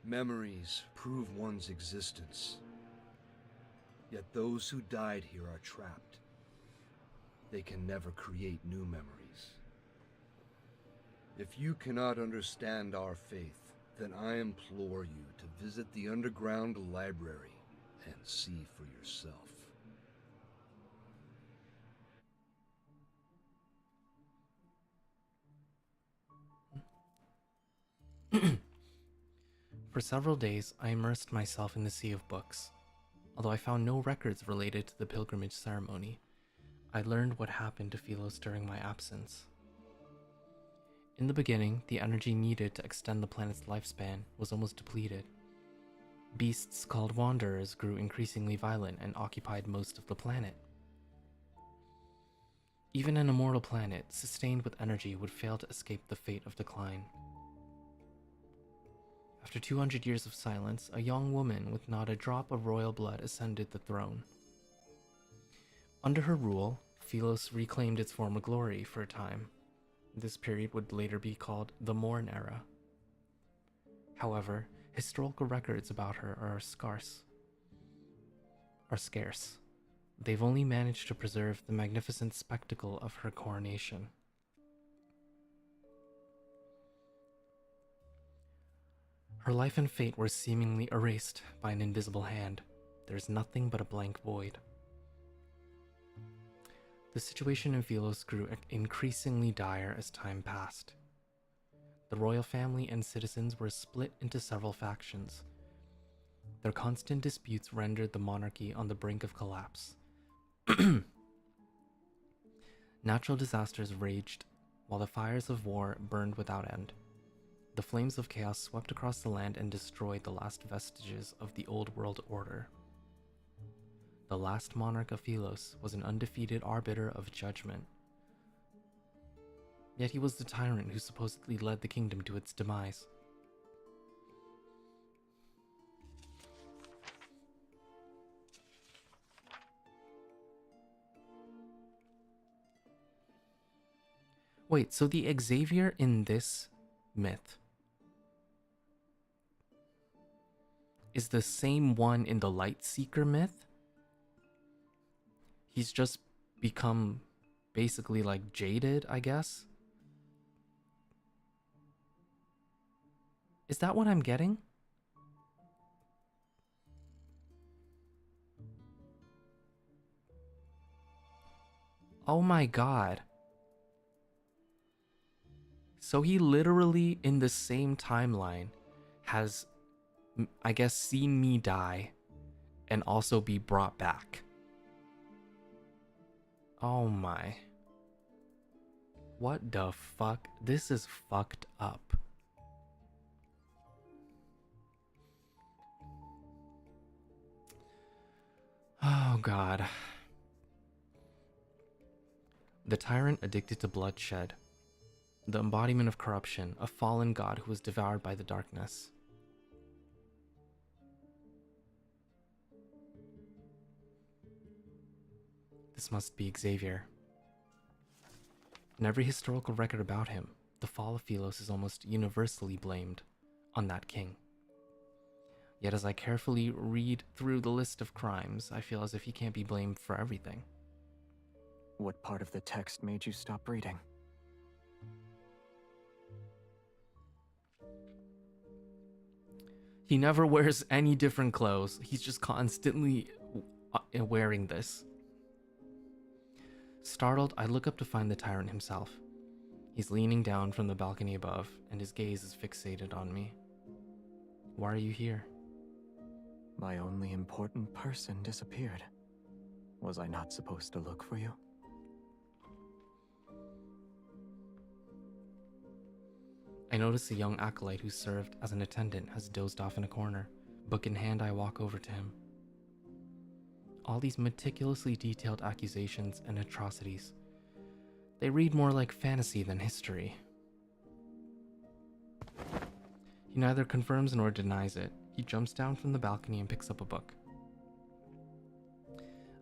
Memories prove one's existence. Yet those who died here are trapped. They can never create new memories. If you cannot understand our faith, then I implore you to visit the underground library and see for yourself. For several days, I immersed myself in the sea of books. Although I found no records related to the pilgrimage ceremony, I learned what happened to Philos during my absence. In the beginning, the energy needed to extend the planet's lifespan was almost depleted. Beasts called Wanderers grew increasingly violent and occupied most of the planet. Even an immortal planet, sustained with energy, would fail to escape the fate of decline. After 200 years of silence, a young woman with not a drop of royal blood ascended the throne. Under her rule, Philos reclaimed its former glory for a time. This period would later be called the Morn Era. However, historical records about her are scarce. They've only managed to preserve the magnificent spectacle of her coronation. Her life and fate were seemingly erased by an invisible hand. There's nothing but a blank void. The situation in Philos grew increasingly dire as time passed. The royal family and citizens were split into several factions. Their constant disputes rendered the monarchy on the brink of collapse. Natural disasters raged, while the fires of war burned without end. The flames of chaos swept across the land and destroyed the last vestiges of the old world order. the last monarch of Philos, was an undefeated arbiter of judgment. Yet he was the tyrant who supposedly led the kingdom to its demise. Wait, so the Xavier in this myth is the same one in the Lightseeker myth? He's just become basically like jaded, I guess? Is that what I'm getting? Oh my god. So he literally, in the same timeline, has, I guess, seen me die and also be brought back. Oh my. What the fuck? This is fucked up. Oh god. The tyrant addicted to bloodshed. The embodiment of corruption, a fallen god who was devoured by the darkness. This must be Xavier. In every historical record about him, the fall of Philos is almost universally blamed on that king. Yet as I carefully read through the list of crimes, I feel as if he can't be blamed for everything. What part of the text made you stop reading? He never wears any different clothes. He's just constantly wearing this. Startled, I look up to find the tyrant himself. He's leaning down from the balcony above, and his gaze is fixated on me. Why are you here? My only important person disappeared. Was I not supposed to look for you? I notice a young acolyte who served as an attendant has dozed off in a corner. Book in hand, I walk over to him. All these meticulously detailed accusations and atrocities. They read more like fantasy than history. He neither confirms nor denies it. He jumps down from the balcony and picks up a book.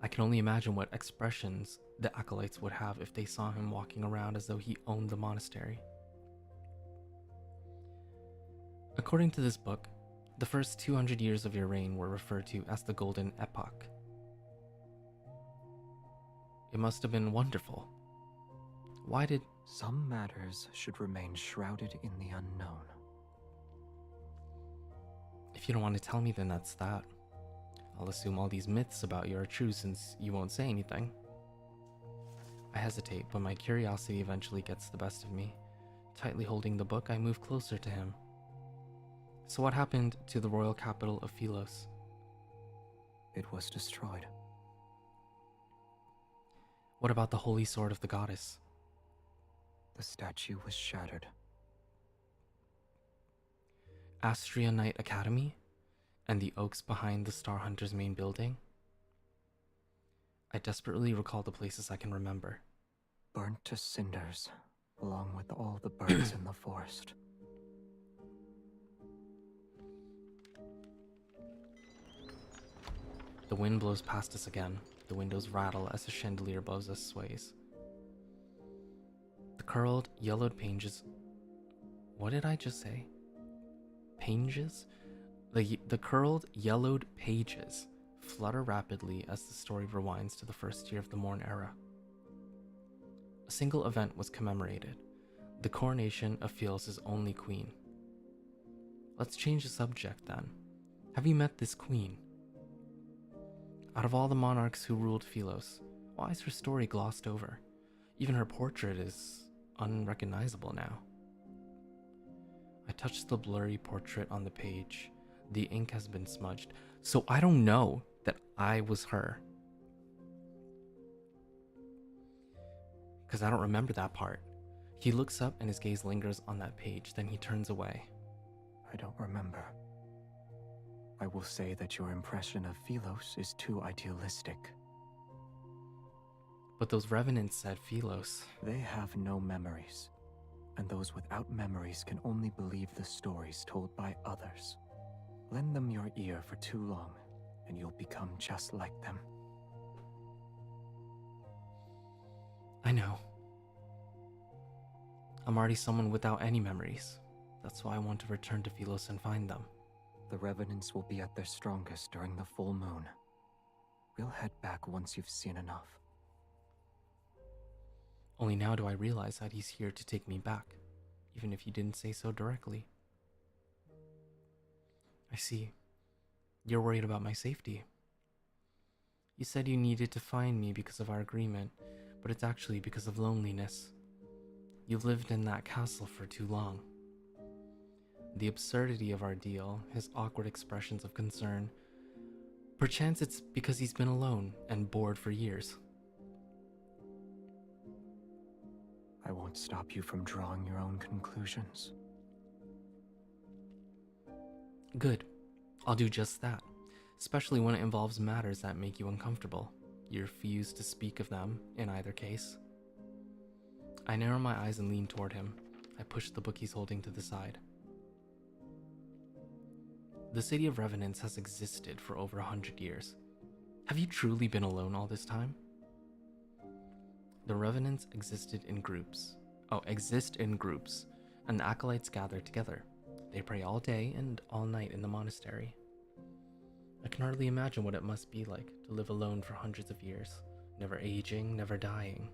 I can only imagine what expressions the acolytes would have if they saw him walking around as though he owned the monastery. According to this book, the first 200 years of your reign were referred to as the Golden Epoch. It must have been wonderful. Why did... Some matters should remain shrouded in the unknown. If you don't want to tell me, then that's that. I'll assume all these myths about you are true since you won't say anything. I hesitate, but my curiosity eventually gets the best of me. Tightly holding the book, I move closer to him. So what happened to the royal capital of Philos? It was destroyed. What about the holy sword of the goddess? The statue was shattered. Astria Knight Academy? And the oaks behind the Star Hunter's main building? I desperately recall the places I can remember. Burnt to cinders, along with all the birds in the forest. The wind blows past us again. The windows rattle as the chandelier above us sways. The curled, yellowed pages... What did I just say? Pages? The curled, yellowed pages flutter rapidly as the story rewinds to the first year of the Morn Era. A single event was commemorated. The coronation of Philos' only queen. Let's change the subject then. Have you met this queen? Out of all the monarchs who ruled Philos, why is her story glossed over? Even her portrait is unrecognizable now. I touched the blurry portrait on the page. The ink has been smudged, so I don't know that I was her. Because I don't remember that part. He looks up and his gaze lingers on that page, then he turns away. I don't remember. I will say that your impression of Philos is too idealistic. But those revenants said Philos. They have no memories, and those without memories can only believe the stories told by others. Lend them your ear for too long, and you'll become just like them. I know. I'm already someone without any memories. That's why I want to return to Philos and find them. The revenants will be at their strongest during the full moon. We'll head back once you've seen enough. Only now do I realize that he's here to take me back, even if you didn't say so directly. I see. You're worried about my safety. You said you needed to find me because of our agreement, but it's actually because of loneliness. You've lived in that castle for too long. The absurdity of our deal, his awkward expressions of concern. Perchance it's because he's been alone and bored for years. I won't stop you from drawing your own conclusions. Good. I'll do just that, especially when it involves matters that make you uncomfortable. You refuse to speak of them in either case. I narrow my eyes and lean toward him. I push the book he's holding to the side. The city of Revenants has existed for over 100 years. Have you truly been alone all this time? The Revenants exist in groups, and the acolytes gather together. They pray all day and all night in the monastery. I can hardly imagine what it must be like to live alone for hundreds of years, never aging, never dying.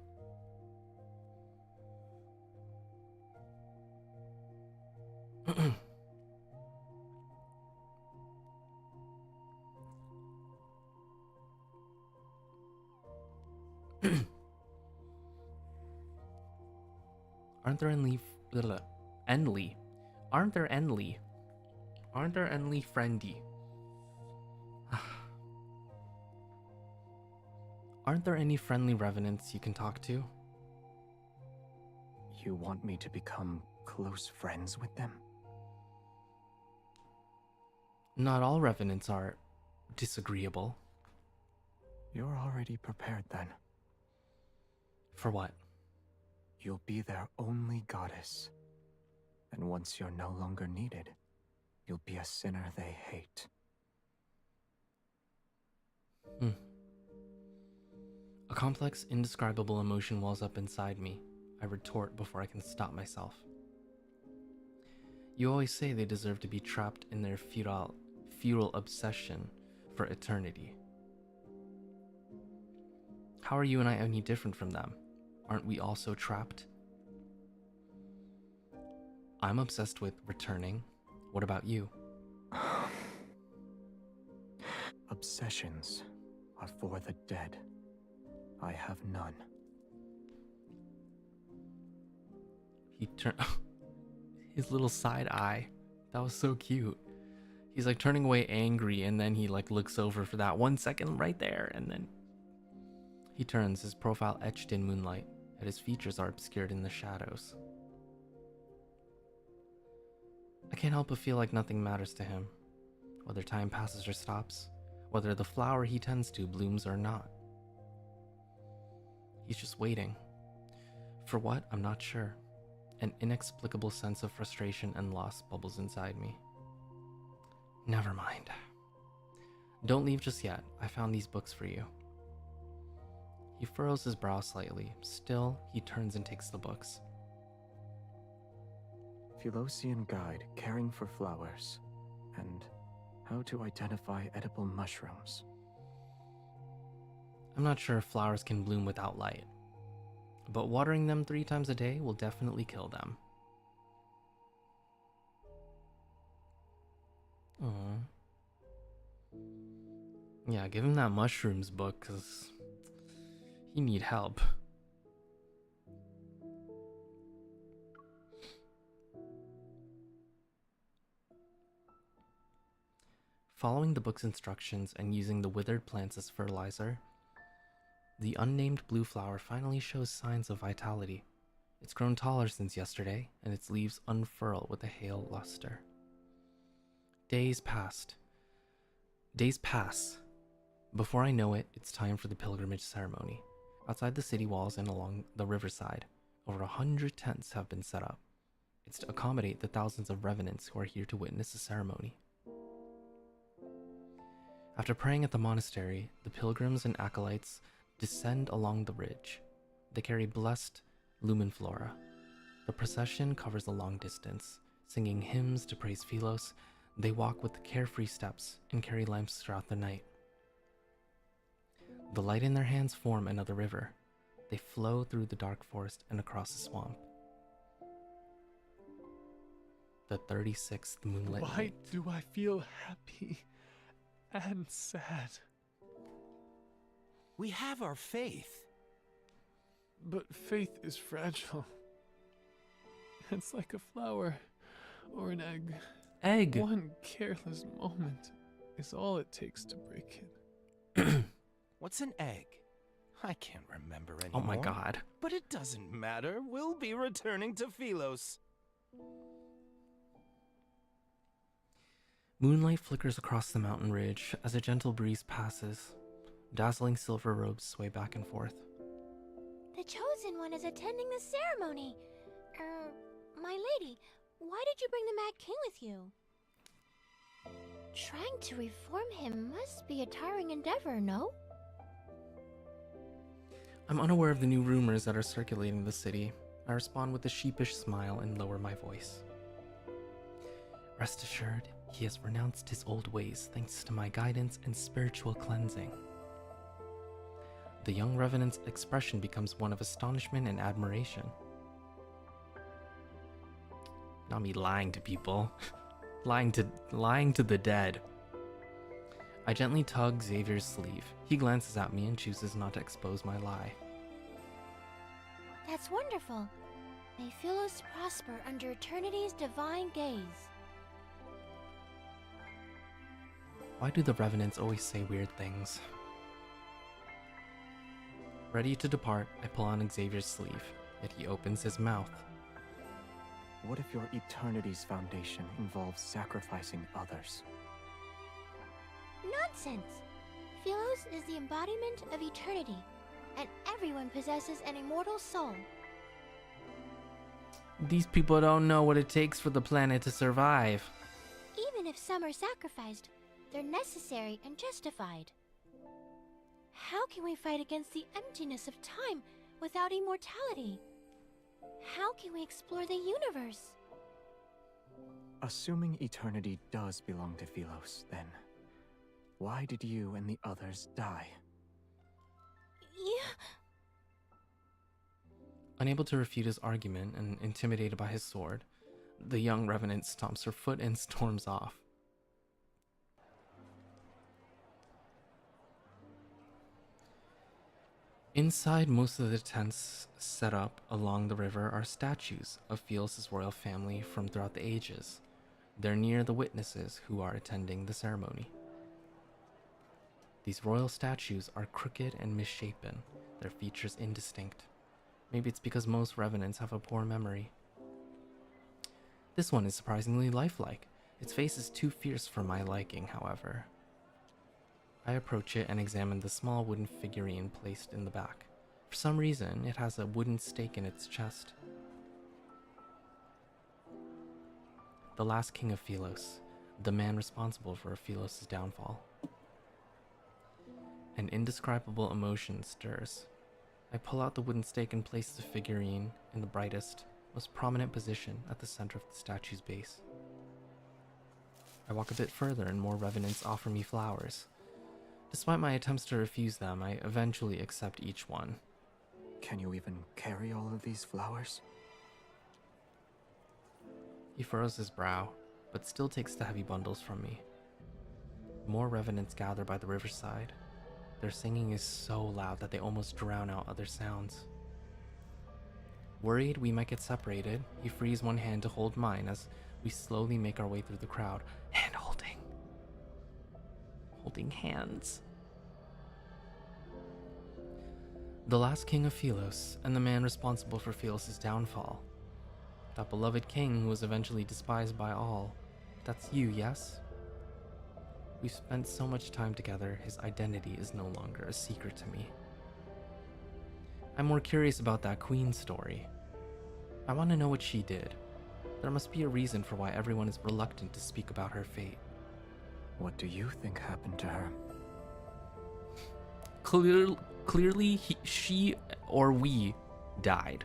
Aren't there Enly friendy? Aren't there any friendly revenants you can talk to? You want me to become close friends with them? Not all revenants are disagreeable. You're already prepared then. For what? You'll be their only goddess. And once you're no longer needed, you'll be a sinner they hate. A complex, indescribable emotion wells up inside me. I retort before I can stop myself. You always say they deserve to be trapped in their futile obsession for eternity. How are you and I any different from them? Aren't we also trapped? I'm obsessed with returning. What about you? Obsessions are for the dead. I have none. He turned his little side eye. That was so cute. He's like turning away angry, and then he like looks over for that 1 second right there, and then he turns, his profile etched in moonlight, and his features are obscured in the shadows. I can't help but feel like nothing matters to him, whether time passes or stops, whether the flower he tends to blooms or not. He's just waiting. For what? I'm not sure. An inexplicable sense of frustration and loss bubbles inside me. Never mind. Don't leave just yet. I found these books for you. He furrows his brow slightly. Still, he turns and takes the books. Philosian Guide, Caring for Flowers, and How to Identify Edible Mushrooms. I'm not sure if flowers can bloom without light, but watering them 3 times a day will definitely kill them. Aww. Yeah, give him that mushrooms book, cause he need help. Following the book's instructions and using the withered plants as fertilizer, the unnamed blue flower finally shows signs of vitality. It's grown taller since yesterday, and its leaves unfurl with a hale luster. Days passed. Days pass. Before I know it, it's time for the pilgrimage ceremony. Outside the city walls and along the riverside, over 100 tents have been set up. It's to accommodate the thousands of revenants who are here to witness the ceremony. After praying at the monastery, the pilgrims and acolytes descend along the ridge. They carry blessed lumen flora. The procession covers a long distance, singing hymns to praise Philos. They walk with carefree steps and carry lamps throughout the night. The light in their hands form another river. They flow through the dark forest and across the swamp. The 36th moonlit Why night. do I feel happy and sad? We have our faith. But faith is fragile. It's like a flower or an egg. Egg! One careless moment is all it takes to break it. What's an egg? I can't remember Oh anymore. my god. But it doesn't matter. We'll be returning to Philos. Moonlight flickers across the mountain ridge as a gentle breeze passes. Dazzling silver robes sway back and forth. The Chosen One is attending the ceremony. My lady, why did you bring the Mad King with you? Trying to reform him must be a tiring endeavor, no? I'm unaware of the new rumors that are circulating the city. I respond with a sheepish smile and lower my voice. Rest assured, he has renounced his old ways thanks to my guidance and spiritual cleansing. The young revenant's expression becomes one of astonishment and admiration. Not me lying to people. lying to the dead. I gently tug Xavier's sleeve. He glances at me and chooses not to expose my lie. That's wonderful. May Philos prosper under eternity's divine gaze. Why do the revenants always say weird things? Ready to depart, I pull on Xavier's sleeve, yet he opens his mouth. What if your eternity's foundation involves sacrificing others? Nonsense! Philos is the embodiment of eternity, and everyone possesses an immortal soul. These people don't know what it takes for the planet to survive. Even if some are sacrificed, they're necessary and justified. How can we fight against the emptiness of time without immortality? How can we explore the universe? Assuming eternity does belong to Philos, then why did you and the others die? Yeah. Unable to refute his argument and intimidated by his sword, the young revenant stomps her foot and storms off. Inside most of the tents set up along the river are statues of Philos' royal family from throughout the ages. They're near the witnesses who are attending the ceremony. These royal statues are crooked and misshapen, their features indistinct. Maybe it's because most revenants have a poor memory. This one is surprisingly lifelike. Its face is too fierce for my liking, however. I approach it and examine the small wooden figurine placed in the back. For some reason, it has a wooden stake in its chest. The last king of Philos, the man responsible for Philos' downfall. An indescribable emotion stirs. I pull out the wooden stake and place the figurine in the brightest, most prominent position at the center of the statue's base. I walk a bit further and more revenants offer me flowers. Despite my attempts to refuse them, I eventually accept each one. Can you even carry all of these flowers? He furrows his brow, but still takes the heavy bundles from me. More revenants gather by the riverside. Their singing is so loud that they almost drown out other sounds. Worried we might get separated, he frees one hand to hold mine as we slowly make our way through the crowd, hand holding hands. The last king of Philos, and the man responsible for Philos' downfall. That beloved king who was eventually despised by all. That's you, yes? We spent so much time together, his identity is no longer a secret to me. I'm more curious about that queen story. I want to know what she did. There must be a reason for why everyone is reluctant to speak about her fate. What do you think happened to her? Clearly, she or we died.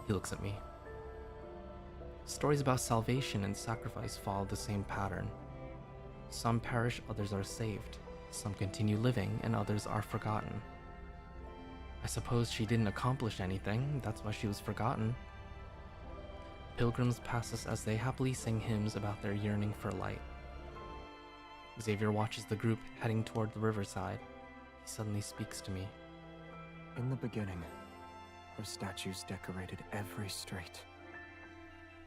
He looks at me. Stories about salvation and sacrifice follow the same pattern. Some perish, others are saved. Some continue living, and others are forgotten. I suppose she didn't accomplish anything, that's why she was forgotten. Pilgrims pass us as they happily sing hymns about their yearning for light. Xavier watches the group heading toward the riverside. He suddenly speaks to me. In the beginning, her statues decorated every street.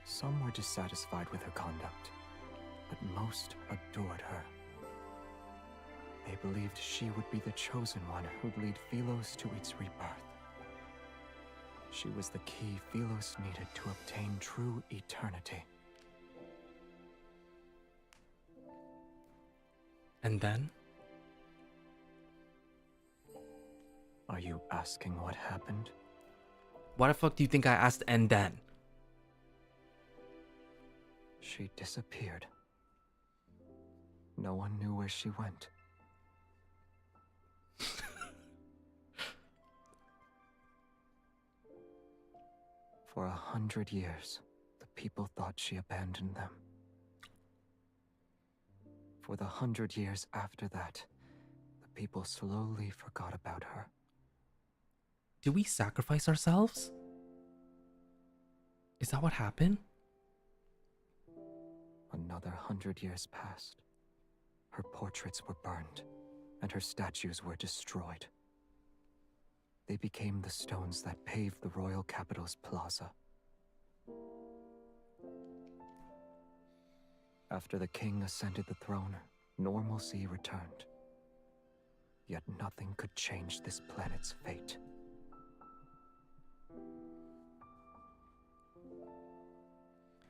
Some were dissatisfied with her conduct, but most adored her. They believed she would be the chosen one who'd lead Philos to its rebirth. She was the key Philos needed to obtain true eternity. And then? Are you asking what happened? Why the fuck do you think I asked and then? She disappeared. No one knew where she went. For 100 years, the people thought she abandoned them. For the 100 years after that, the people slowly forgot about her. Did we sacrifice ourselves? Is that what happened? Another 100 years passed. Her portraits were burned, and her statues were destroyed. They became the stones that paved the royal capital's plaza. After the king ascended the throne, normalcy returned. Yet nothing could change this planet's fate.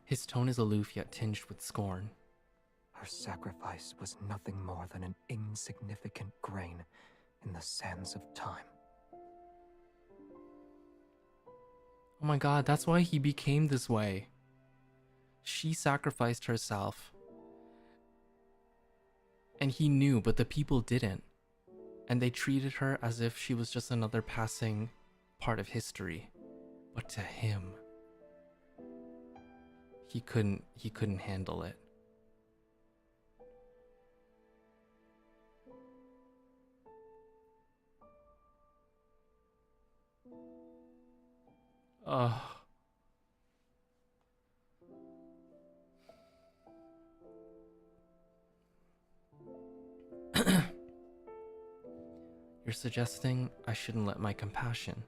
His tone is aloof yet tinged with scorn. Her sacrifice was nothing more than an insignificant grain in the sands of time. Oh my god, that's why he became this way. She sacrificed herself. And he knew, but the people didn't. And they treated her as if she was just another passing part of history. But to him, he couldn't handle it. You're suggesting I shouldn't let my compassion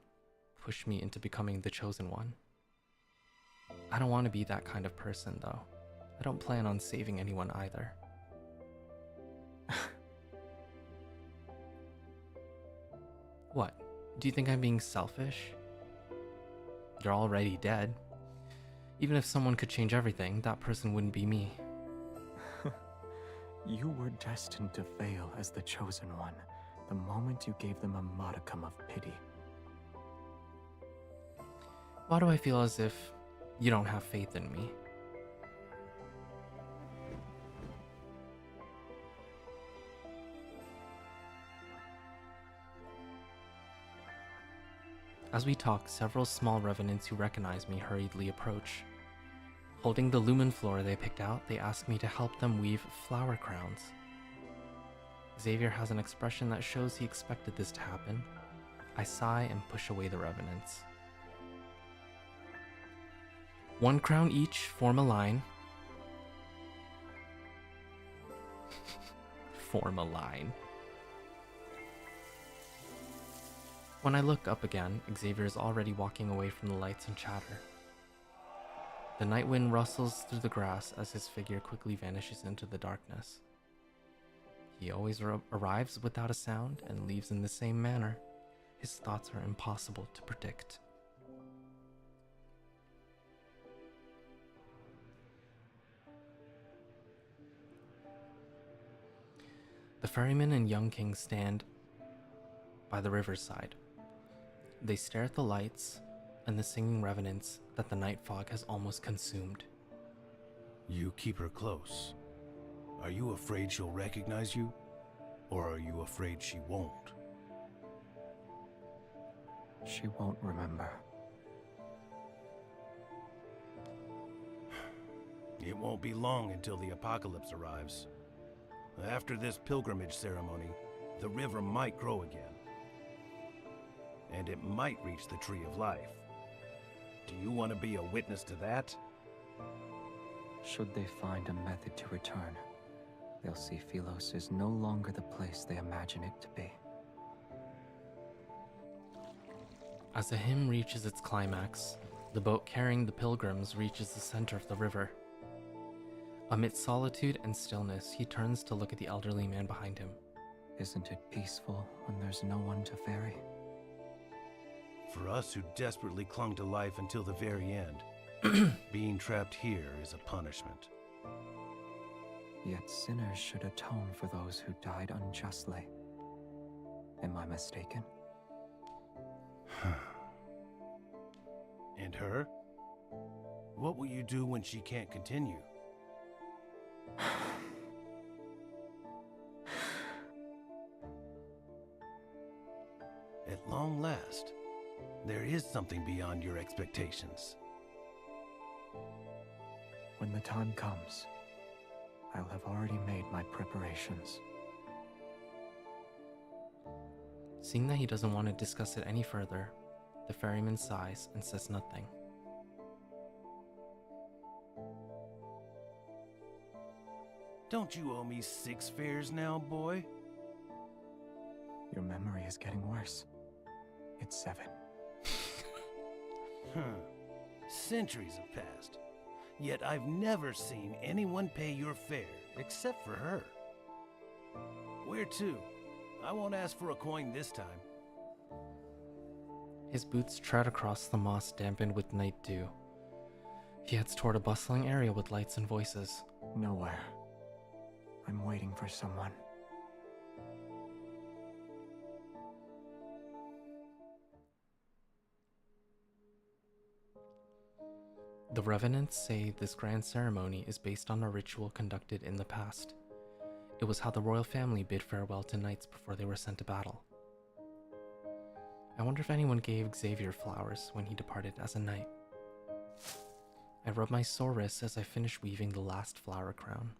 push me into becoming the chosen one. I don't want to be that kind of person, though. I don't plan on saving anyone either. What? Do you think I'm being selfish? You're already dead. Even if someone could change everything, that person wouldn't be me. You were destined to fail as the chosen one the moment you gave them a modicum of pity. Why do I feel as if you don't have faith in me? As we talk, several small revenants who recognize me hurriedly approach. Holding the lumen floor they picked out, they ask me to help them weave flower crowns. Xavier has an expression that shows he expected this to happen. I sigh and push away the revenants. One crown each, form a line. Form a line. When I look up again, Xavier is already walking away from the lights and chatter. The night wind rustles through the grass as his figure quickly vanishes into the darkness. He always arrives without a sound and leaves in the same manner. His thoughts are impossible to predict. The ferryman and young king stand by the riverside. They stare at the lights and the singing revenants that the night fog has almost consumed. You keep her close. Are you afraid she'll recognize you? Or are you afraid she won't? She won't remember. It won't be long until the apocalypse arrives. After this pilgrimage ceremony, the river might grow again. And it might reach the Tree of Life. Do you want to be a witness to that? Should they find a method to return, they'll see Philos is no longer the place they imagine it to be. As the hymn reaches its climax, the boat carrying the pilgrims reaches the center of the river. Amid solitude and stillness, he turns to look at the elderly man behind him. Isn't it peaceful when there's no one to ferry? For us who desperately clung to life until the very end, being trapped here is a punishment. Yet sinners should atone for those who died unjustly. Am I mistaken? And her? What will you do when she can't continue? At long last, there is something beyond your expectations. When the time comes, I'll have already made my preparations. Seeing that he doesn't want to discuss it any further, the ferryman sighs and says nothing. Don't you owe me 6 fares now, boy? Your memory is getting worse. It's 7. Centuries have passed, yet I've never seen anyone pay your fare except for her. Where to? I won't ask for a coin this time. His boots tread across the moss dampened with night dew. He heads toward a bustling area with lights and voices. Nowhere. I'm waiting for someone. The Revenants say this grand ceremony is based on a ritual conducted in the past. It was how the royal family bid farewell to knights before they were sent to battle. I wonder if anyone gave Xavier flowers when he departed as a knight. I rub my sore wrists as I finish weaving the last flower crown.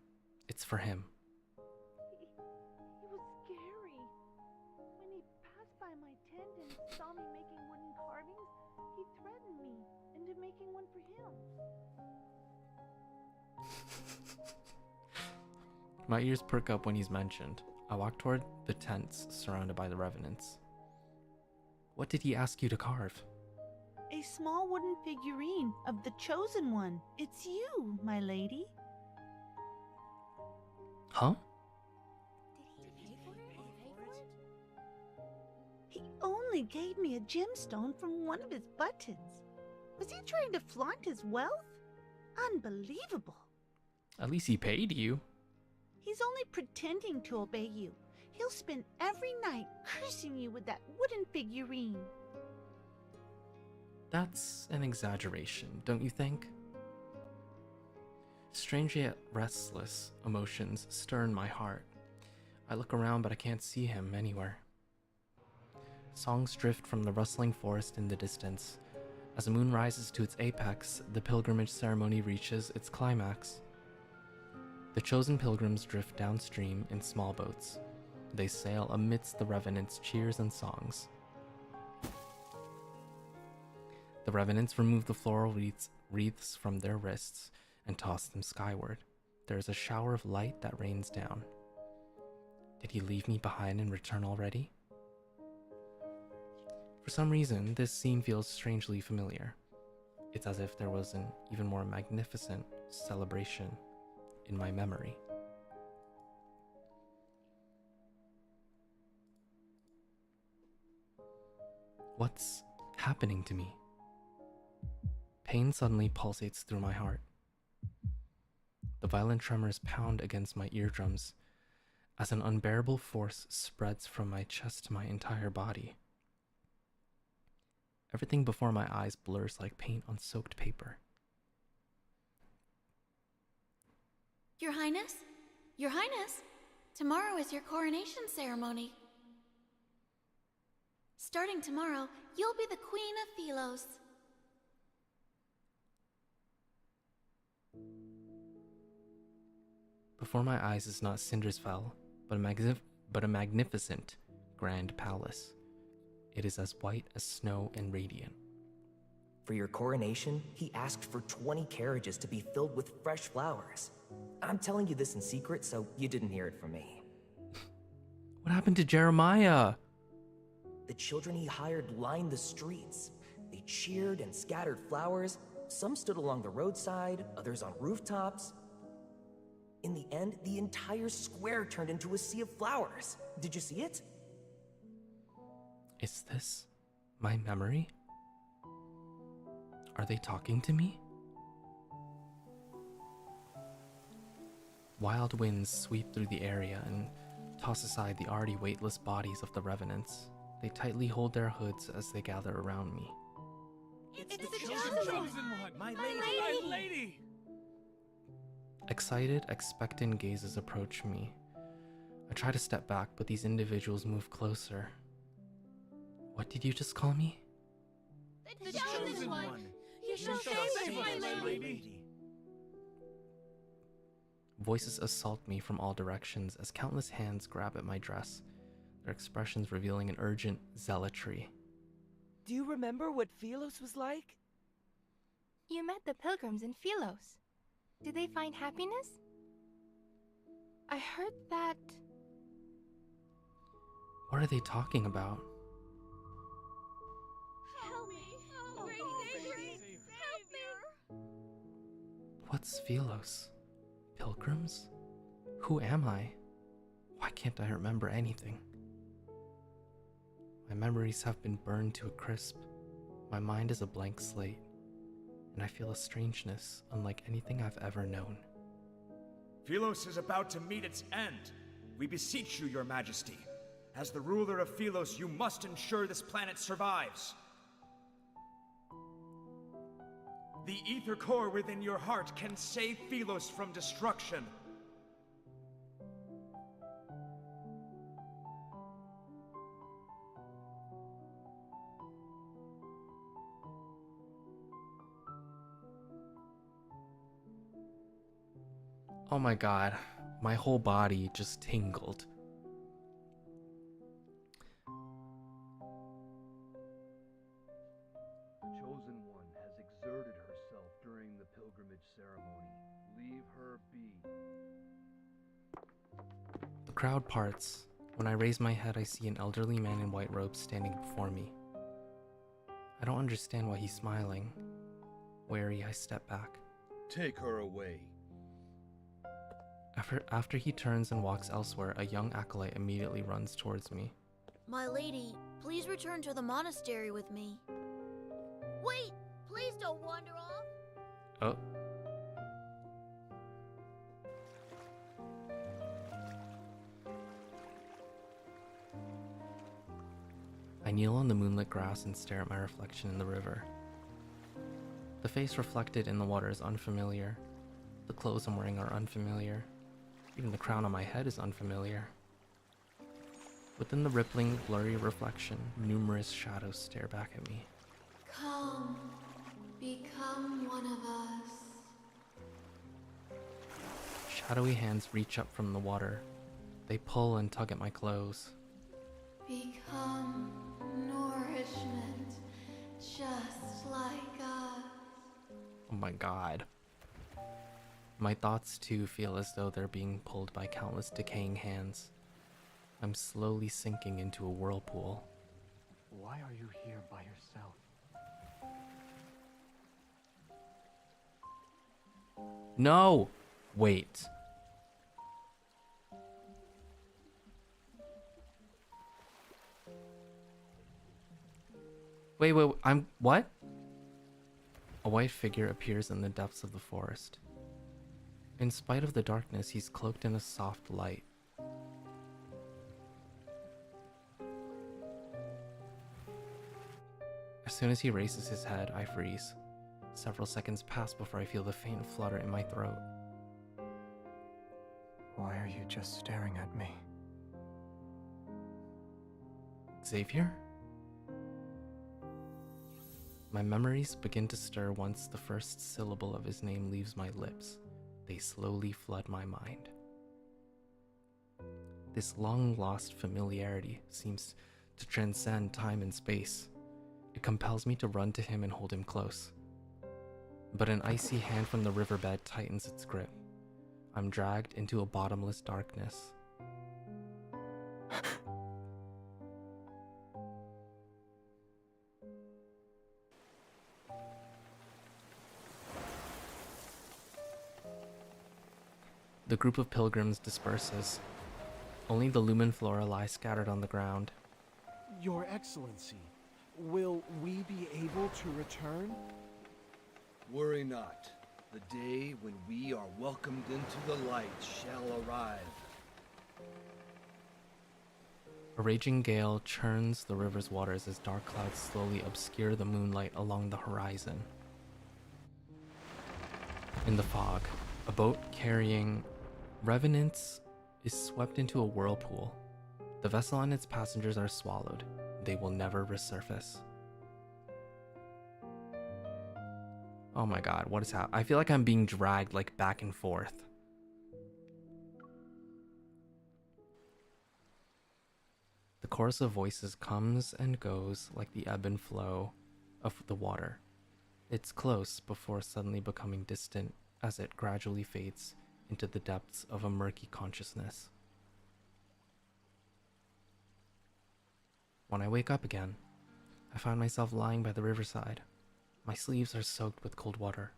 It's for him. He was scary. When he passed by my tent and saw me making wooden carvings, he threatened me into making one for him. My ears perk up when he's mentioned. I walk toward the tents surrounded by the Revenants. What did he ask you to carve? A small wooden figurine of the Chosen One. It's you, my lady. Huh? He only gave me a gemstone from one of his buttons. Was he trying to flaunt his wealth? Unbelievable. At least he paid you. He's only pretending to obey you. He'll spend every night cursing you with that wooden figurine. That's an exaggeration, don't you think? Strange yet restless emotions stir in my heart. I look around, but I can't see him anywhere. Songs drift from the rustling forest in the distance. As the moon rises to its apex, the pilgrimage ceremony reaches its climax. The chosen pilgrims drift downstream in small boats. They sail amidst the Revenants' cheers and songs. The Revenants remove the floral wreaths from their wrists and toss them skyward. There is a shower of light that rains down. Did he leave me behind and return already? For some reason, this scene feels strangely familiar. It's as if there was an even more magnificent celebration in my memory. What's happening to me? Pain suddenly pulsates through my heart. The violent tremors pound against my eardrums as an unbearable force spreads from my chest to my entire body. Everything before my eyes blurs like paint on soaked paper. Your Highness? Your Highness! Tomorrow is your coronation ceremony. Starting tomorrow, you'll be the Queen of Philos. Before my eyes is not Cinderfell, but a magnificent grand palace. It is as white as snow and radiant. For your coronation, he asked for 20 carriages to be filled with fresh flowers. I'm telling you this in secret, so you didn't hear it from me. What happened to Jeremiah? The children he hired lined the streets. They cheered and scattered flowers. Some stood along the roadside, others on rooftops. In the end, the entire square turned into a sea of flowers. Did you see it? Is this my memory? Are they talking to me? Wild winds sweep through the area and toss aside the already weightless bodies of the revenants. They tightly hold their hoods as they gather around me. It's the chosen one! My lady! Excited, expectant gazes approach me. I try to step back, but these individuals move closer. What did you just call me? The chosen one! You're so famous, my lady! Voices assault me from all directions as countless hands grab at my dress, their expressions revealing an urgent zealotry. Do you remember what Philos was like? You met the pilgrims in Philos. Did they find happiness? I heard that... What are they talking about? Help me! Oh, great Xavier! Help me! What's Philos? Pilgrims? Who am I? Why can't I remember anything? My memories have been burned to a crisp. My mind is a blank slate, and I feel a strangeness unlike anything I've ever known. Philos is about to meet its end. We beseech you, your majesty. As the ruler of Philos, you must ensure this planet survives. The ether core within your heart can save Philos from destruction. Oh my god, my whole body just tingled. The Chosen One has exerted herself during the pilgrimage ceremony. Leave her be. The crowd parts. When I raise my head, I see an elderly man in white robes standing before me. I don't understand why he's smiling. Wary, I step back. Take her away. After he turns and walks elsewhere, a young acolyte immediately runs towards me. My lady, please return to the monastery with me. Wait! Please don't wander off! Oh. I kneel on the moonlit grass and stare at my reflection in the river. The face reflected in the water is unfamiliar. The clothes I'm wearing are unfamiliar. Even the crown on my head is unfamiliar. Within the rippling, blurry reflection, numerous shadows stare back at me. Come, become one of us. Shadowy hands reach up from the water. They pull and tug at my clothes. Become nourishment, just like us. Oh my god. My thoughts too feel as though they're being pulled by countless decaying hands. I'm slowly sinking into a whirlpool. Why are you here by yourself? No! Wait. Wait, I'm... what? A white figure appears in the depths of the forest. In spite of the darkness, he's cloaked in a soft light. As soon as he raises his head, I freeze. Several seconds pass before I feel the faint flutter in my throat. Why are you just staring at me? Xavier? My memories begin to stir once the first syllable of his name leaves my lips. They slowly flood my mind. This long-lost familiarity seems to transcend time and space. It compels me to run to him and hold him close. But an icy hand from the riverbed tightens its grip. I'm dragged into a bottomless darkness. The group of pilgrims disperses. Only the lumen flora lie scattered on the ground. Your Excellency, will we be able to return? Worry not. The day when we are welcomed into the light shall arrive. A raging gale churns the river's waters as dark clouds slowly obscure the moonlight along the horizon. In the fog, a boat carrying revenants is swept into a whirlpool. The vessel and its passengers are swallowed. They will never resurface. Oh my god, what is happening? I feel like I'm being dragged like back and forth. The chorus of voices comes and goes like the ebb and flow of the water. It's close before suddenly becoming distant as it gradually fades into the depths of a murky consciousness. When I wake up again, I find myself lying by the riverside. My sleeves are soaked with cold water.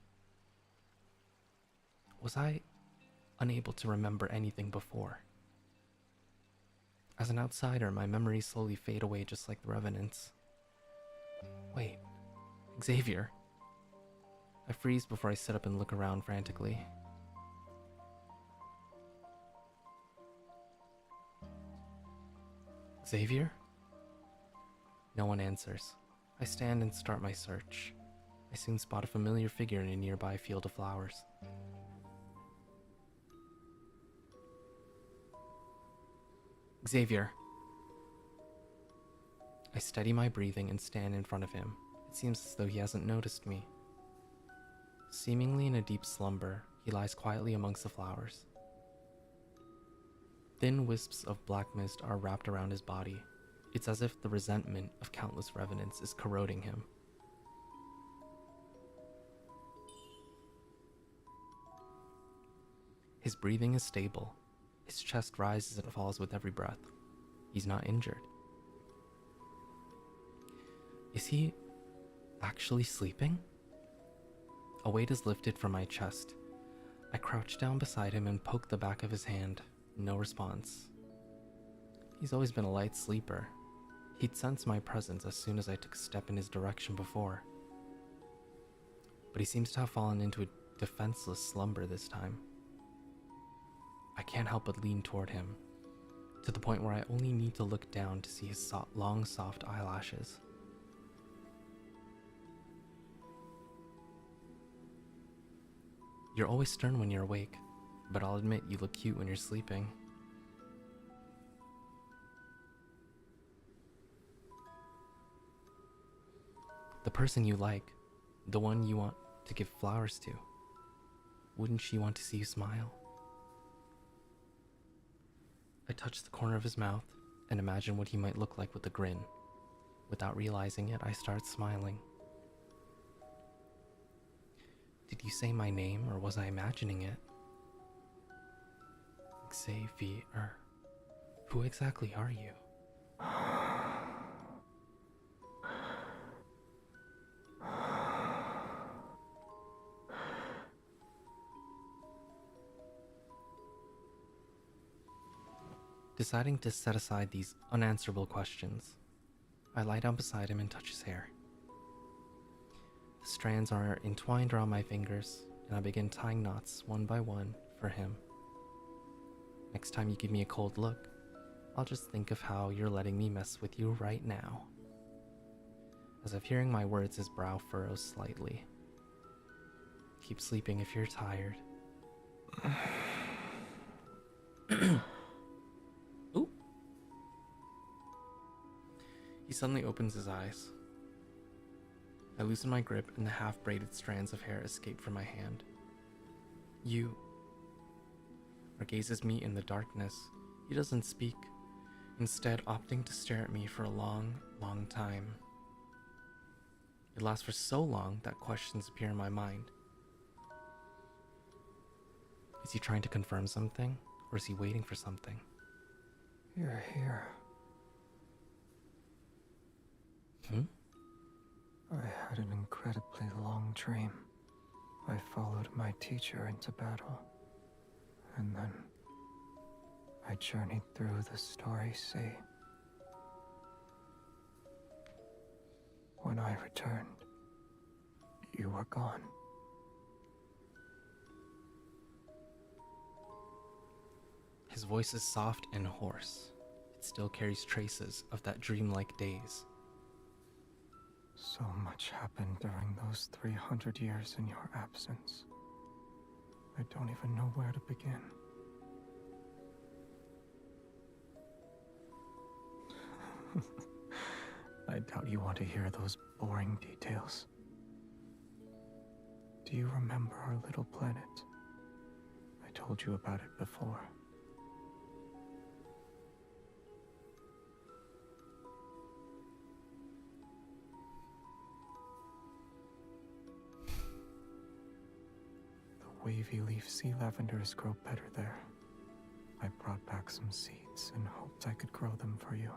Was I unable to remember anything before? As an outsider, my memories slowly fade away just like the revenants. Wait, Xavier. I freeze before I sit up and look around frantically. Xavier? No one answers. I stand and start my search. I soon spot a familiar figure in a nearby field of flowers. Xavier. I steady my breathing and stand in front of him. It seems as though he hasn't noticed me. Seemingly in a deep slumber, he lies quietly amongst the flowers. Thin wisps of black mist are wrapped around his body. It's as if the resentment of countless revenants is corroding him. His breathing is stable. His chest rises and falls with every breath. He's not injured. Is he actually sleeping? A weight is lifted from my chest. I crouch down beside him and poke the back of his hand. No response. He's always been a light sleeper. He'd sense my presence as soon as I took a step in his direction before. But he seems to have fallen into a defenseless slumber this time. I can't help but lean toward him, to the point where I only need to look down to see his long, soft eyelashes. You're always stern when you're awake, but I'll admit you look cute when you're sleeping. The person you like, the one you want to give flowers to, wouldn't she want to see you smile? I touch the corner of his mouth and imagine what he might look like with a grin. Without realizing it, I start smiling. Did you say my name, or was I imagining it? Xavier. Who exactly are you? Deciding to set aside these unanswerable questions, I lie down beside him and touch his hair. The strands are entwined around my fingers, and I begin tying knots one by one for him. Next time you give me a cold look, I'll just think of how you're letting me mess with you right now. As if hearing my words, his brow furrows slightly. Keep sleeping if you're tired. Ooh. He suddenly opens his eyes. I loosen my grip and the half-braided strands of hair escape from my hand. You. Our gazes meet in the darkness. He doesn't speak, instead opting to stare at me for a long, long time. It lasts for so long that questions appear in my mind. Is he trying to confirm something, or is he waiting for something? You're here. I had an incredibly long dream. I followed my teacher into battle, and then I journeyed through the Starry Sea. When I returned, you were gone. His voice is soft and hoarse. It still carries traces of that dreamlike days. So much happened during those 300 years in your absence. I don't even know where to begin. I doubt you want to hear those boring details. Do you remember our little planet? I told you about it before. The wavy leaf sea lavenders grow better there. I brought back some seeds and hoped I could grow them for you.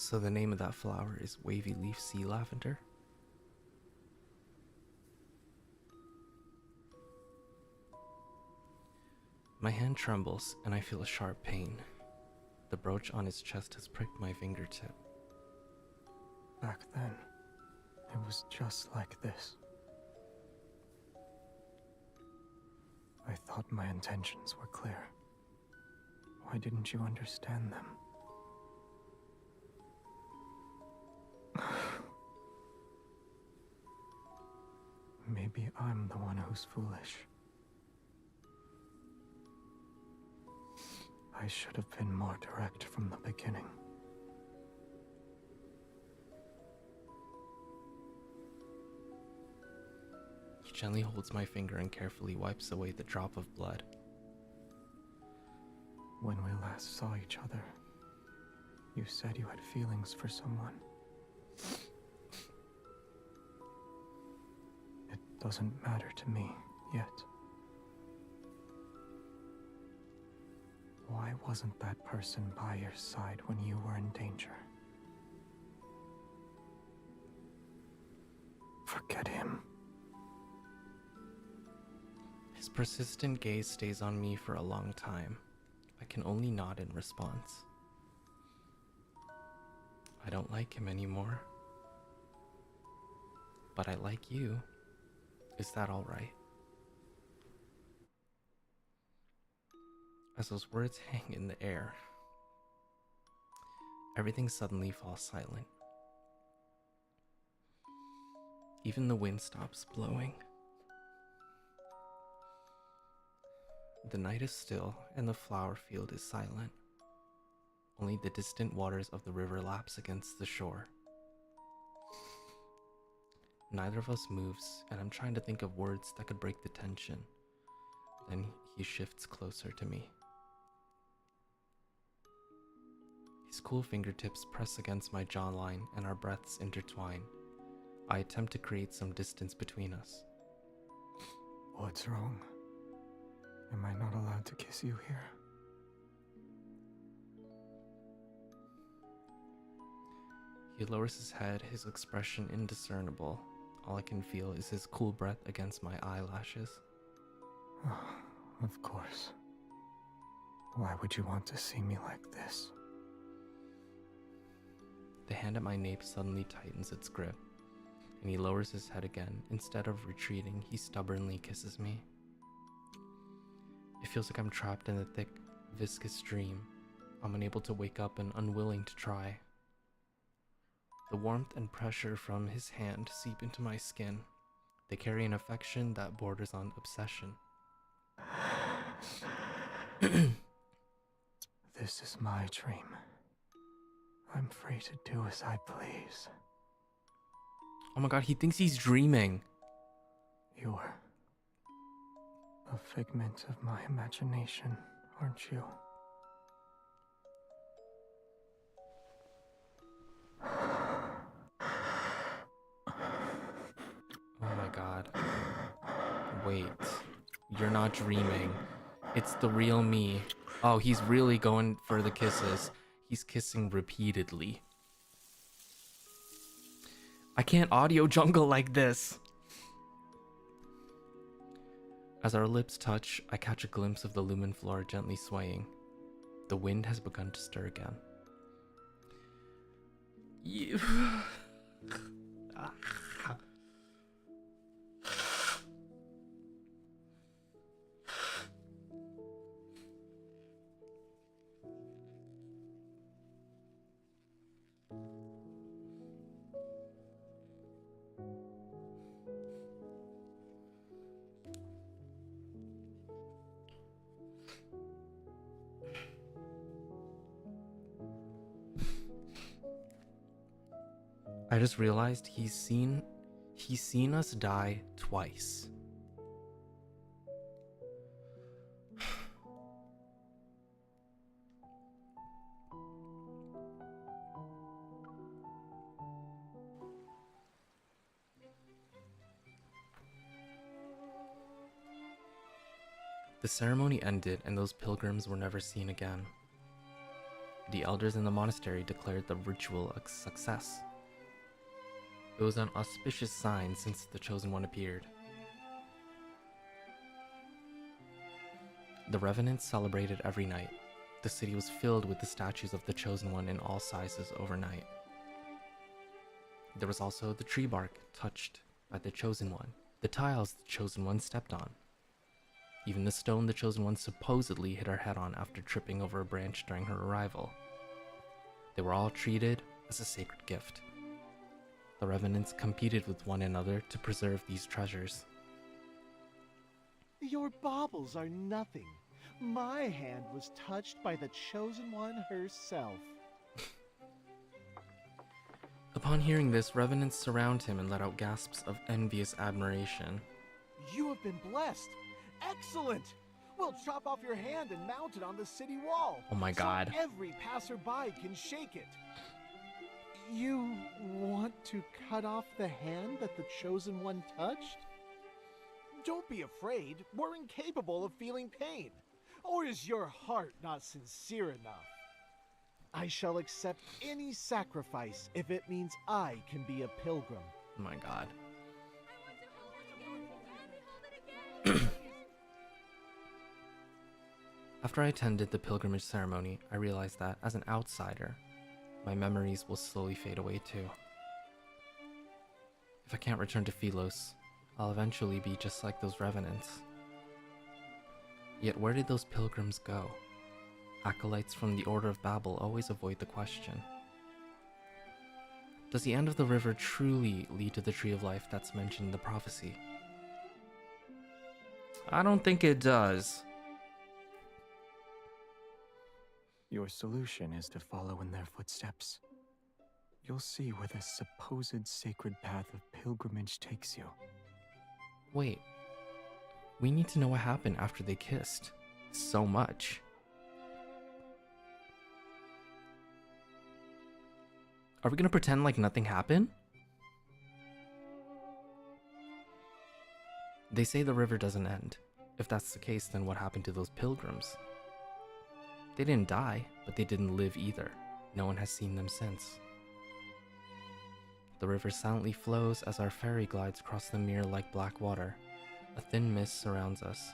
So the name of that flower is wavy leaf sea lavender? My hand trembles and I feel a sharp pain. The brooch on his chest has pricked my fingertip. Back then, it was just like this. I thought my intentions were clear. Why didn't you understand them? Maybe I'm the one who's foolish. I should have been more direct from the beginning. He gently holds my finger and carefully wipes away the drop of blood. When we last saw each other, you said you had feelings for someone. It doesn't matter to me yet. Why wasn't that person by your side when you were in danger? Forget him. His persistent gaze stays on me for a long time. I can only nod in response. I don't like him anymore. But I like you. Is that all right? As those words hang in the air, everything suddenly falls silent. Even the wind stops blowing. The night is still and the flower field is silent. Only the distant waters of the river laps against the shore. Neither of us moves, and I'm trying to think of words that could break the tension. Then he shifts closer to me. His cool fingertips press against my jawline and our breaths intertwine. I attempt to create some distance between us. What's wrong? Am I not allowed to kiss you here? He lowers his head, his expression indiscernible. All I can feel is his cool breath against my eyelashes. Of course. Why would you want to see me like this? The hand at my nape suddenly tightens its grip, and he lowers his head again. Instead of retreating, he stubbornly kisses me. It feels like I'm trapped in a thick, viscous dream. I'm unable to wake up and unwilling to try. The warmth and pressure from his hand seep into my skin. They carry an affection that borders on obsession. This is my dream. I'm free to do as I please. Oh my god, he thinks he's dreaming. You're a figment of my imagination, aren't you? Oh my god. Wait. You're not dreaming. It's the real me. Oh, he's really going for the kisses. He's kissing repeatedly. I can't audio jungle like this. As our lips touch, I catch a glimpse of the lumen floor gently swaying. The wind has begun to stir again. You... I just realized he's seen us die twice. The ceremony ended and those pilgrims were never seen again. The elders in the monastery declared the ritual a success. It was an auspicious sign since the Chosen One appeared. The Revenants celebrated every night. The city was filled with the statues of the Chosen One in all sizes overnight. There was also the tree bark touched by the Chosen One, the tiles the Chosen One stepped on, even the stone the Chosen One supposedly hit her head on after tripping over a branch during her arrival. They were all treated as a sacred gift. The Revenants competed with one another to preserve these treasures. Your baubles are nothing. My hand was touched by the Chosen One herself. Upon hearing this, Revenants surround him and let out gasps of envious admiration. You have been blessed. Excellent! We'll chop off your hand and mount it on the city wall. Oh my god. So every passerby can shake it. You want to cut off the hand that the Chosen One touched? Don't be afraid. We're incapable of feeling pain. Or is your heart not sincere enough? I shall accept any sacrifice if it means I can be a pilgrim. Oh my god. After I attended the pilgrimage ceremony, I realized that, as an outsider, my memories will slowly fade away too. If I can't return to Philos, I'll eventually be just like those Revenants. Yet where did those pilgrims go? Acolytes from the Order of Babel always avoid the question. Does the end of the river truly lead to the Tree of Life that's mentioned in the prophecy? I don't think it does. Your solution is to follow in their footsteps. You'll see where the supposed sacred path of pilgrimage takes you. Wait. We need to know what happened after they kissed. So much. Are we gonna pretend like nothing happened? They say the river doesn't end. If that's the case, then what happened to those pilgrims? They didn't die, but they didn't live either. No one has seen them since. The river silently flows as our ferry glides across the mirror like black water. A thin mist surrounds us.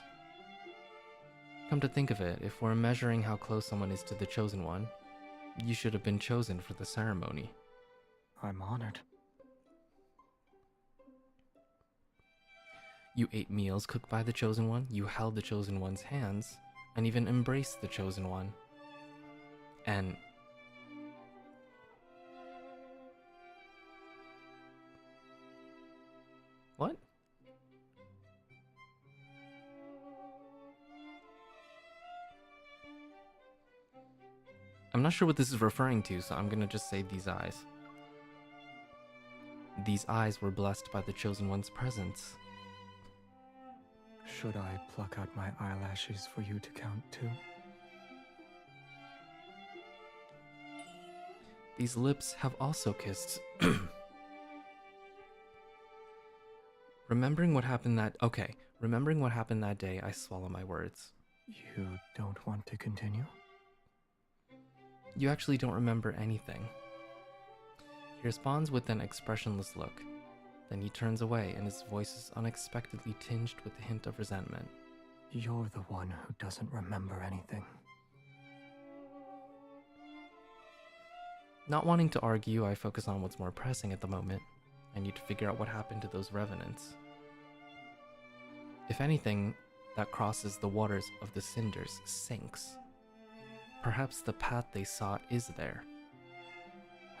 Come to think of it, if we're measuring how close someone is to the Chosen One, you should have been chosen for the ceremony. I'm honored. You ate meals cooked by the Chosen One, you held the Chosen One's hands, and even embraced the Chosen One. And what? I'm not sure what this is referring to, so I'm gonna just say these eyes. These eyes were blessed by the Chosen One's presence. Should I pluck out my eyelashes for you to count too? These lips have also kissed. Remembering what happened that day, I swallow my words. You don't want to continue? You actually don't remember anything. He responds with an expressionless look. Then he turns away and his voice is unexpectedly tinged with a hint of resentment. You're the one who doesn't remember anything. Not wanting to argue, I focus on what's more pressing at the moment. I need to figure out what happened to those revenants. If anything that crosses the waters of the cinders sinks, perhaps the path they sought is there.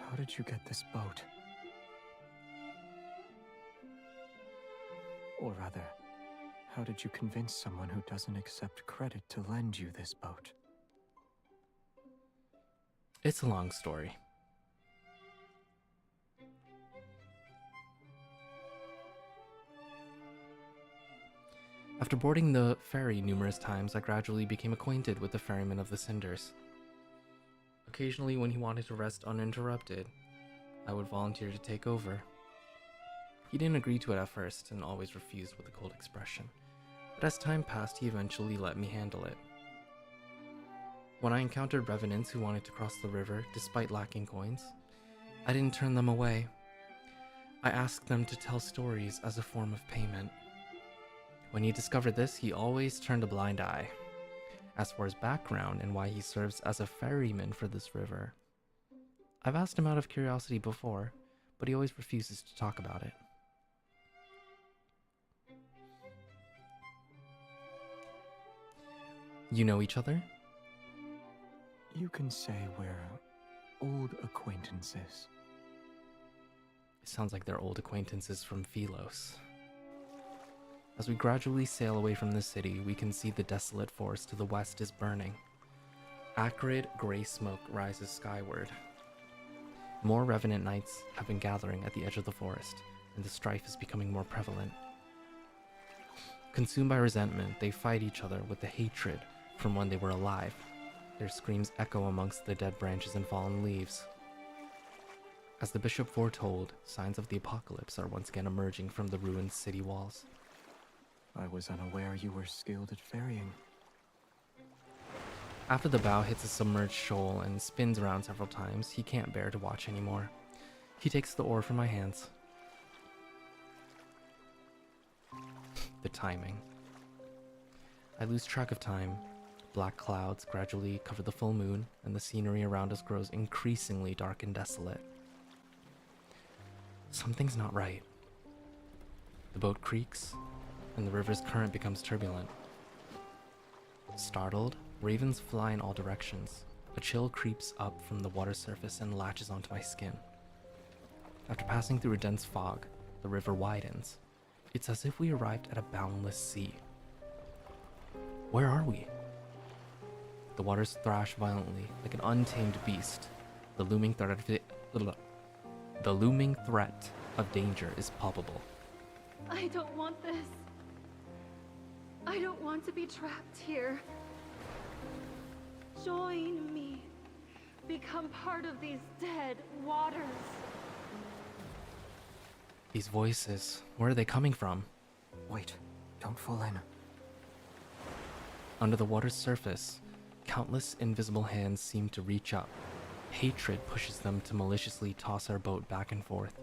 How did you get this boat? Or rather, how did you convince someone who doesn't accept credit to lend you this boat? It's a long story. After boarding the ferry numerous times, I gradually became acquainted with the ferryman of the Cinders. Occasionally, when he wanted to rest uninterrupted, I would volunteer to take over. He didn't agree to it at first, and always refused with a cold expression, but as time passed, he eventually let me handle it. When I encountered revenants who wanted to cross the river despite lacking coins, I didn't turn them away. I asked them to tell stories as a form of payment. When he discovered this, he always turned a blind eye. As for his background and why he serves as a ferryman for this river, I've asked him out of curiosity before, but he always refuses to talk about it. You know each other? You can say we're old acquaintances. It sounds like they're old acquaintances from Philos. As we gradually sail away from the city, we can see the desolate forest to the west is burning. Acrid, gray smoke rises skyward. More revenant knights have been gathering at the edge of the forest, and the strife is becoming more prevalent. Consumed by resentment, they fight each other with the hatred from when they were alive. Their screams echo amongst the dead branches and fallen leaves. As the bishop foretold, signs of the apocalypse are once again emerging from the ruined city walls. I was unaware you were skilled at ferrying. After the bow hits a submerged shoal and spins around several times, he can't bear to watch anymore. He takes the oar from my hands. The timing. I lose track of time. Black clouds gradually cover the full moon, and the scenery around us grows increasingly dark and desolate. Something's not right. The boat creaks, and the river's current becomes turbulent. Startled, ravens fly in all directions. A chill creeps up from the water surface and latches onto my skin. After passing through a dense fog, the river widens. It's as if we arrived at a boundless sea. Where are we? The waters thrash violently, like an untamed beast. The looming threat of danger is palpable. I don't want this. I don't want to be trapped here. Join me. Become part of these dead waters. These voices, where are they coming from? Wait, don't fall in. Under the water's surface, countless invisible hands seem to reach up. Hatred pushes them to maliciously toss our boat back and forth.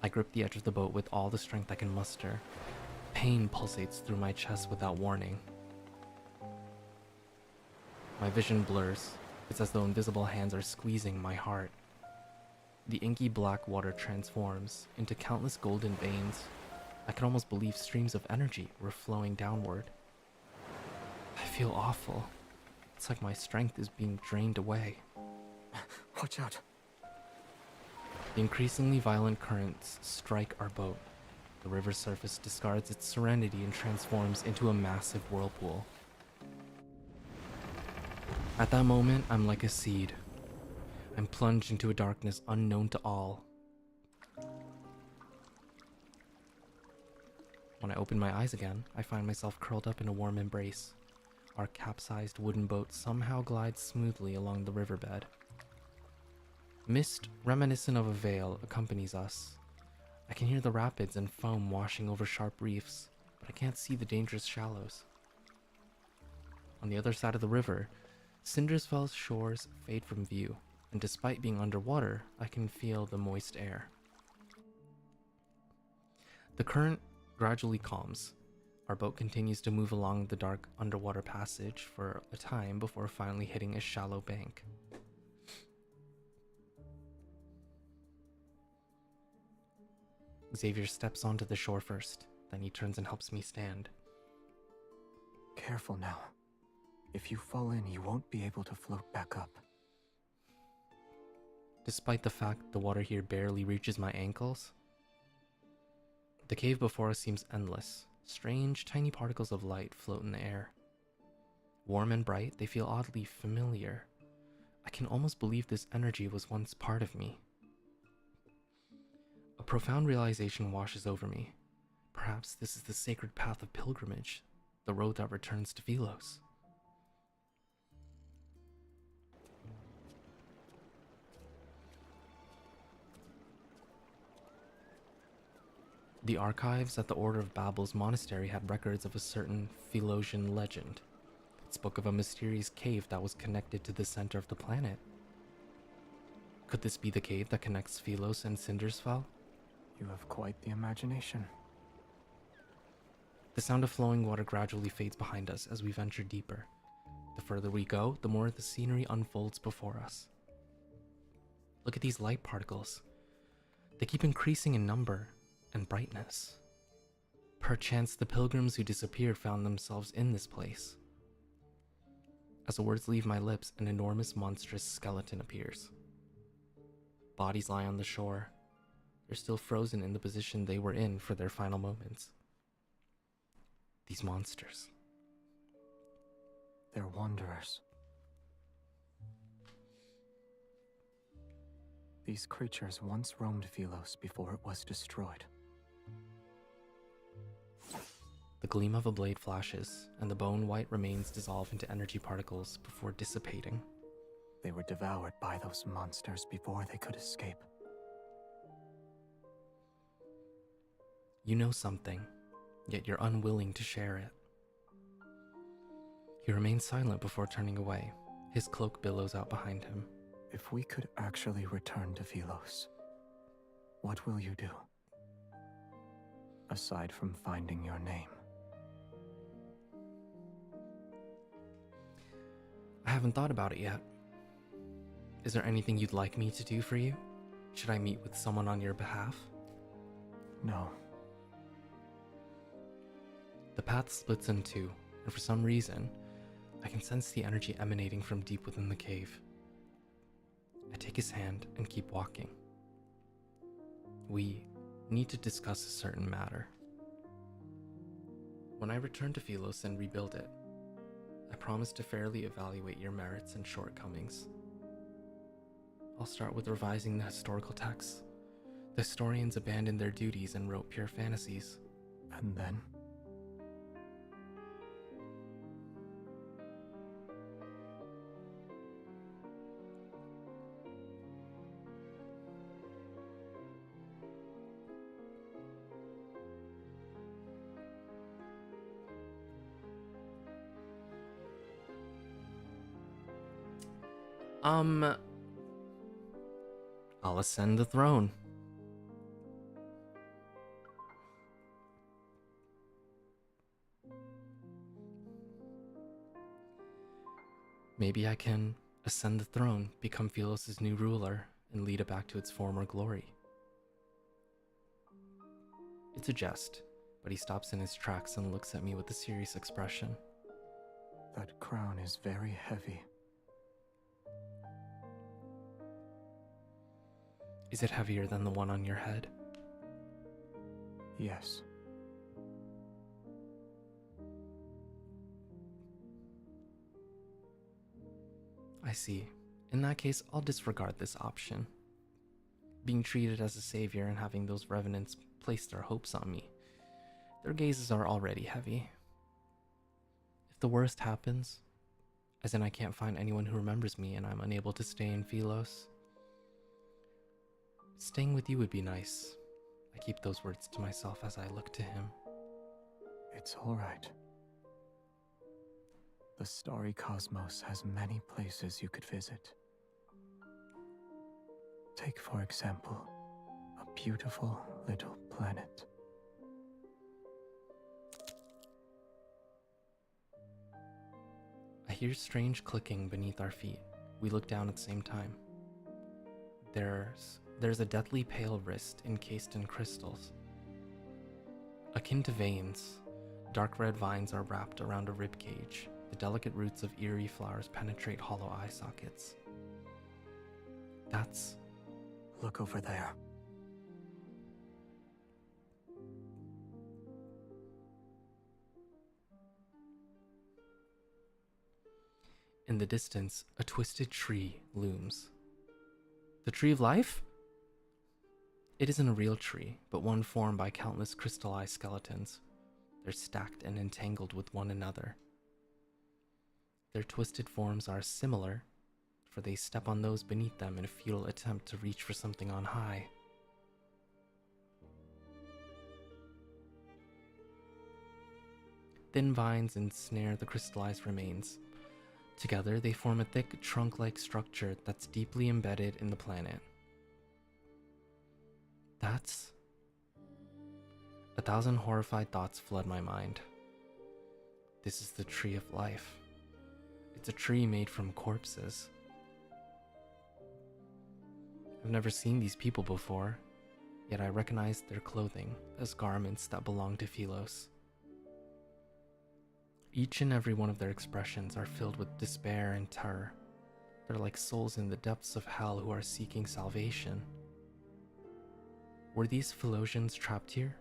I grip the edge of the boat with all the strength I can muster. Pain pulsates through my chest without warning. My vision blurs. It's as though invisible hands are squeezing my heart. The inky black water transforms into countless golden veins. I could almost believe streams of energy were flowing downward. I feel awful. It's like my strength is being drained away. Watch out. The increasingly violent currents strike our boat. The river's surface discards its serenity and transforms into a massive whirlpool. At that moment, I'm like a seed. I'm plunged into a darkness unknown to all. When I open my eyes again, I find myself curled up in a warm embrace. Our capsized wooden boat somehow glides smoothly along the riverbed. Mist reminiscent of a veil accompanies us. I can hear the rapids and foam washing over sharp reefs, but I can't see the dangerous shallows. On the other side of the river, Cinderfell's shores fade from view, and despite being underwater, I can feel the moist air. The current gradually calms. Our boat continues to move along the dark underwater passage for a time before finally hitting a shallow bank. Xavier steps onto the shore first, then he turns and helps me stand. Careful now. If you fall in, you won't be able to float back up. Despite the fact the water here barely reaches my ankles, the cave before us seems endless. Strange, tiny particles of light float in the air. Warm and bright, they feel oddly familiar. I can almost believe this energy was once part of me. A profound realization washes over me. Perhaps this is the sacred path of pilgrimage, the road that returns to Velos. The archives at the Order of Babel's monastery had records of a certain Philosian legend. It spoke of a mysterious cave that was connected to the center of the planet. Could this be the cave that connects Philos and Cinderfell? You have quite the imagination. The sound of flowing water gradually fades behind us as we venture deeper. The further we go, the more the scenery unfolds before us. Look at these light particles. They keep increasing in number and brightness. Perchance the pilgrims who disappeared found themselves in this place. As the words leave my lips, an enormous monstrous skeleton appears. Bodies lie on the shore. They're still frozen in the position they were in for their final moments. These monsters. They're wanderers. These creatures once roamed Philos before it was destroyed. The gleam of a blade flashes, and the bone-white remains dissolve into energy particles before dissipating. They were devoured by those monsters before they could escape. You know something, yet you're unwilling to share it. He remains silent before turning away. His cloak billows out behind him. If we could actually return to Philos, what will you do? Aside from finding your name. I haven't thought about it yet. Is there anything you'd like me to do for you? Should I meet with someone on your behalf? No. The path splits in two, and for some reason, I can sense the energy emanating from deep within the cave. I take his hand and keep walking. We need to discuss a certain matter. When I return to Philos and rebuild it, I promise to fairly evaluate your merits and shortcomings. I'll start with revising the historical texts. The historians abandoned their duties and wrote pure fantasies. And then? I'll ascend the throne. Maybe I can ascend the throne, become Philos' new ruler, and lead it back to its former glory. It's a jest, but he stops in his tracks and looks at me with a serious expression. That crown is very heavy. Is it heavier than the one on your head? Yes. I see. In that case, I'll disregard this option. Being treated as a savior and having those revenants place their hopes on me. Their gazes are already heavy. If the worst happens, as in I can't find anyone who remembers me and I'm unable to stay in Philos, staying with you would be nice. I keep those words to myself as I look to him. It's all right. The starry cosmos has many places you could visit. Take, for example, a beautiful little planet. I hear strange clicking beneath our feet. We look down at the same time. There's a deathly pale wrist encased in crystals. Akin to veins, dark red vines are wrapped around a rib cage. The delicate roots of eerie flowers penetrate hollow eye sockets. That's... Look over there. In the distance, a twisted tree looms. The tree of life? It isn't a real tree, but one formed by countless crystallized skeletons. They're stacked and entangled with one another. Their twisted forms are similar, for they step on those beneath them in a futile attempt to reach for something on high. Thin vines ensnare the crystallized remains. Together, they form a thick, trunk-like structure that's deeply embedded in the planet. That's... 1,000 horrified thoughts flood my mind. This is the tree of life. It's a tree made from corpses. I've never seen these people before, yet I recognize their clothing as garments that belong to Philos. Each and every one of their expressions are filled with despair and terror. They're like souls in the depths of hell who are seeking salvation. Were these Philosians trapped here?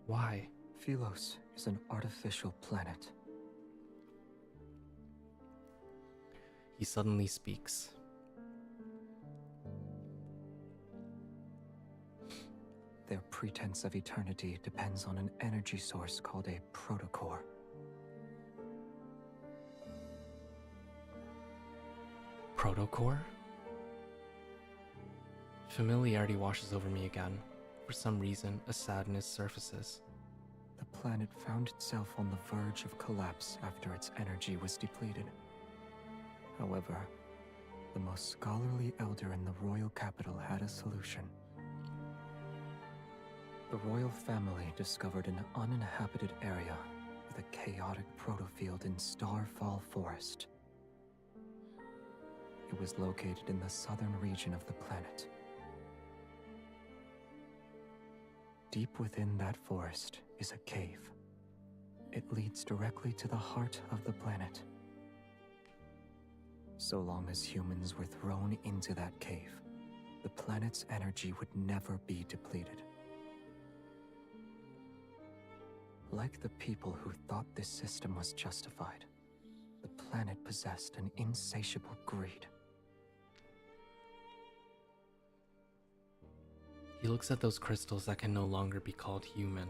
Why? Philos is an artificial planet. He suddenly speaks. Their pretense of eternity depends on an energy source called a protocore. Protocore? Familiarity washes over me again. For some reason, a sadness surfaces. The planet found itself on the verge of collapse after its energy was depleted. However, the most scholarly elder in the royal capital had a solution. The royal family discovered an uninhabited area with a chaotic protofield in Starfall Forest. It was located in the southern region of the planet. Deep within that forest is a cave. It leads directly to the heart of the planet. So long as humans were thrown into that cave, the planet's energy would never be depleted. Like the people who thought this system was justified, the planet possessed an insatiable greed. He looks at those crystals that can no longer be called human.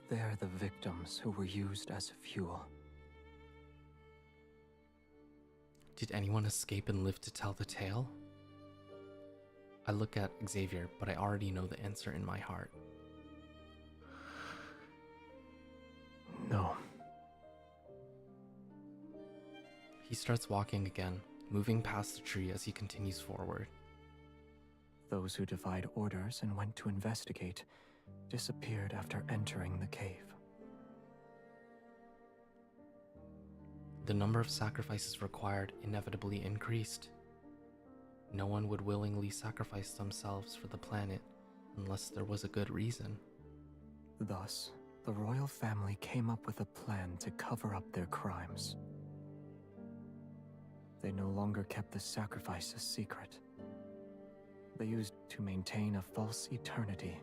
They're the victims who were used as fuel. Did anyone escape and live to tell the tale? I look at Xavier, but I already know the answer in my heart. No. He starts walking again, moving past the tree as he continues forward. Those who defied orders and went to investigate disappeared after entering the cave. the number of sacrifices required inevitably increased. No one would willingly sacrifice themselves for the planet unless there was a good reason. Thus, the royal family came up with a plan to cover up their crimes. They no longer kept the sacrifices secret. They used to maintain a false eternity.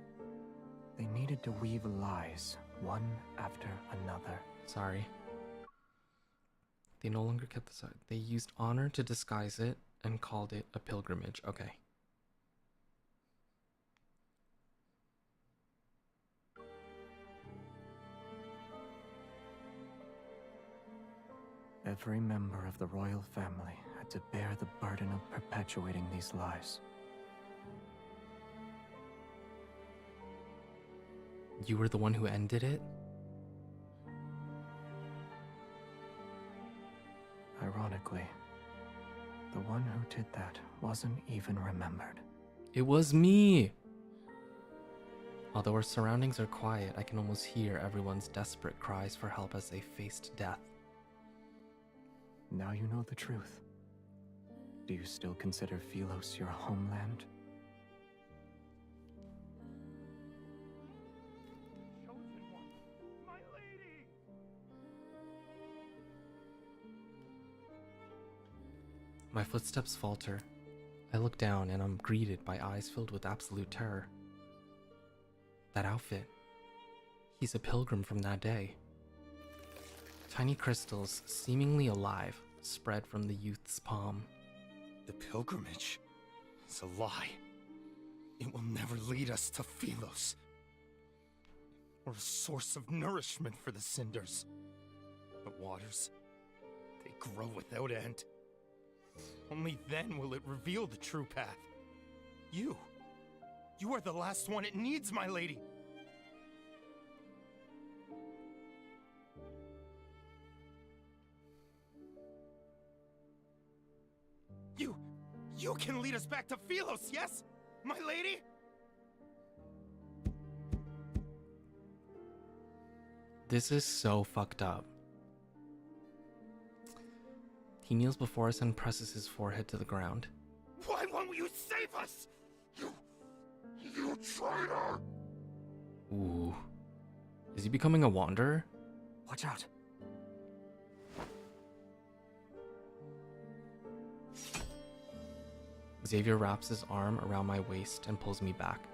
They needed to weave lies, one after another. Sorry. They no longer kept the side. They used honor to disguise it and called it a pilgrimage. Okay. Every member of the royal family had to bear the burden of perpetuating these lies. You were the one who ended it? Ironically, the one who did that wasn't even remembered. It was me! Although our surroundings are quiet, I can almost hear everyone's desperate cries for help as they faced death. Now you know the truth. Do you still consider Philos your homeland? My footsteps falter. I look down and I'm greeted by eyes filled with absolute terror. That outfit. He's a pilgrim from that day. Tiny crystals, seemingly alive, spread from the youth's palm. The pilgrimage is a lie. It will never lead us to Philos, or a source of nourishment for the cinders. The waters, they grow without end. Only then will it reveal the true path. You are the last one it needs, my lady. You can lead us back to Philos, yes, my lady? This is so fucked up. He kneels before us and presses his forehead to the ground. Why won't you save us? You traitor! Ooh. Is he becoming a wanderer? Watch out. Xavier wraps his arm around my waist and pulls me back.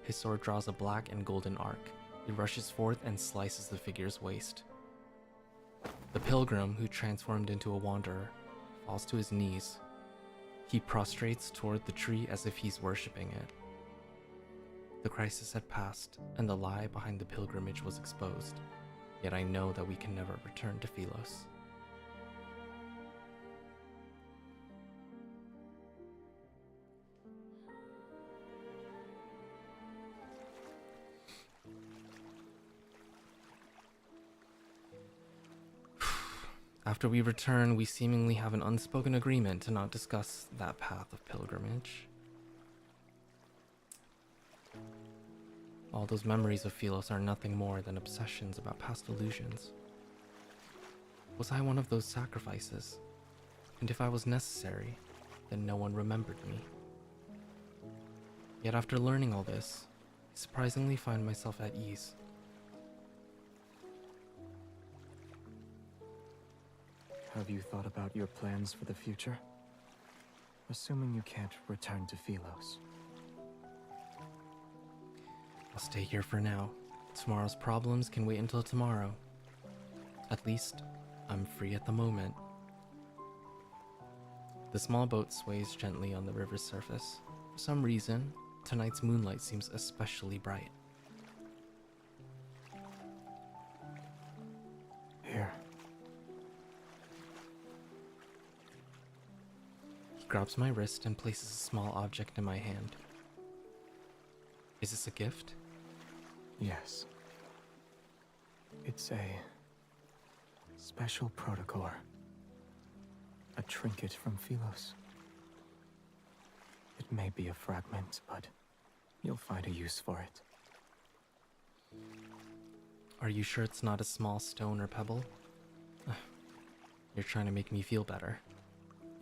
His sword draws a black and golden arc. It rushes forth and slices the figure's waist. The pilgrim, who transformed into a wanderer, falls to his knees. He prostrates toward the tree as if he's worshipping it. The crisis had passed, and the lie behind the pilgrimage was exposed. Yet I know that we can never return to Philos. After we return, we seemingly have an unspoken agreement to not discuss that path of pilgrimage. All those memories of Philos are nothing more than obsessions about past illusions. Was I one of those sacrifices? And if I was necessary, then no one remembered me. Yet after learning all this, I surprisingly find myself at ease. Have you thought about your plans for the future? Assuming you can't return to Philos. I'll stay here for now. Tomorrow's problems can wait until tomorrow. At least, I'm free at the moment. The small boat sways gently on the river's surface. For some reason, tonight's moonlight seems especially bright. Here. He grabs my wrist and places a small object in my hand. Is this a gift? Yes. It's a special protocore. A trinket from Philos. It may be a fragment, but you'll find a use for it. Are you sure it's not a small stone or pebble? You're trying to make me feel better.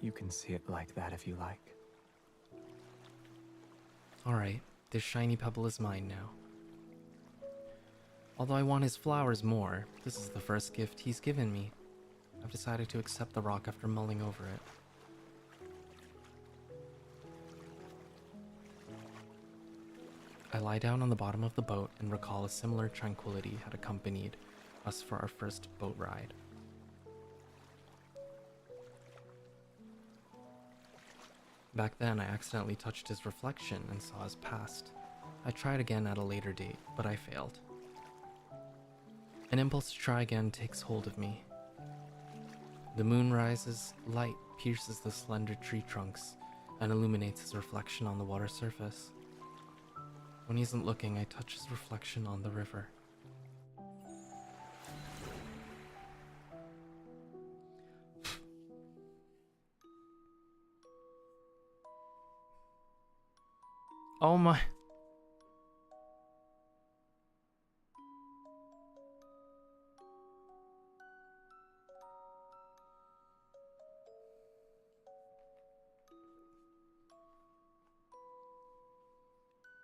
You can see it like that if you like. Alright, this shiny pebble is mine now. Although I want his flowers more, this is the first gift he's given me. I've decided to accept the rock after mulling over it. I lie down on the bottom of the boat and recall a similar tranquility had accompanied us for our first boat ride. Back then, I accidentally touched his reflection and saw his past. I tried again at a later date, but I failed. An impulse to try again takes hold of me. The moon rises, light pierces the slender tree trunks, and illuminates his reflection on the water surface. When he isn't looking, I touch his reflection on the river. Oh my...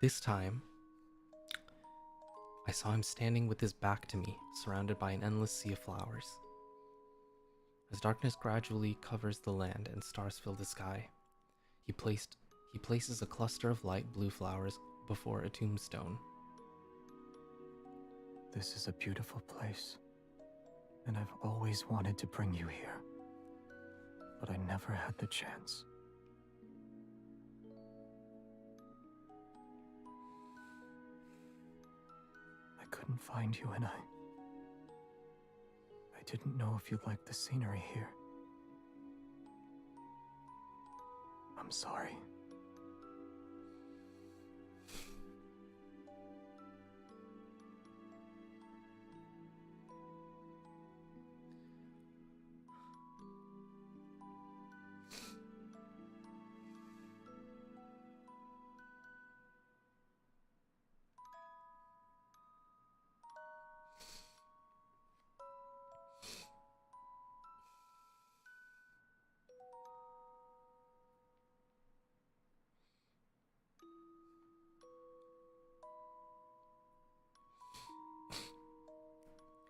This time, I saw him standing with his back to me, surrounded by an endless sea of flowers. As darkness gradually covers the land and stars fill the sky, he places a cluster of light blue flowers before a tombstone. This is a beautiful place, and I've always wanted to bring you here, but I never had the chance. I couldn't find you, and I didn't know if you'd like the scenery here. I'm sorry.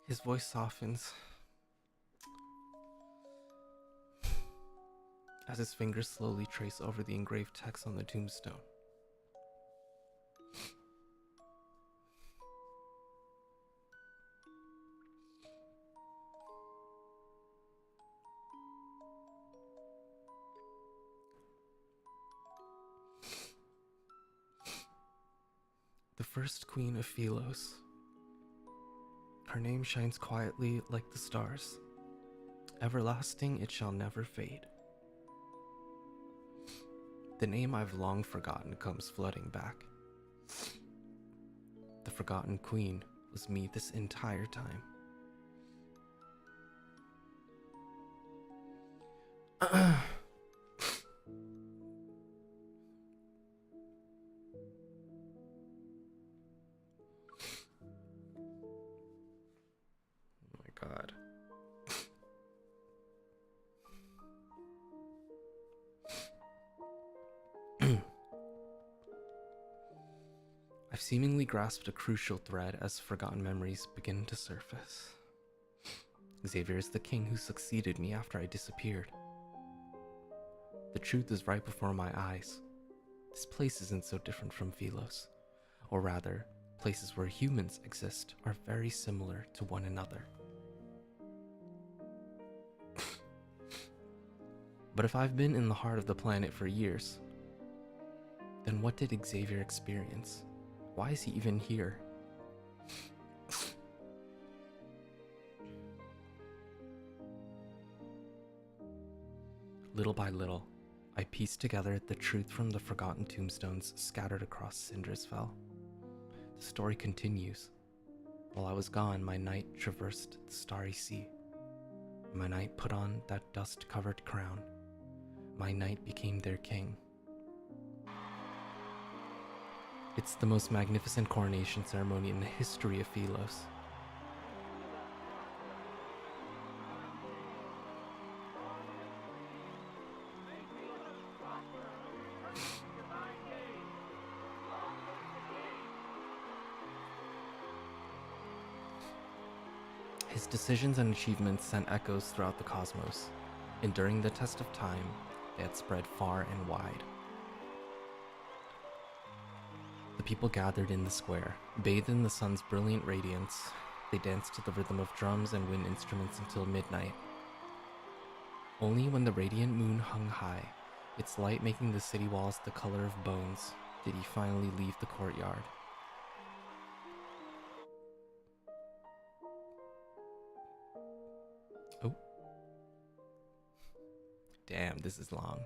His voice softens as his fingers slowly trace over the engraved text on the tombstone. The first queen of Philos. Her name shines quietly like the stars. Everlasting, it shall never fade. The name I've long forgotten comes flooding back. The forgotten queen was me this entire time. God. I've seemingly grasped a crucial thread as forgotten memories begin to surface. Xavier is the king who succeeded me after I disappeared. The truth is right before my eyes. This place isn't so different from Philos. Or rather, places where humans exist are very similar to one another. But if I've been in the heart of the planet for years, then what did Xavier experience? Why is he even here? Little by little, I pieced together the truth from the forgotten tombstones scattered across Cinderfell. The story continues. While I was gone, my knight traversed the starry sea. My knight put on that dust-covered crown. My knight became their king. It's the most magnificent coronation ceremony in the history of Philos. His decisions and achievements sent echoes throughout the cosmos, and during the test of time, they had spread far and wide. The people gathered in the square, bathed in the sun's brilliant radiance. They danced to the rhythm of drums and wind instruments until midnight. Only when the radiant moon hung high, its light making the city walls the color of bones, did he finally leave the courtyard. Oh. Damn, this is long.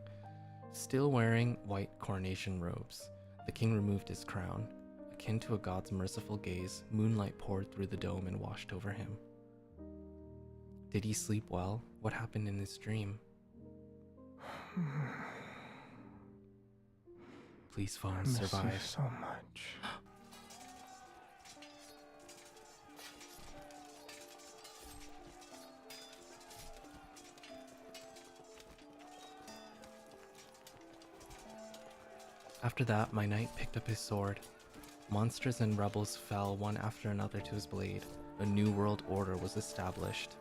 Still wearing white coronation robes, the king removed his crown. Akin to a god's merciful gaze, moonlight poured through the dome and washed over him. Did he sleep well? What happened in his dream? Please, phone, survive. You so much. After that, my knight picked up his sword. Monsters and rebels fell one after another to his blade. A new world order was established.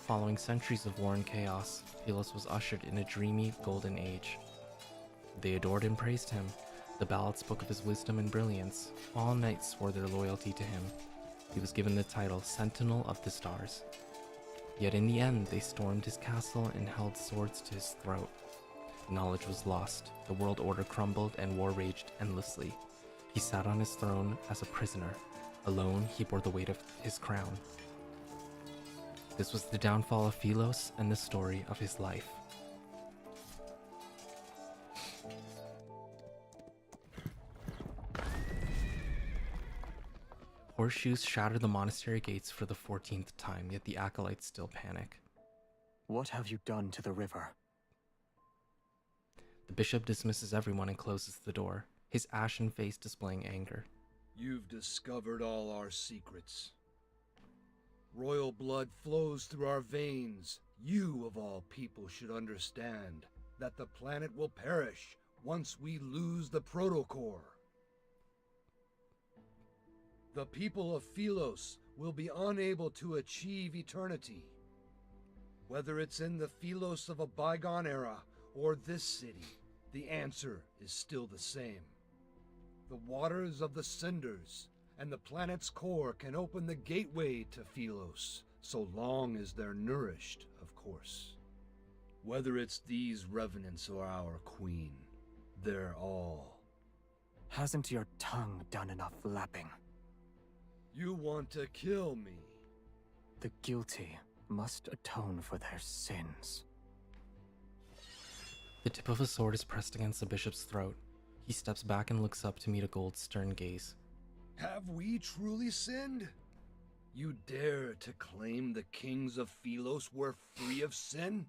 Following centuries of war and chaos, Pylos was ushered in a dreamy golden age. They adored and praised him. The ballad spoke of his wisdom and brilliance. All knights swore their loyalty to him. He was given the title Sentinel of the Stars. Yet in the end, they stormed his castle and held swords to his throat. Knowledge was lost, the world order crumbled, and war raged endlessly. He sat on his throne as a prisoner. Alone, he bore the weight of his crown. This was the downfall of Pylos and the story of his life. Horseshoes shattered the monastery gates for the 14th time, yet the acolytes still panic. What have you done to the river? The bishop dismisses everyone and closes the door, his ashen face displaying anger. You've discovered all our secrets. Royal blood flows through our veins. You, of all people, should understand that the planet will perish once we lose the protocore. The people of Pylos will be unable to achieve eternity. Whether it's in the Pylos of a bygone era or this city, the answer is still the same. The waters of the cinders and the planet's core can open the gateway to Pylos, so long as they're nourished, of course. Whether it's these revenants or our queen, they're all. Hasn't your tongue done enough lapping? You want to kill me? The guilty must atone for their sins. The tip of a sword is pressed against the bishop's throat. He steps back and looks up to meet a gold stern gaze. Have we truly sinned? You dare to claim the kings of Pylos were free of sin?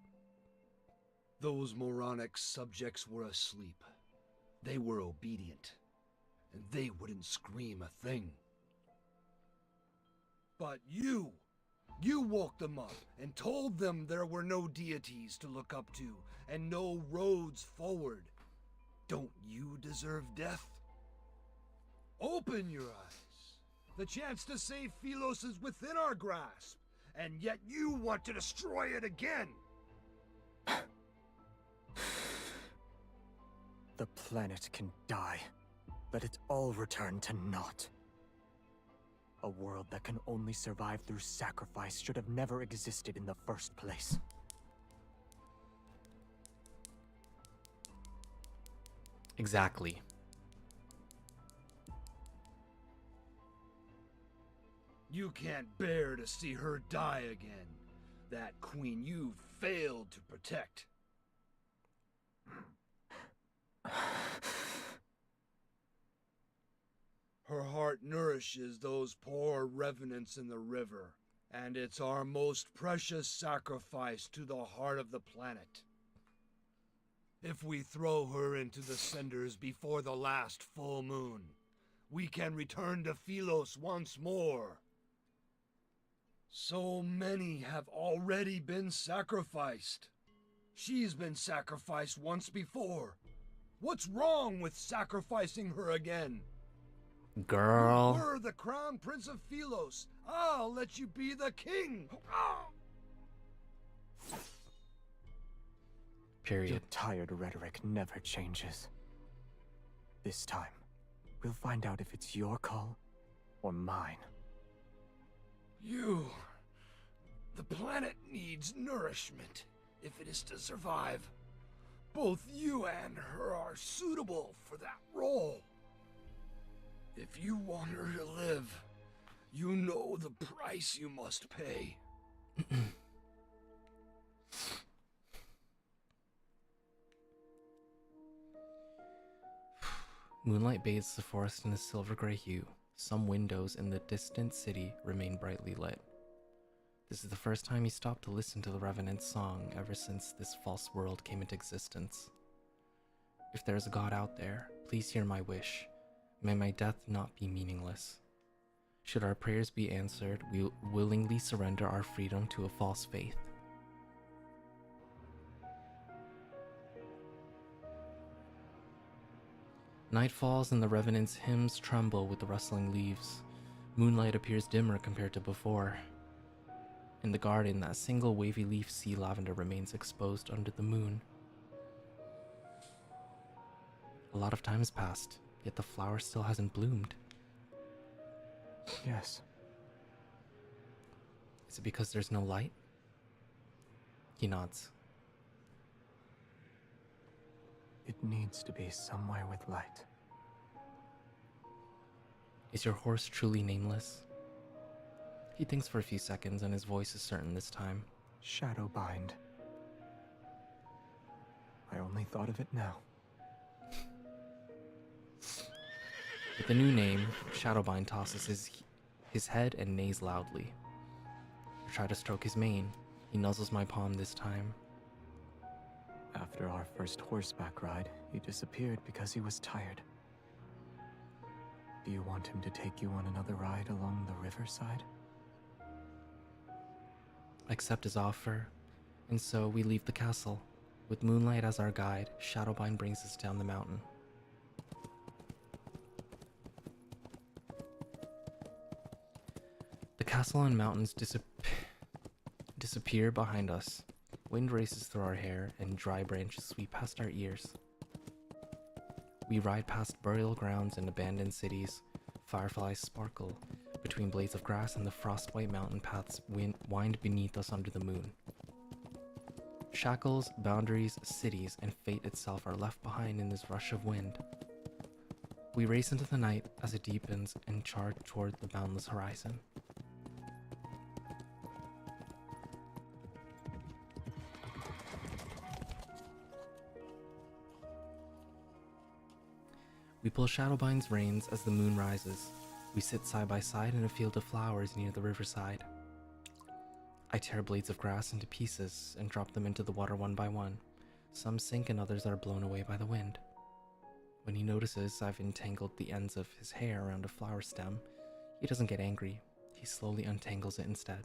Those moronic subjects were asleep. They were obedient, and they wouldn't scream a thing. But you woke them up and told them there were no deities to look up to and no roads forward. Don't you deserve death? Open your eyes. The chance to save Pylos is within our grasp, and yet you want to destroy it again. The planet can die. Let it all return to naught. A world that can only survive through sacrifice should have never existed in the first place. Exactly. You can't bear to see her die again. That queen you failed to protect. Her heart nourishes those poor revenants in the river, and it's our most precious sacrifice to the heart of the planet. If we throw her into the cinders before the last full moon, we can return to Pylos once more. So many have already been sacrificed. She's been sacrificed once before. What's wrong with sacrificing her again? Girl. You were the crown prince of Philos. I'll let you be the king. Period. Your tired rhetoric never changes. This time, we'll find out if it's your call or mine. The planet needs nourishment if it is to survive. Both you and her are suitable for that role. If you want her to live, you know the price you must pay. Moonlight bathes the forest in a silver-gray hue. Some windows in the distant city remain brightly lit. This is the first time he stopped to listen to the Revenant's song ever since this false world came into existence. If there is a God out there, please hear my wish. May my death not be meaningless. Should our prayers be answered, we willingly surrender our freedom to a false faith. Night falls and the Revenant's hymns tremble with the rustling leaves. Moonlight appears dimmer compared to before. In the garden, that single wavy leaf sea lavender remains exposed under the moon. A lot of time has passed, yet the flower still hasn't bloomed. Yes. Is it because there's no light? He nods. It needs to be somewhere with light. Is your horse truly nameless? He thinks for a few seconds and his voice is certain this time. Shadowbind. I only thought of it now. With the new name, Shadowbind tosses his head and neighs loudly. I try to stroke his mane. He nuzzles my palm this time. After our first horseback ride, he disappeared because he was tired. Do you want him to take you on another ride along the riverside? I accept his offer, and so we leave the castle. With Moonlight as our guide, Shadowbind brings us down the mountain. The castle and mountains disappear behind us. Wind races through our hair, and dry branches sweep past our ears. We ride past burial grounds and abandoned cities. Fireflies sparkle between blades of grass, and the frost-white mountain paths wind beneath us under the moon. Shackles, boundaries, cities, and fate itself are left behind in this rush of wind. We race into the night as it deepens and charge toward the boundless horizon. We pull Shadowbind's reins as the moon rises. We sit side by side in a field of flowers near the riverside. I tear blades of grass into pieces and drop them into the water one by one. Some sink and others are blown away by the wind. When he notices I've entangled the ends of his hair around a flower stem, he doesn't get angry. He slowly untangles it instead.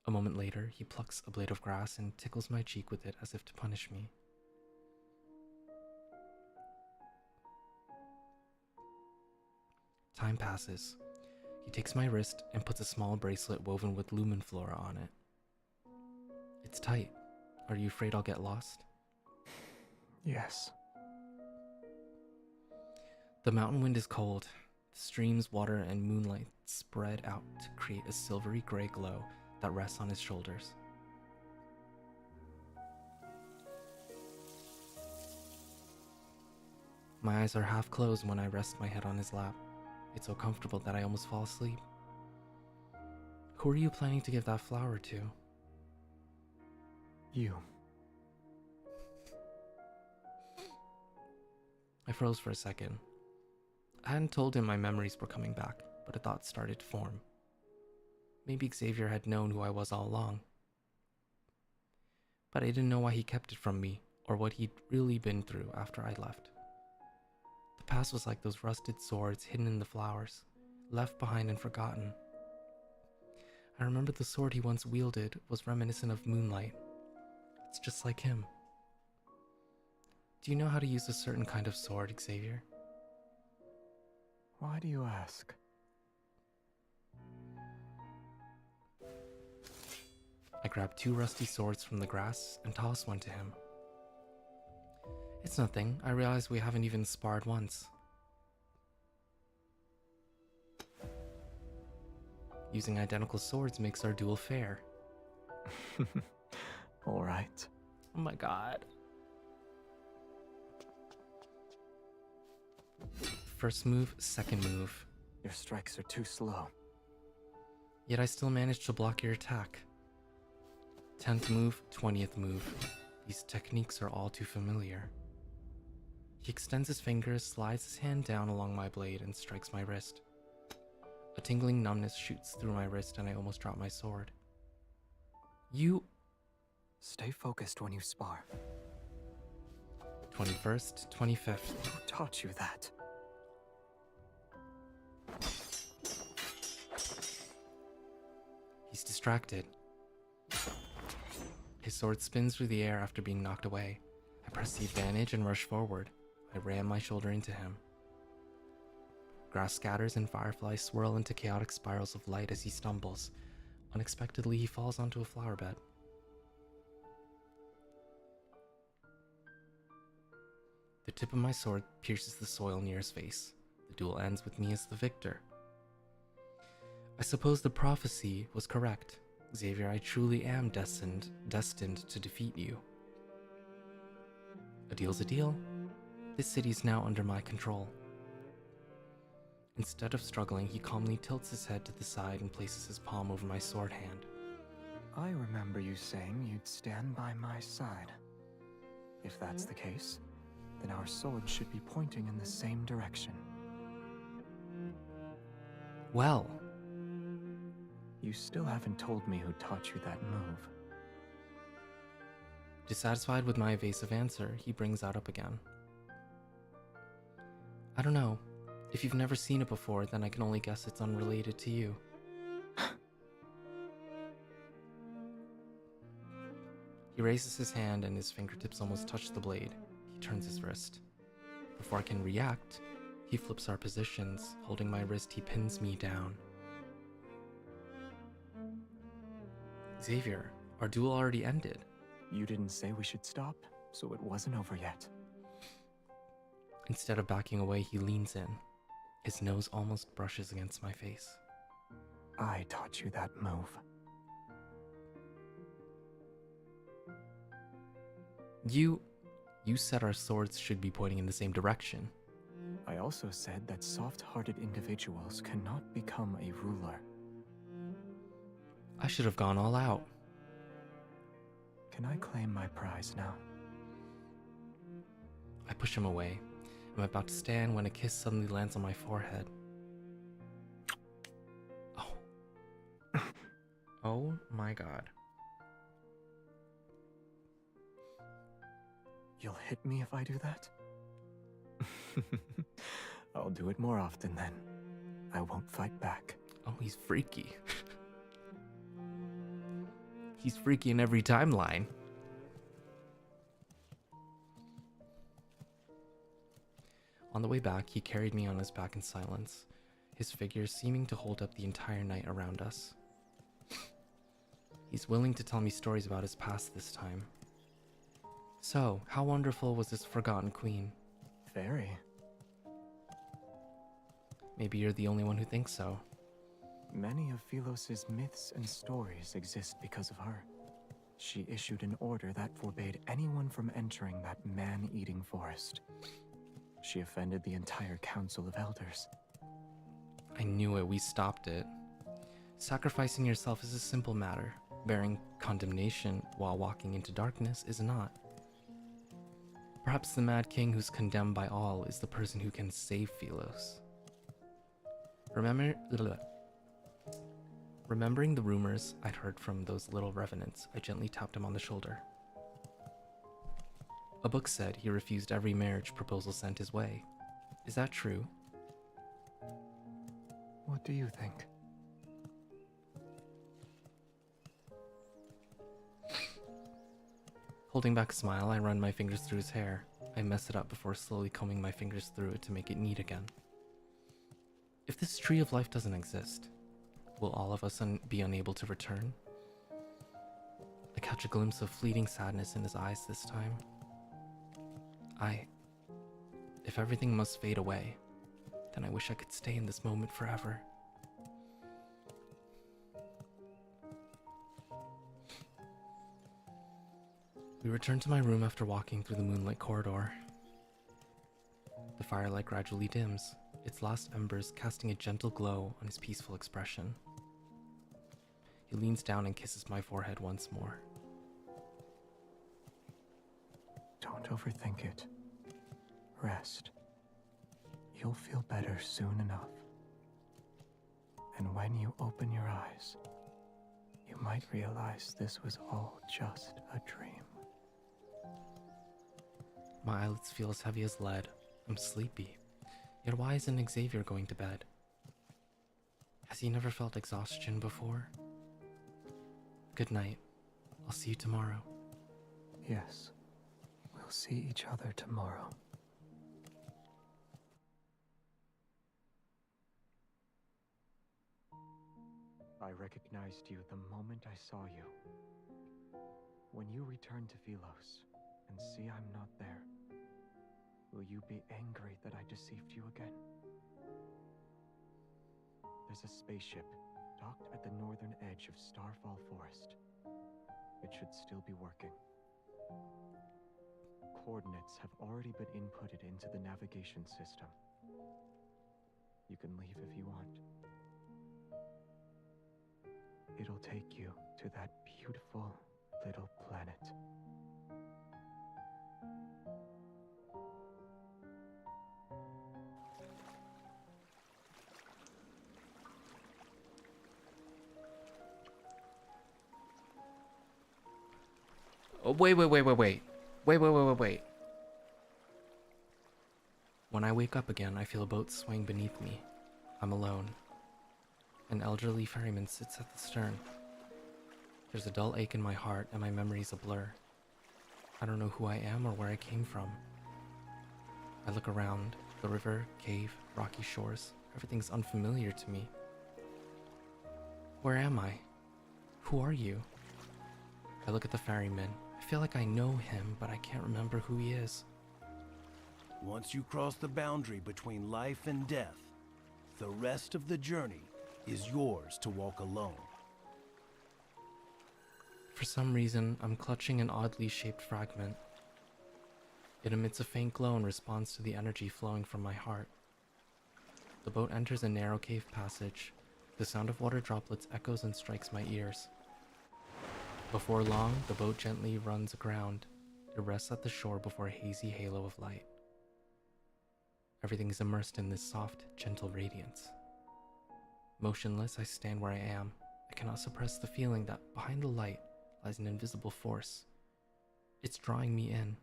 A moment later, he plucks a blade of grass and tickles my cheek with it as if to punish me. Time passes. He takes my wrist and puts a small bracelet woven with lumen flora on it. It's tight. Are you afraid I'll get lost? Yes. The mountain wind is cold. The streams, water, and moonlight spread out to create a silvery gray glow that rests on his shoulders. My eyes are half closed when I rest my head on his lap. It's so comfortable that I almost fall asleep. Who are you planning to give that flower to? You. I froze for a second. I hadn't told him my memories were coming back, but a thought started to form. Maybe Xavier had known who I was all along. But I didn't know why he kept it from me, or what he'd really been through after I left. The past was like those rusted swords hidden in the flowers, left behind and forgotten. I remember the sword he once wielded was reminiscent of Moonlight. It's just like him. Do you know how to use a certain kind of sword, Xavier? Why do you ask? I grab 2 rusty swords from the grass and toss one to him. It's nothing. I realize we haven't even sparred once. Using identical swords makes our duel fair. All right. Oh my god. First move, second move. Your strikes are too slow. Yet I still managed to block your attack. 10th move, 20th move. These techniques are all too familiar. He extends his fingers, slides his hand down along my blade, and strikes my wrist. A tingling numbness shoots through my wrist and I almost drop my sword. You... Stay focused when you spar. 21st, 25th. Who taught you that? He's distracted. His sword spins through the air after being knocked away. I press the advantage and rush forward. I ram my shoulder into him. Grass scatters and fireflies swirl into chaotic spirals of light as he stumbles. Unexpectedly, he falls onto a flower bed. The tip of my sword pierces the soil near his face. The duel ends with me as the victor. I suppose the prophecy was correct. Xavier, I truly am destined to defeat you. A deal's a deal. This city is now under my control. Instead of struggling, he calmly tilts his head to the side and places his palm over my sword hand. I remember you saying you'd stand by my side. If that's the case, then our swords should be pointing in the same direction. Well... You still haven't told me who taught you that move. Dissatisfied with my evasive answer, he brings that up again. I don't know. If you've never seen it before, then I can only guess it's unrelated to you. He raises his hand and his fingertips almost touch the blade. He turns his wrist. Before I can react, he flips our positions. Holding my wrist, he pins me down. Xavier, our duel already ended. You didn't say we should stop, so it wasn't over yet. Instead of backing away, he leans in. His nose almost brushes against my face. I taught you that move. You said our swords should be pointing in the same direction. I also said that soft-hearted individuals cannot become a ruler. I should have gone all out. Can I claim my prize now? I push him away. I'm about to stand when a kiss suddenly lands on my forehead. Oh. Oh my god. You'll hit me if I do that? I'll do it more often then. I won't fight back. Oh, he's freaky. He's freaky in every timeline. On the way back, he carried me on his back in silence, his figure seeming to hold up the entire night around us. He's willing to tell me stories about his past this time. So, how wonderful was this forgotten queen? Very. Maybe you're the only one who thinks so. Many of Philos's myths and stories exist because of her. She issued an order that forbade anyone from entering that man-eating forest. She offended the entire Council of Elders. I knew it. We stopped it. Sacrificing yourself is a simple matter. Bearing condemnation while walking into darkness is not. Perhaps the Mad King who's condemned by all is the person who can save Philos. Remembering the rumors I'd heard from those little revenants, I gently tapped him on the shoulder. A book said he refused every marriage proposal sent his way. Is that true? What do you think? Holding back a smile, I run my fingers through his hair. I mess it up before slowly combing my fingers through it to make it neat again. If this tree of life doesn't exist, will all of us be unable to return? I catch a glimpse of fleeting sadness in his eyes this time. If everything must fade away, then I wish I could stay in this moment forever. We return to my room after walking through the moonlit corridor. The firelight gradually dims, its last embers casting a gentle glow on his peaceful expression. He leans down and kisses my forehead once more. Don't overthink it. Rest. You'll feel better soon enough. And when you open your eyes, you might realize this was all just a dream. My eyelids feel as heavy as lead. I'm sleepy. Yet why isn't Xavier going to bed? Has he never felt exhaustion before? Good night. I'll see you tomorrow. Yes. We'll see each other tomorrow. I recognized you the moment I saw you. When you return to Philos and see I'm not there, will you be angry that I deceived you again? There's a spaceship docked at the northern edge of Starfall Forest. It should still be working. Coordinates have already been inputted into the navigation system. You can leave if you want. It'll take you to that beautiful little planet. Oh, wait. When I wake up again, I feel a boat swaying beneath me. I'm alone. An elderly ferryman sits at the stern. There's a dull ache in my heart and my memory's a blur. I don't know who I am or where I came from. I look around. The river, cave, rocky shores. Everything's unfamiliar to me. Where am I? Who are you? I look at the ferryman. I feel like I know him, but I can't remember who he is. Once you cross the boundary between life and death, the rest of the journey is yours to walk alone. For some reason, I'm clutching an oddly shaped fragment. It emits a faint glow in response to the energy flowing from my heart. The boat enters a narrow cave passage. The sound of water droplets echoes and strikes my ears. Before long, the boat gently runs aground. It rests at the shore before a hazy halo of light. Everything is immersed in this soft, gentle radiance. Motionless, I stand where I am. I cannot suppress the feeling that behind the light lies an invisible force. It's drawing me in.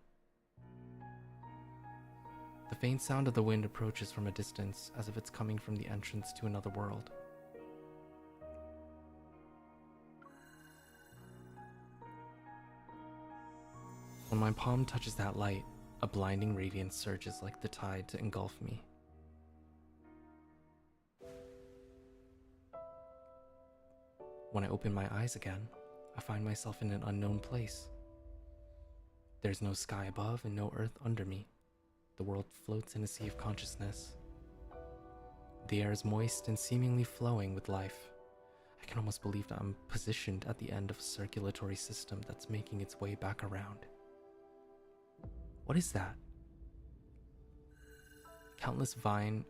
The faint sound of the wind approaches from a distance, as if it's coming from the entrance to another world. When my palm touches that light, a blinding radiance surges like the tide to engulf me. When I open my eyes again, I find myself in an unknown place. There's no sky above and no earth under me. The world floats in a sea of consciousness. The air is moist and seemingly flowing with life. I can almost believe that I'm positioned at the end of a circulatory system that's making its way back around. What is that? Countless fine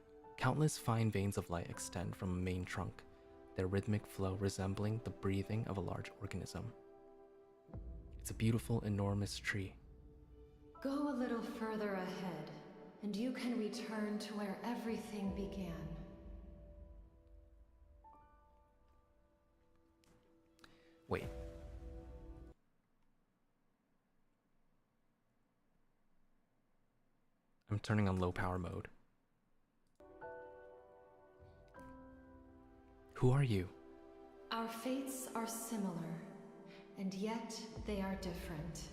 veins of light extend from a main trunk, their rhythmic flow resembling the breathing of a large organism. It's a beautiful, enormous tree. Go a little further ahead, and you can return to where everything began. Wait. I'm turning on low power mode. Who are you? Our fates are similar, and yet they are different.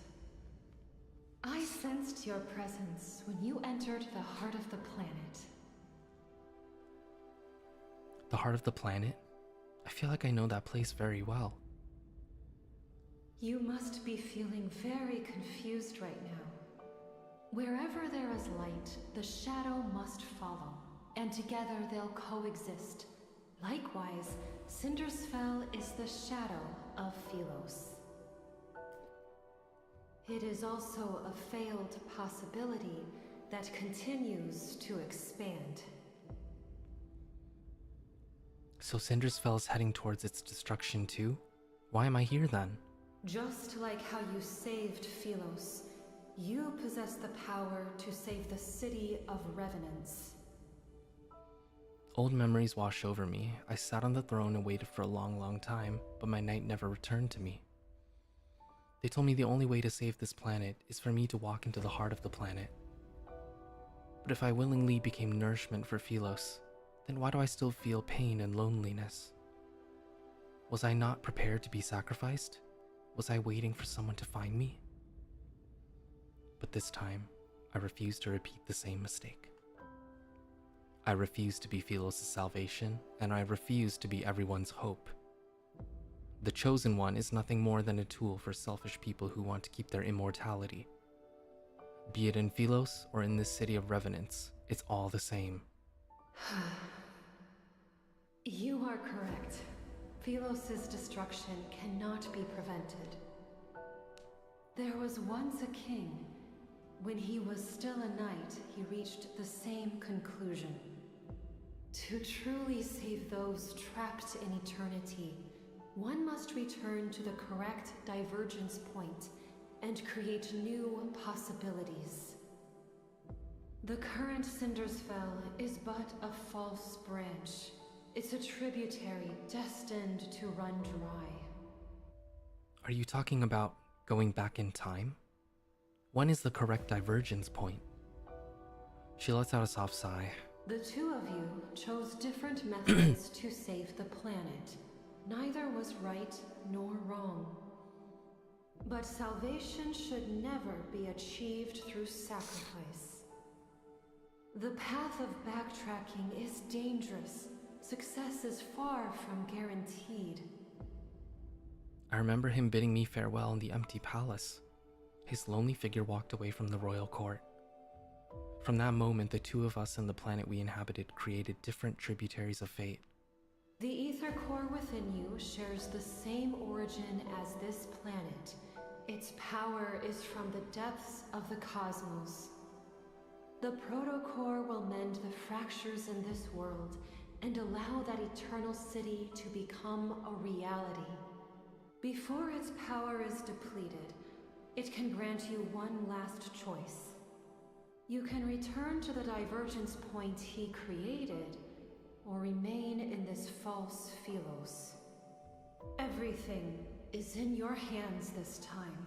I sensed your presence when you entered the heart of the planet. The heart of the planet? I feel like I know that place very well. You must be feeling very confused right now. Wherever there is light, the shadow must follow, and together they'll coexist. Likewise, Cinderfell is the shadow of Philos. It is also a failed possibility that continues to expand. So Cinderfell is heading towards its destruction too? Why am I here then? Just like how you saved Philos, you possess the power to save the city of Revenants. Old memories wash over me. I sat on the throne and waited for a long time, but my knight never returned to me. They told me the only way to save this planet is for me to walk into the heart of the planet. But if I willingly became nourishment for Philos, then why do I still feel pain and loneliness? Was I not prepared to be sacrificed? Was I waiting for someone to find me? But this time, I refuse to repeat the same mistake. I refuse to be Philos' salvation, and I refuse to be everyone's hope. The Chosen One is nothing more than a tool for selfish people who want to keep their immortality. Be it in Philos or in this city of Revenants, it's all the same. You are correct. Philos' destruction cannot be prevented. There was once a king. When he was still a knight, he reached the same conclusion. To truly save those trapped in eternity, one must return to the correct divergence point and create new possibilities. The current Cinderfell is but a false branch. It's a tributary destined to run dry. Are you talking about going back in time? When is the correct divergence point? She lets out a soft sigh. The two of you chose different methods to save the planet. Neither was right nor wrong. But salvation should never be achieved through sacrifice. The path of backtracking is dangerous. Success is far from guaranteed. I remember him bidding me farewell in the empty palace. His lonely figure walked away from the royal court. From that moment, the two of us and the planet we inhabited created different tributaries of fate. The ether core within you shares the same origin as this planet. Its power is from the depths of the cosmos. The protocore will mend the fractures in this world and allow that eternal city to become a reality. Before its power is depleted, it can grant you one last choice. You can return to the divergence point he created, or remain in this false Philos. Everything is in your hands this time.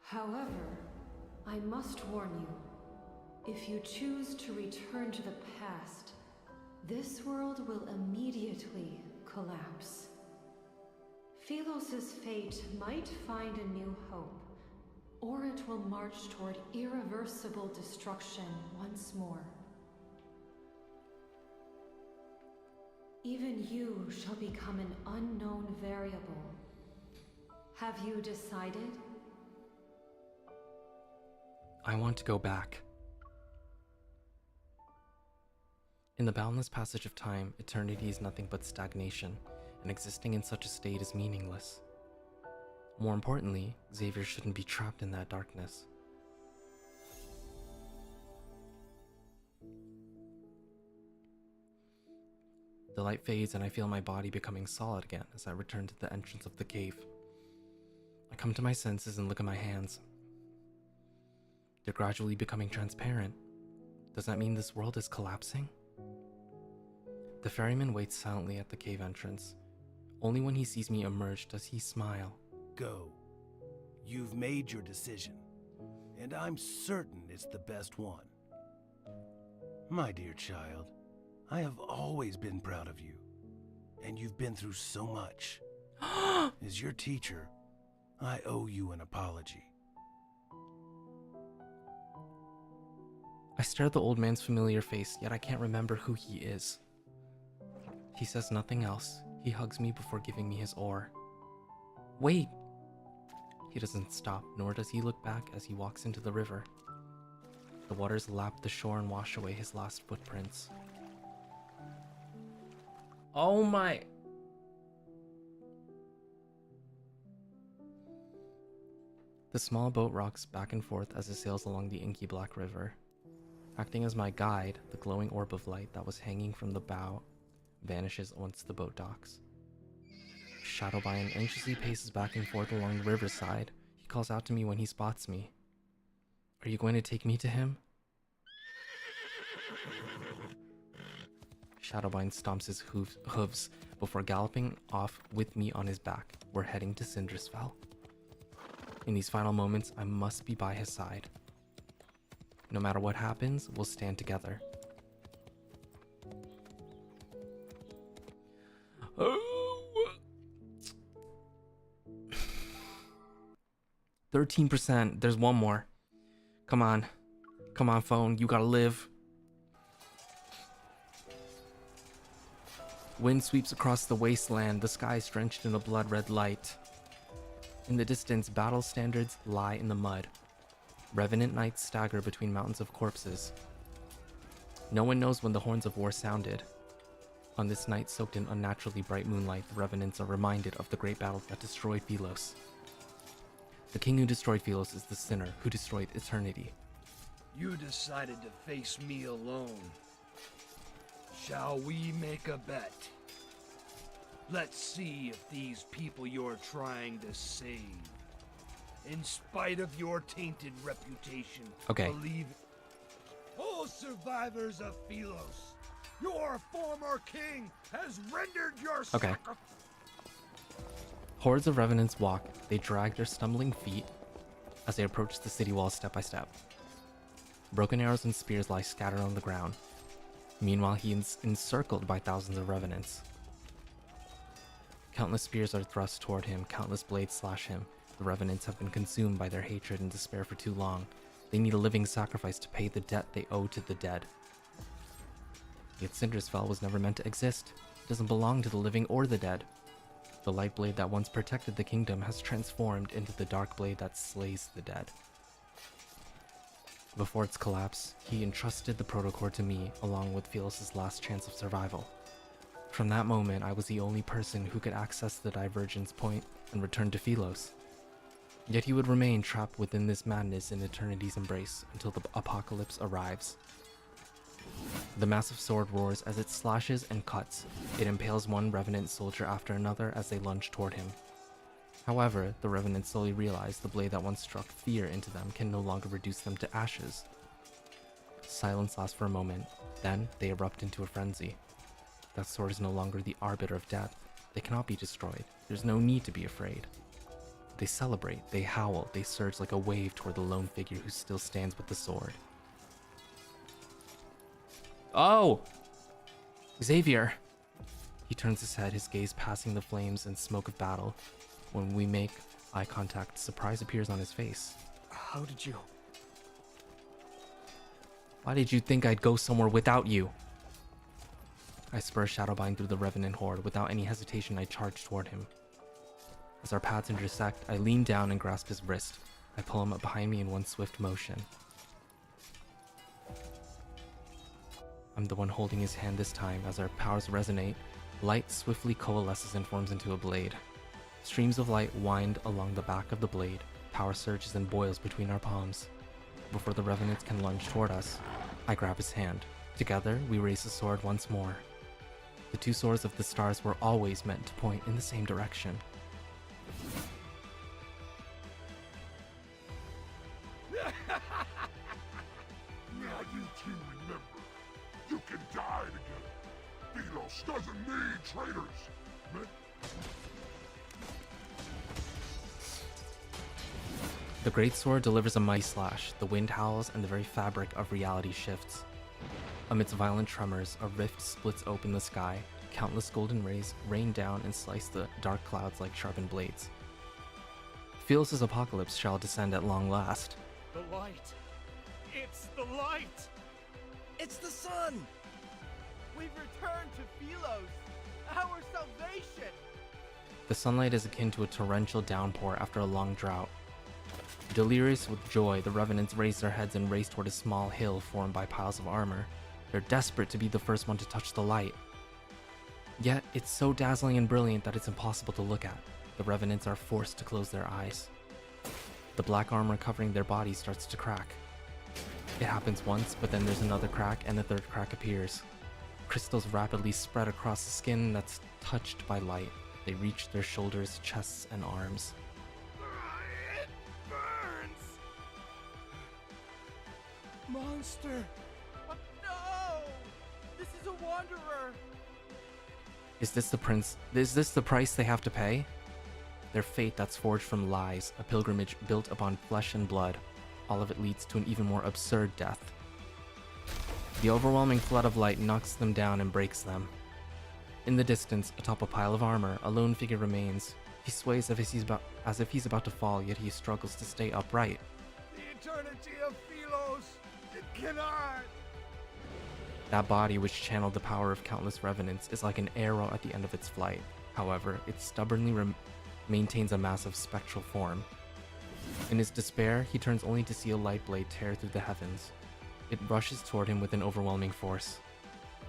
However, I must warn you, if you choose to return to the past, this world will immediately collapse. Philos' fate might find a new hope, or it will march toward irreversible destruction once more. Even you shall become an unknown variable. Have you decided? I want to go back. In the boundless passage of time, eternity is nothing but stagnation, and existing in such a state is meaningless. More importantly, Xavier shouldn't be trapped in that darkness. The light fades and I feel my body becoming solid again as I return to the entrance of the cave. I come to my senses and look at my hands. They're gradually becoming transparent. Does that mean this world is collapsing? The ferryman waits silently at the cave entrance. Only when he sees me emerge does he smile. Go. You've made your decision, and I'm certain it's the best one. My dear child, I have always been proud of you, and you've been through so much. As your teacher, I owe you an apology. I stare at the old man's familiar face, yet I can't remember who he is. He says nothing else. He hugs me before giving me his oar. Wait! He doesn't stop, nor does he look back as he walks into the river. The waters lap the shore and wash away his last footprints. Oh my... The small boat rocks back and forth as it sails along the inky black river. Acting as my guide, the glowing orb of light that was hanging from the bow vanishes once the boat docks. Shadowbind anxiously paces back and forth along the riverside. He calls out to me when he spots me. Are you going to take me to him? Shadowbind stomps his hooves before galloping off with me on his back. We're heading to Cinderfell. In these final moments, I must be by his side. No matter what happens, we'll stand together. 13%. There's one more. Come on. Come on, phone. You gotta live. Wind sweeps across the wasteland. The sky is drenched in a blood-red light. In the distance, battle standards lie in the mud. Revenant knights stagger between mountains of corpses. No one knows when the horns of war sounded. On this night soaked in unnaturally bright moonlight, the Revenants are reminded of the great battle that destroyed Philos. The king who destroyed Philos is the sinner who destroyed eternity. You decided to face me alone. Shall we make a bet? Let's see if these people you're trying to save, in spite of your tainted reputation, believe... All survivors of Philos, your former king has rendered your sacrifice. Hordes of Revenants walk. They drag their stumbling feet as they approach the city walls step by step. Broken arrows and spears lie scattered on the ground. Meanwhile, he is encircled by thousands of Revenants. Countless spears are thrust toward him, countless blades slash him. The Revenants have been consumed by their hatred and despair for too long. They need a living sacrifice to pay the debt they owe to the dead. Yet Cinderfell was never meant to exist. It doesn't belong to the living or the dead. The light blade that once protected the kingdom has transformed into the dark blade that slays the dead. Before its collapse, he entrusted the Protocore to me, along with Philos' last chance of survival. From that moment, I was the only person who could access the Divergence point and return to Philos. Yet he would remain trapped within this madness in eternity's embrace until the apocalypse arrives. The massive sword roars as it slashes and cuts. It impales one Revenant soldier after another as they lunge toward him. However, the Revenants slowly realize the blade that once struck fear into them can no longer reduce them to ashes. Silence lasts for a moment, then they erupt into a frenzy. That sword is no longer the arbiter of death. They cannot be destroyed. There's no need to be afraid. They celebrate, they howl, they surge like a wave toward the lone figure who still stands with the sword. Oh! Xavier! He turns his head, his gaze passing the flames and smoke of battle. When we make eye contact, surprise appears on his face. How did you... Why did you think I'd go somewhere without you? I spur Shadowbind through the Revenant horde. Without any hesitation, I charge toward him. As our paths intersect, I lean down and grasp his wrist. I pull him up behind me in one swift motion. I'm the one holding his hand this time. As our powers resonate, light swiftly coalesces and forms into a blade. Streams of light wind along the back of the blade. Power surges and boils between our palms. Before the Revenants can lunge toward us, I grab his hand. Together, we raise the sword once more. The two swords of the stars were always meant to point in the same direction. Now you two remember, you can die together. Philos doesn't need traitors. The great sword delivers a mighty slash. The wind howls and the very fabric of reality shifts. Amidst violent tremors, a rift splits open the sky. Countless golden rays rain down and slice the dark clouds like sharpened blades. Philos' apocalypse shall descend at long last. The light! It's the light! It's the sun! We've returned to Philos! our salvation! The sunlight is akin to a torrential downpour after a long drought. Delirious with joy, the revenants raise their heads and race toward a small hill formed by piles of armor. They're desperate to be the first one to touch the light. Yet, it's so dazzling and brilliant that it's impossible to look at. The revenants are forced to close their eyes. The black armor covering their bodies starts to crack. It happens once, but then there's another crack and a third crack appears. Crystals rapidly spread across the skin that's touched by light. They reach their shoulders, chests, and arms. It burns! Monster! Oh, no! This is a wanderer! Is this the price they have to pay? Their fate that's forged from lies, a pilgrimage built upon flesh and blood. All of it leads to an even more absurd death. The overwhelming flood of light knocks them down and breaks them. In the distance, atop a pile of armor, a lone figure remains. He sways as if he's about to fall, yet he struggles to stay upright. The eternity of Philos! It cannot! That body, which channeled the power of countless revenants, is like an arrow at the end of its flight. However, it stubbornly maintains a massive spectral form. In his despair, he turns only to see a light blade tear through the heavens. It rushes toward him with an overwhelming force.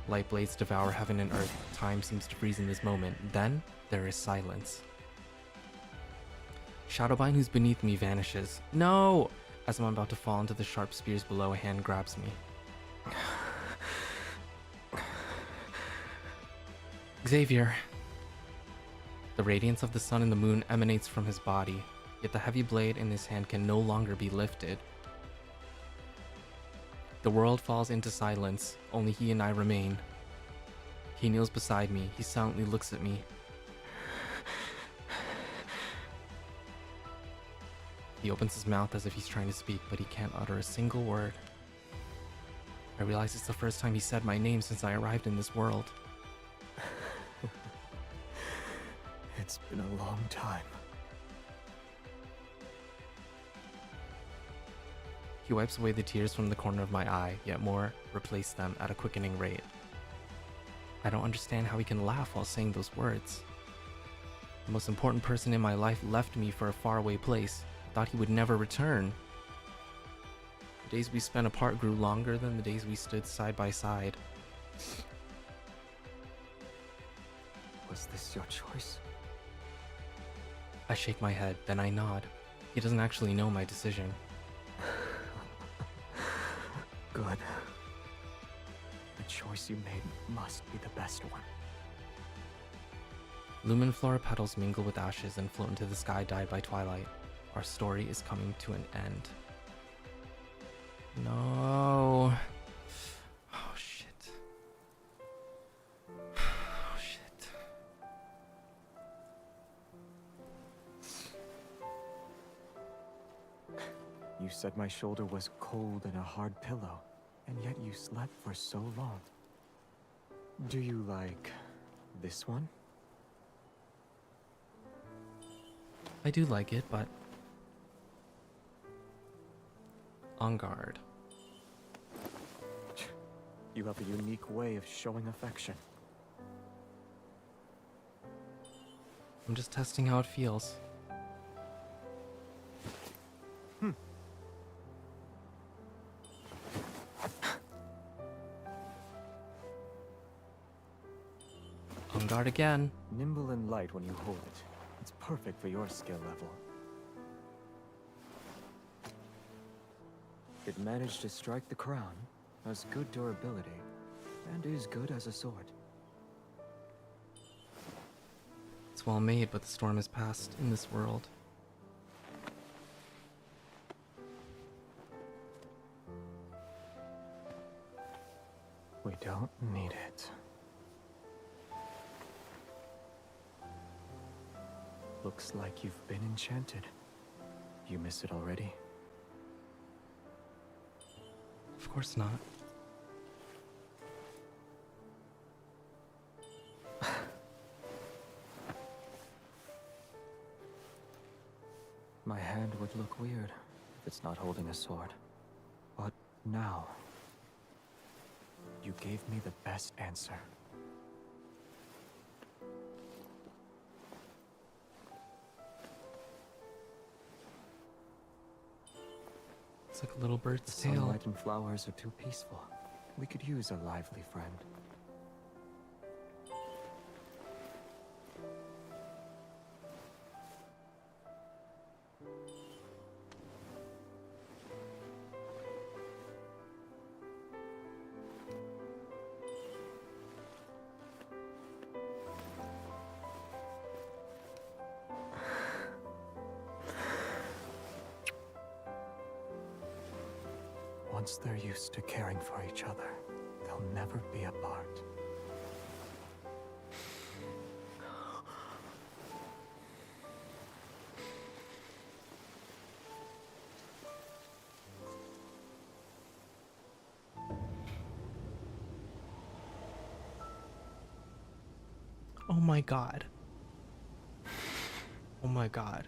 Light blades devour heaven and earth. Time seems to freeze in this moment. Then, there is silence. Shadowbind, who's beneath me, vanishes. No! As I'm about to fall into the sharp spears below, a hand grabs me. Xavier. The radiance of the sun and the moon emanates from his body, yet the heavy blade in his hand can no longer be lifted. The world falls into silence, only he and I remain. He kneels beside me, he silently looks at me. He opens his mouth as if he's trying to speak, but he can't utter a single word. I realize it's the first time he said my name since I arrived in this world. It's been a long time. He wipes away the tears from the corner of my eye, yet more replace them at a quickening rate. I don't understand how he can laugh while saying those words. The most important person in my life left me for a faraway place. I thought he would never return. The days we spent apart grew longer than the days we stood side by side. Was this your choice? I shake my head, then I nod. He doesn't actually know my decision. Good. The choice you made must be the best one. Lumen flora petals mingle with ashes and float into the sky dyed by twilight. Our story is coming to an end. No. Oh shit. Oh shit. You said my shoulder was cold and a hard pillow, and yet you slept for so long. Do you like this one? I do like it, but on guard. You have a unique way of showing affection. I'm just testing how it feels. On guard again. Nimble and light when you hold it. It's perfect for your skill level. It managed to strike the crown, has good durability, and is good as a sword. It's well made, but the storm has passed in this world. We don't need it. Looks like you've been enchanted. You miss it already? Of course not. My hand would look weird if it's not holding a sword. But now, you gave me the best answer. It's like a little bird's The tail. sunlight and flowers are too peaceful. We could use a lively friend. Once they're used to caring for each other, they'll never be apart. Oh my god. Oh my god.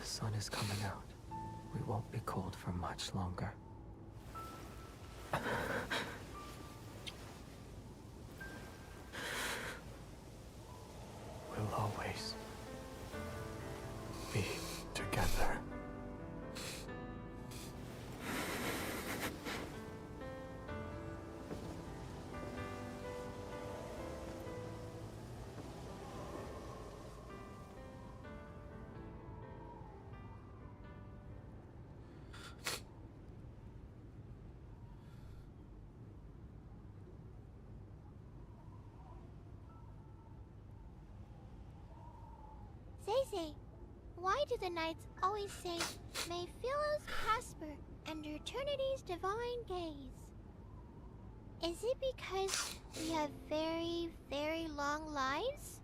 The sun is coming out. We won't be cold for much longer. We'll always be together. Zay, why do the knights always say, "May Philos prosper under eternity's divine gaze"? Is it because we have very, very long lives?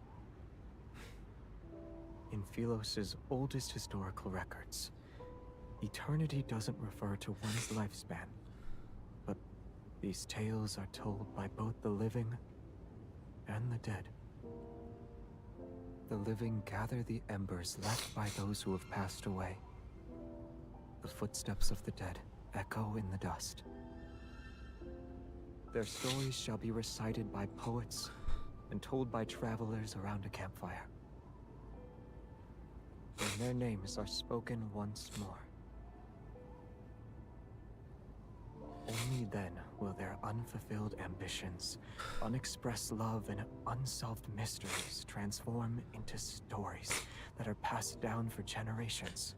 In Philos' oldest historical records, eternity doesn't refer to one's lifespan, but these tales are told by both the living and the dead. The living gather the embers left by those who have passed away. The footsteps of the dead echo in the dust. Their stories shall be recited by poets and told by travelers around a campfire. When their names are spoken once more, only then will their unfulfilled ambitions, unexpressed love, and unsolved mysteries transform into stories that are passed down for generations.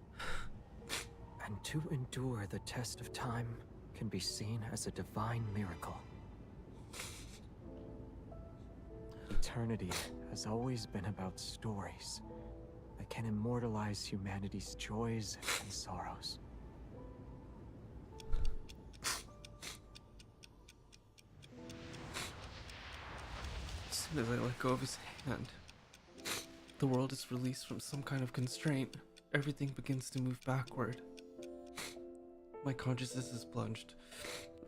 And to endure the test of time can be seen as a divine miracle. Eternity has always been about stories that can immortalize humanity's joys and sorrows. As soon as I let go of his hand, the world is released from some kind of constraint. Everything begins to move backward. My consciousness is plunged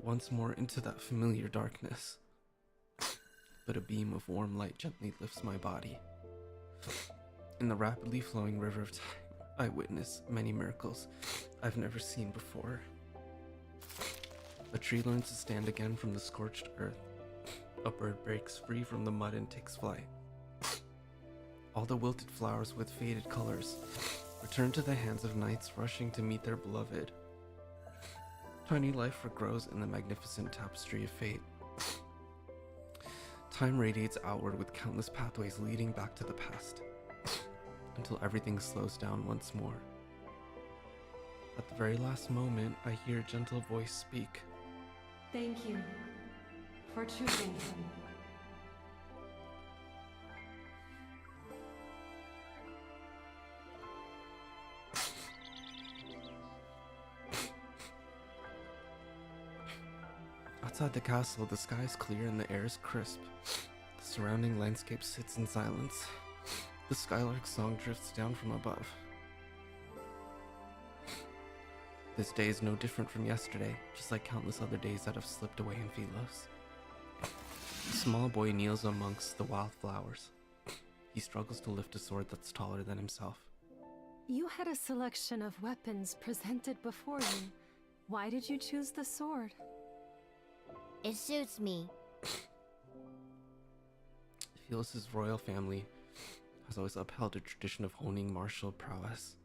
once more into that familiar darkness. But a beam of warm light gently lifts my body. In the rapidly flowing river of time, I witness many miracles I've never seen before. A tree learns to stand again from the scorched earth. A bird breaks free from the mud and takes flight. All the wilted flowers with faded colors return to the hands of knights rushing to meet their beloved. Tiny life regrows in the magnificent tapestry of fate. Time radiates outward with countless pathways leading back to the past, until everything slows down once more. At the very last moment, I hear a gentle voice speak. Thank you for choosing him. Outside the castle, the sky is clear and the air is crisp. The surrounding landscape sits in silence. The skylark's song drifts down from above. This day is no different from yesterday, just like countless other days that have slipped away in Philos. A small boy kneels amongst the wildflowers. He struggles to lift a sword that's taller than himself. You had a selection of weapons presented before you. Why did you choose the sword? It suits me. Felos' royal family has always upheld a tradition of honing martial prowess.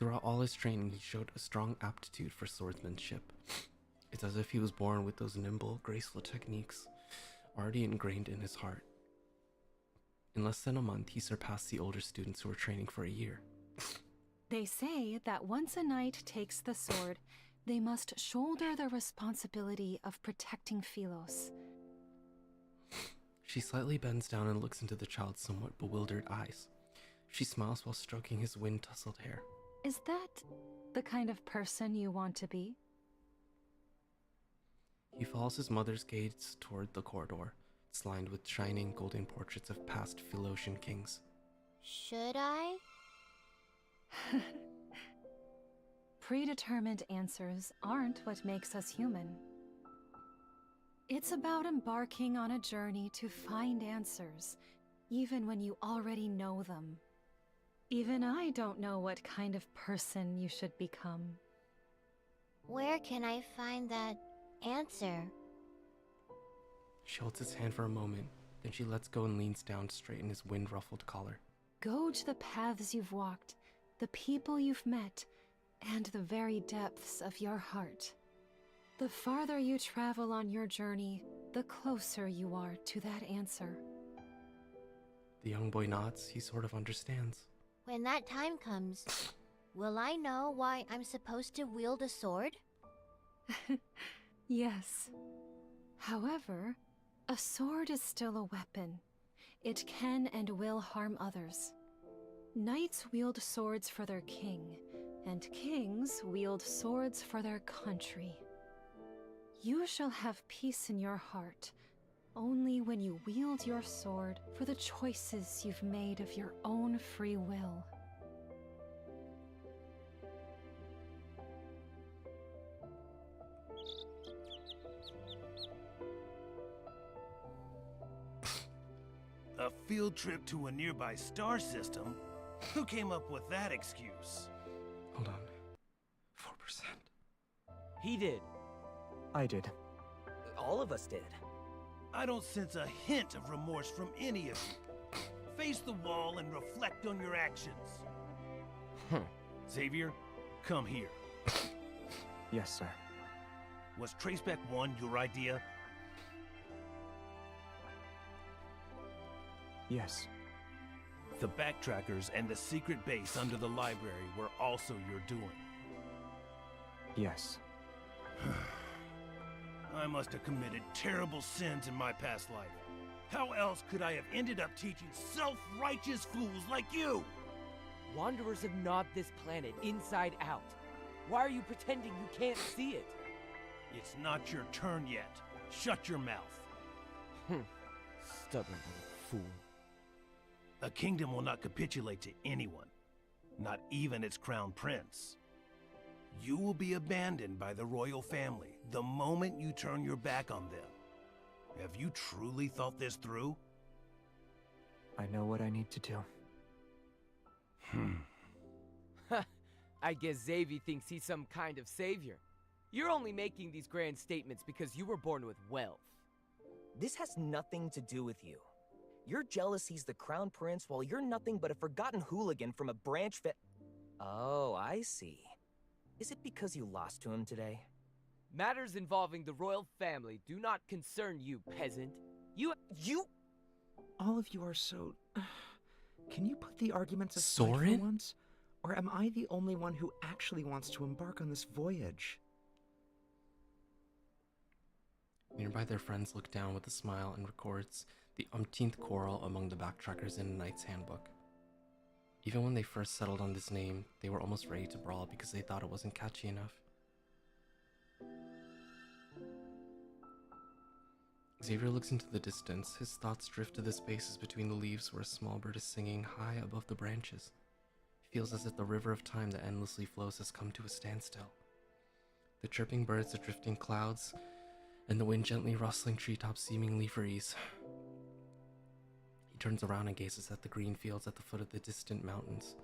Throughout all his training, he showed a strong aptitude for swordsmanship. It's as if he was born with those nimble, graceful techniques already ingrained in his heart. In less than a month, he surpassed the older students who were training for a year. They say that once a knight takes the sword, they must shoulder the responsibility of protecting Felos. She slightly bends down and looks into the child's somewhat bewildered eyes. She smiles while stroking his wind-tousled hair. Is that the kind of person you want to be? He follows his mother's gaze toward the corridor. It's lined with shining golden portraits of past Philosian kings. Should I? Predetermined answers aren't what makes us human. It's about embarking on a journey to find answers, even when you already know them. Even I don't know what kind of person you should become. Where can I find that answer? She holds his hand for a moment, then she lets go and leans down to straighten his wind-ruffled collar. Gauge the paths you've walked, the people you've met, and the very depths of your heart. The farther you travel on your journey, the closer you are to that answer. The young boy nods. He sort of understands. When that time comes, will I know why I'm supposed to wield a sword? Yes. However, a sword is still a weapon. It can and will harm others. Knights wield swords for their king, and kings wield swords for their country. You shall have peace in your heart only when you wield your sword for the choices you've made of your own free will. A field trip to a nearby star system? Who came up with that excuse? Hold on. 4%. He did. I did. All of us did. I don't sense a hint of remorse from any of you. Face the wall and reflect on your actions. Xavier, come here. Yes, sir. Was Traceback 1 your idea? Yes. The backtrackers and the secret base under the library were also your doing. Yes. I must have committed terrible sins in my past life. How else could I have ended up teaching self-righteous fools like you? Wanderers have gnawed this planet inside out. Why are you pretending you can't see it? It's not your turn yet. Shut your mouth. Stubborn little fool. A kingdom will not capitulate to anyone, not even its crown prince. You will be abandoned by the royal family the moment you turn your back on them. Have you truly thought this through? I know what I need to do. I guess Xavier thinks he's some kind of savior. You're only making these grand statements because you were born with wealth. This has nothing to do with you. You're jealous he's the crown prince while you're nothing but a forgotten hooligan from a branch Oh, I see. Is it because you lost to him today? Matters involving the royal family do not concern you, peasant. You... All of you are so... Can you put the arguments aside for Soren? once? Or am I the only one who actually wants to embark on this voyage? Nearby, their friends look down with a smile and records the umpteenth quarrel among the backtrackers in a knight's handbook. Even when they first settled on this name, they were almost ready to brawl because they thought it wasn't catchy enough. Xavier looks into the distance. His thoughts drift to the spaces between the leaves where a small bird is singing high above the branches. He feels as if the river of time that endlessly flows has come to a standstill. The chirping birds, the drifting clouds, and the wind gently rustling treetops seemingly freeze. He turns around and gazes at the green fields at the foot of the distant mountains.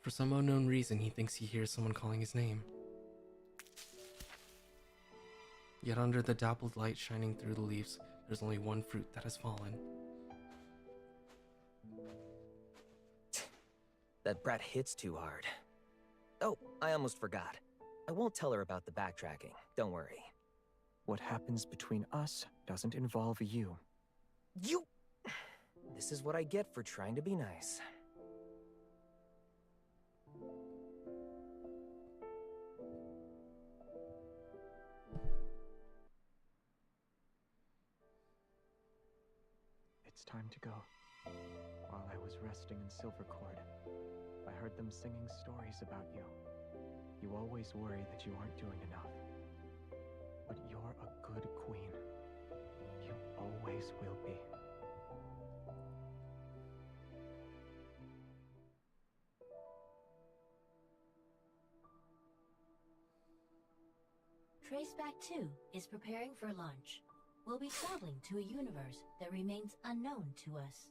For some unknown reason, he thinks he hears someone calling his name. Yet under the dappled light shining through the leaves, there's only one fruit that has fallen. That brat hits too hard. Oh, I almost forgot. I won't tell her about the backtracking, don't worry. What happens between us doesn't involve you. You! This is what I get for trying to be nice. It's time to go. While I was resting in Silvercord, I heard them singing stories about you. You always worry that you aren't doing enough. But you're a good queen. You always will be. Traceback 2 is preparing for launch. We'll be traveling to a universe that remains unknown to us.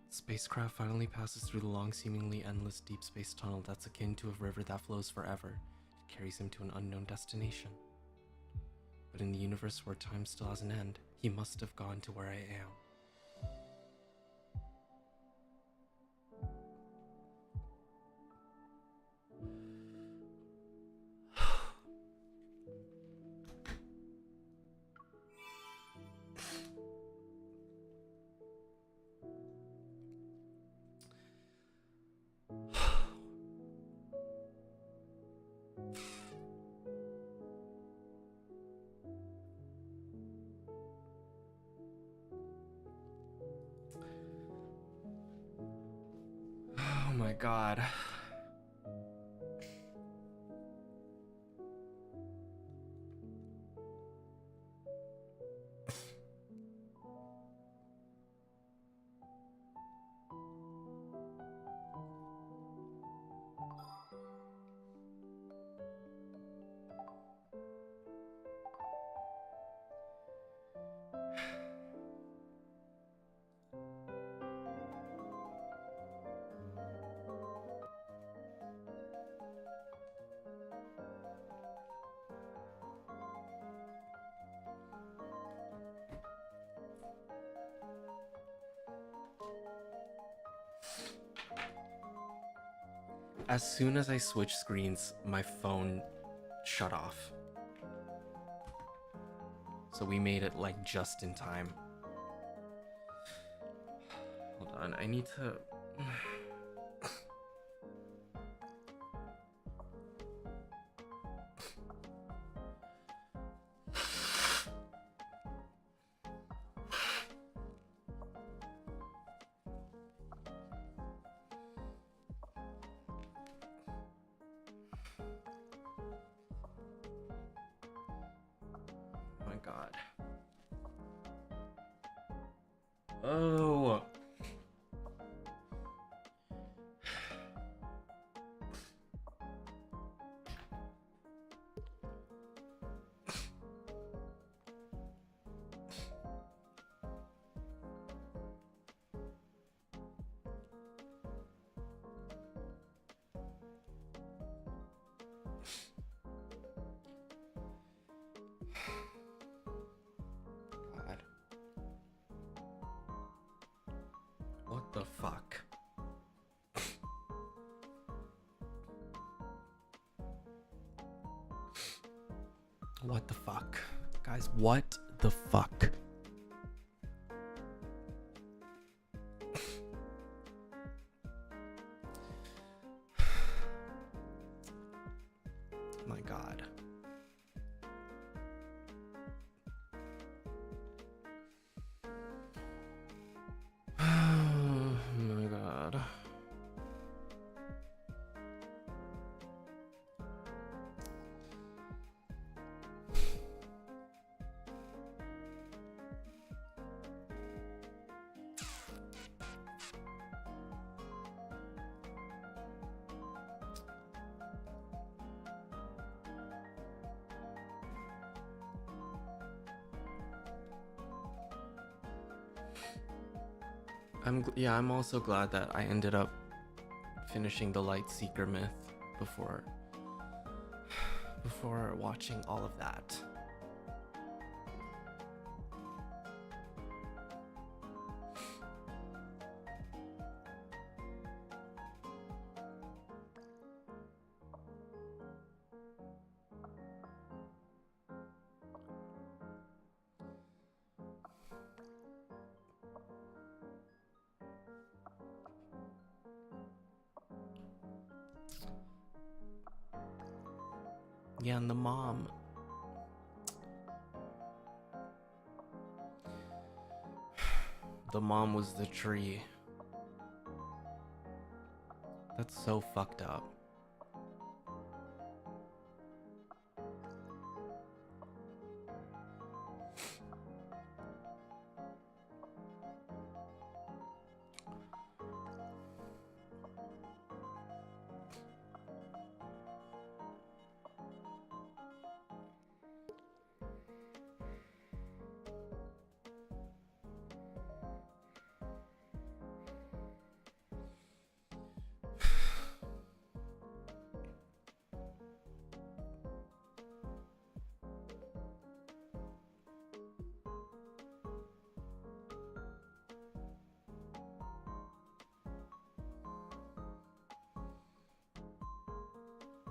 Spacecraft finally passes through the long, seemingly endless deep space tunnel that's akin to a river that flows forever. It carries him to an unknown destination. But in the universe where time still has an end, he must have gone to where I am. Oh my god. As soon as I switched screens, my phone shut off. So we made it like just in time. Hold on, I need to... God. Oh. What the fuck? What the fuck? Guys, what the fuck? My God. Oh my God. Yeah, I'm also glad that I ended up finishing the Light Seeker myth before watching all of that. Yeah, and the mom. The mom was the tree. That's so fucked up.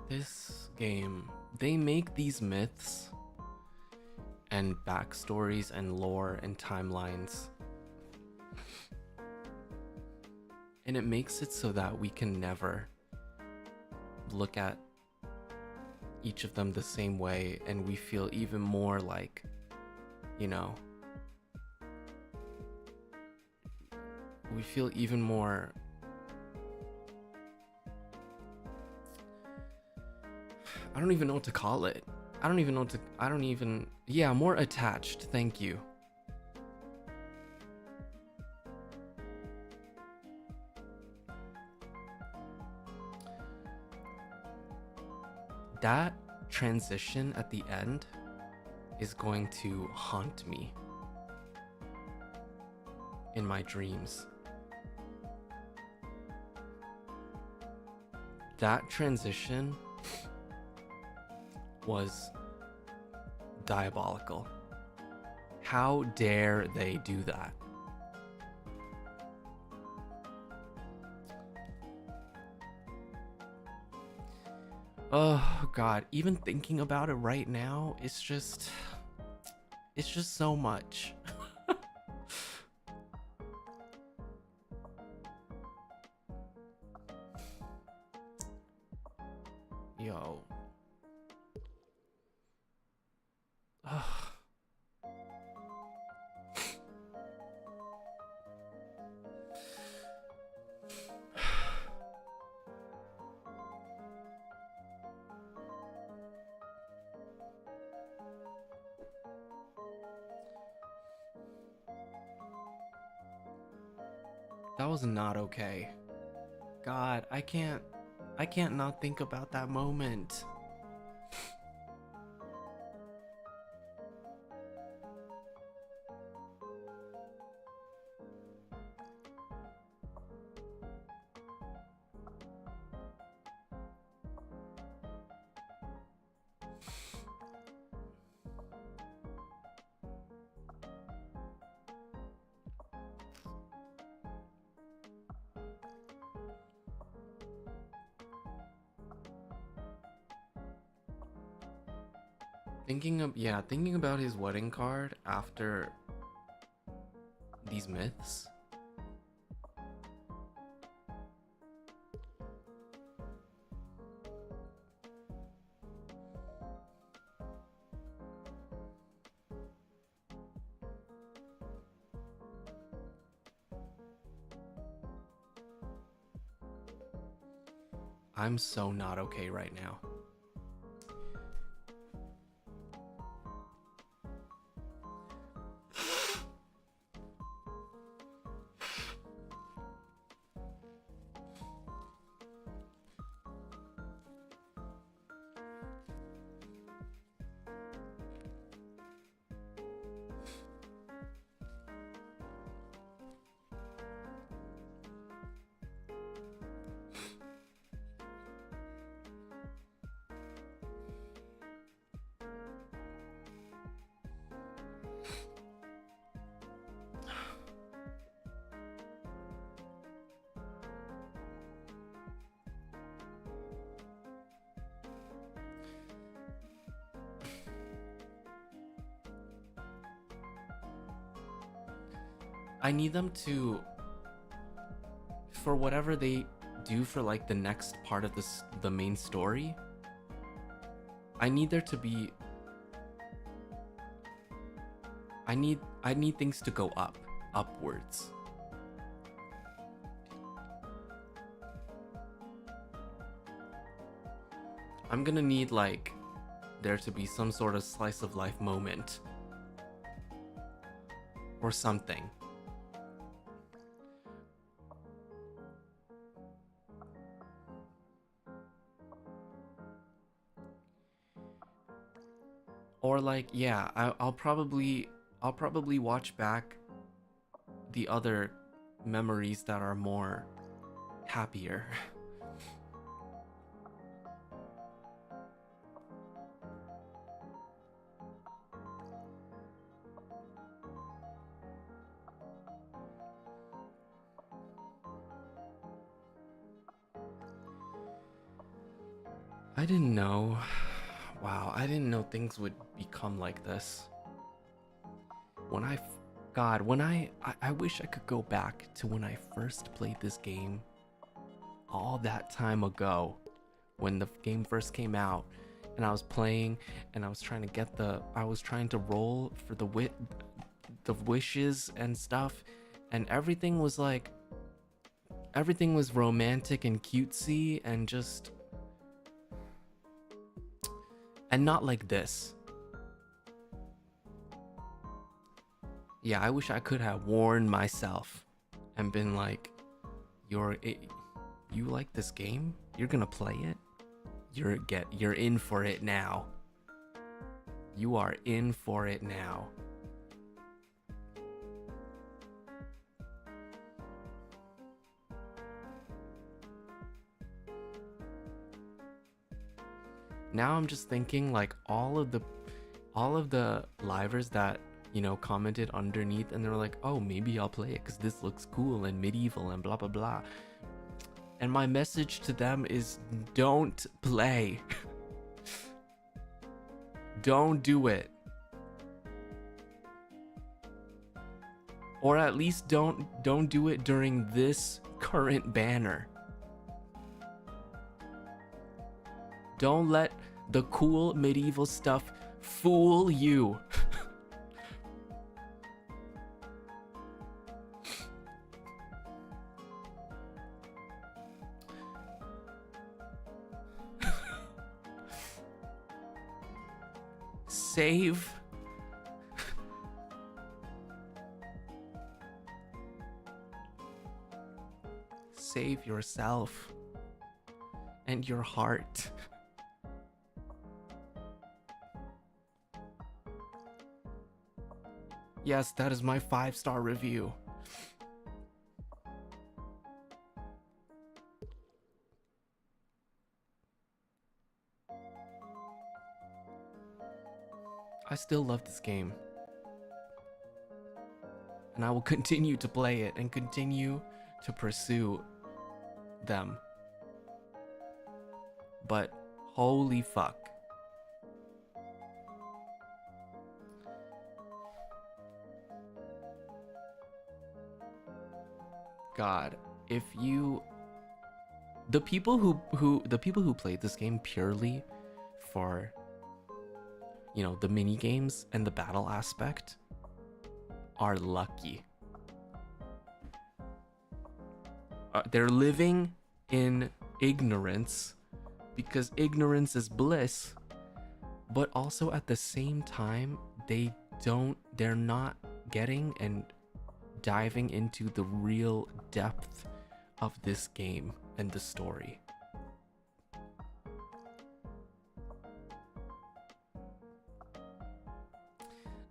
This game, they make these myths and backstories and lore and timelines, and it makes it so that we can never look at each of them the same way, and we feel even more like, you know, we feel even more I don't even know what to call it. Yeah, more attached. Thank you. That transition at the end is going to haunt me in my dreams. That transition was diabolical. How dare they do that? Oh god, even thinking about it right now, it's just so much. Yo. Ugh. That was not okay. God, I can't not think about that moment. Thinking about his wedding card after these myths. I'm so not okay right now. I need them to, for whatever they do for like the next part of the main story, I need there to be, I need things to go upwards. I'm gonna need like there to be some sort of slice of life moment or something. Or like, yeah, I'll probably watch back the other memories that are more happier. I didn't know. Wow, I didn't know things would become like this. When I wish I could go back to when I first played this game all that time ago, when the game first came out, and I was playing and I was trying to roll for the wishes and stuff, and everything was romantic and cutesy and just, and not like this. Yeah, I wish I could have warned myself and been like, you like this game? You're gonna play it? You're in for it now. You are in for it now. Now I'm just thinking like all of the livers that, you know, commented underneath and they were like, oh, maybe I'll play it because this looks cool and medieval and blah blah blah. And my message to them is, don't play. Don't do it. Or at least don't do it during this current banner. Don't let the cool medieval stuff fool you. Save. Save yourself and your heart. Yes, that is my 5-star review. I still love this game. And I will continue to play it and continue to pursue them. But holy fuck. God, if you, the people who played this game purely for, you know, the mini games and the battle aspect are lucky. They're living in ignorance because ignorance is bliss, but also at the same time they're not getting and diving into the real depth of this game and the story.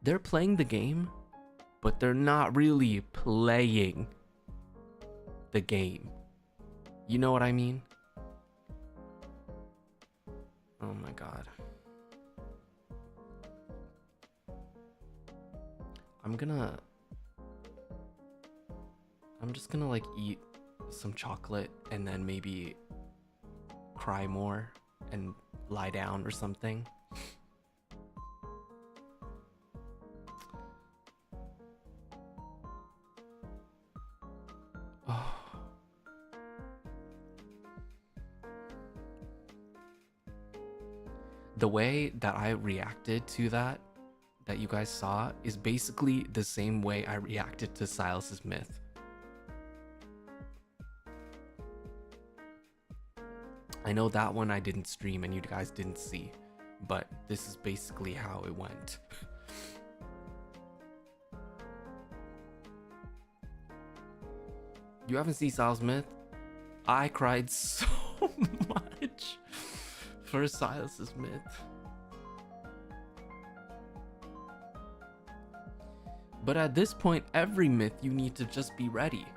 They're playing the game, but they're not really playing the game. You know what I mean? Oh my god. I'm just gonna like eat some chocolate and then maybe cry more and lie down or something. the way that I reacted to that you guys saw is basically the same way I reacted to Silas's myth. I know that one I didn't stream and you guys didn't see, but this is basically how it went. You haven't seen Silas myth? I cried so much for Silas's myth. But at this point, every myth you need to just be ready.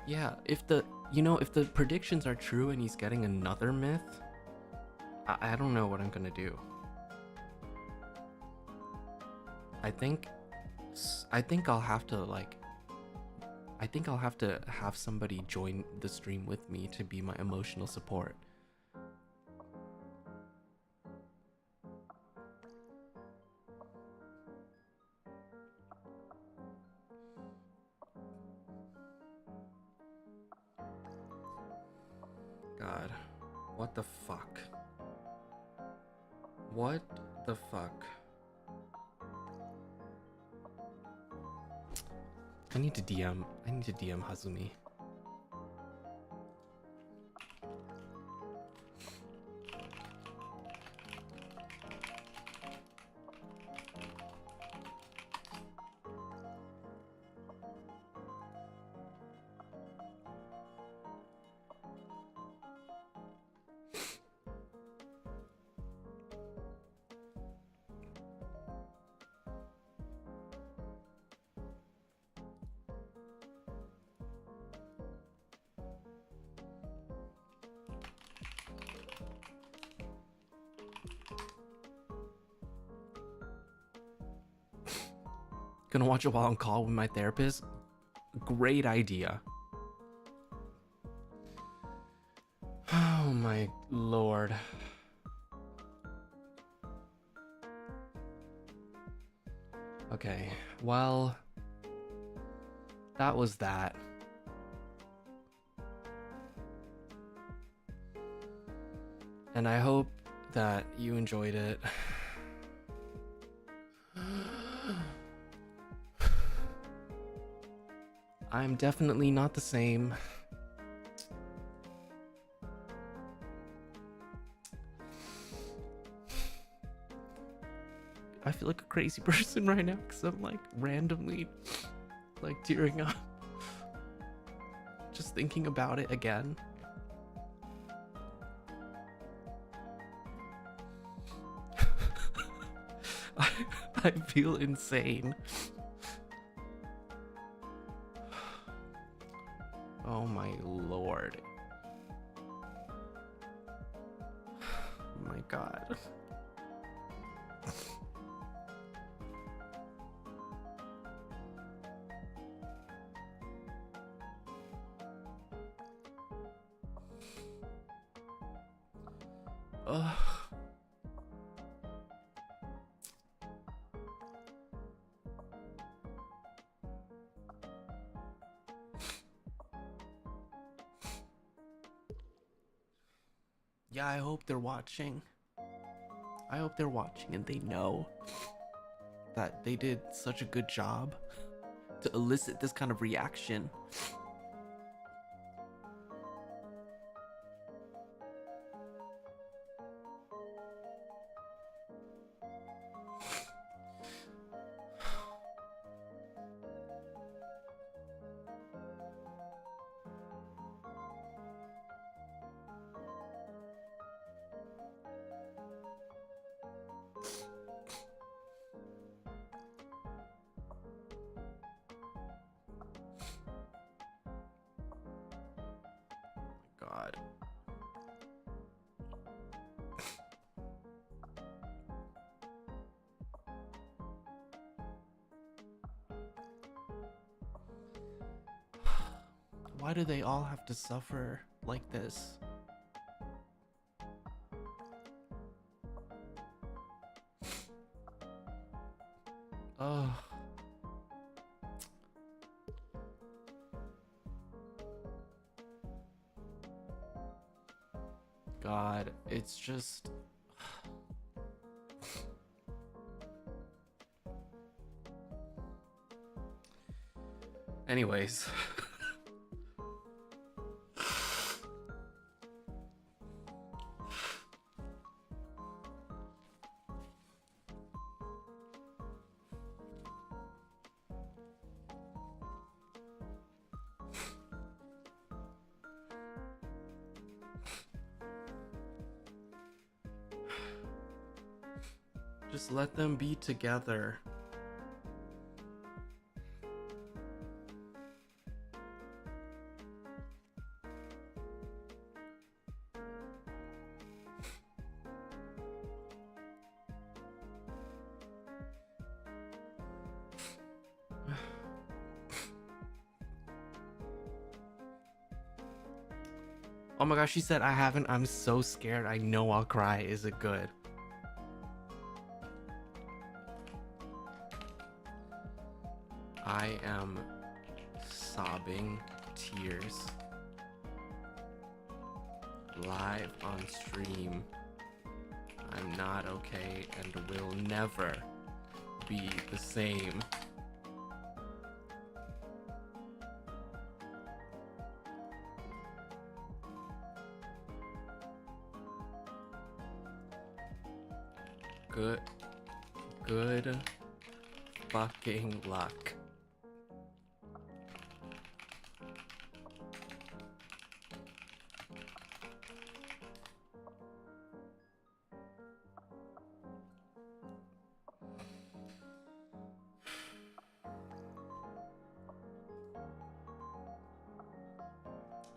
Yeah, if the predictions are true and he's getting another myth, I don't know what I'm gonna do. I think I'll have to have somebody join the stream with me to be my emotional support. God, what the fuck? What the fuck? I need to DM Hazumi. Gonna watch it while on call with my therapist? Great idea. Oh my lord. Okay, well, that was that. And I hope that you enjoyed it. I'm definitely not the same. I feel like a crazy person right now because I'm like randomly like tearing up. Just thinking about it again. I feel insane. Oh my lord. Oh my god. Ugh. Yeah, I hope they're watching. I hope they're watching and they know that they did such a good job to elicit this kind of reaction. God. Why do they all have to suffer like this? Oh. god, it's just... Anyways. Just let them be together. Oh my gosh, she said I haven't. I'm so scared. I know I'll cry. Is it good? I am sobbing tears live on stream. I'm not okay and will never be the same. Good fucking luck.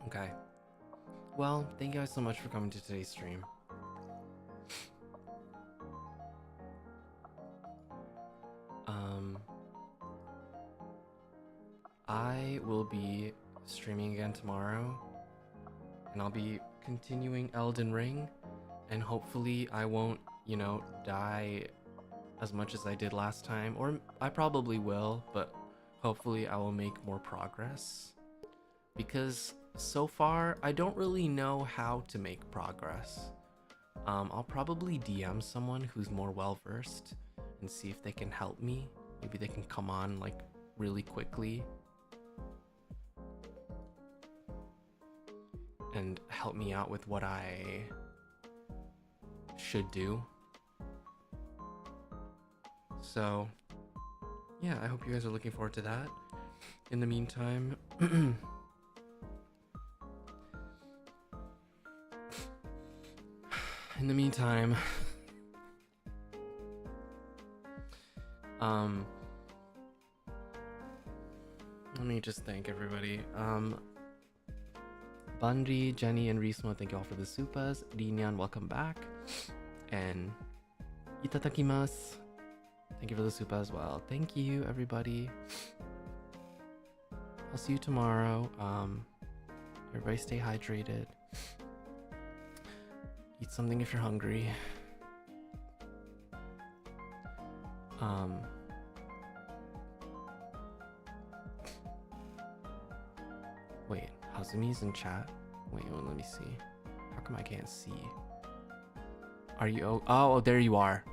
Okay. Well, thank you guys so much for coming to today's stream. I will be streaming again tomorrow, and I'll be continuing Elden Ring, and hopefully I won't, you know, die as much as I did last time, or I probably will, but hopefully I will make more progress, because so far I don't really know how to make progress. I'll probably DM someone who's more well-versed and see if they can help me. Maybe they can come on like really quickly and help me out with what I should do. So yeah, I hope you guys are looking forward to that. In the meantime, let me just thank everybody. Bundy, Jenny, and Rismo, thank you all for the supas. Rinyan, welcome back. And itadakimasu, thank you for the supa as well. Thank you, everybody. I'll see you tomorrow. Everybody stay hydrated. Eat something if you're hungry. Wait, Hazumi's in chat? Wait, well, let me see. How come I can't see? Are you? Oh, there you are.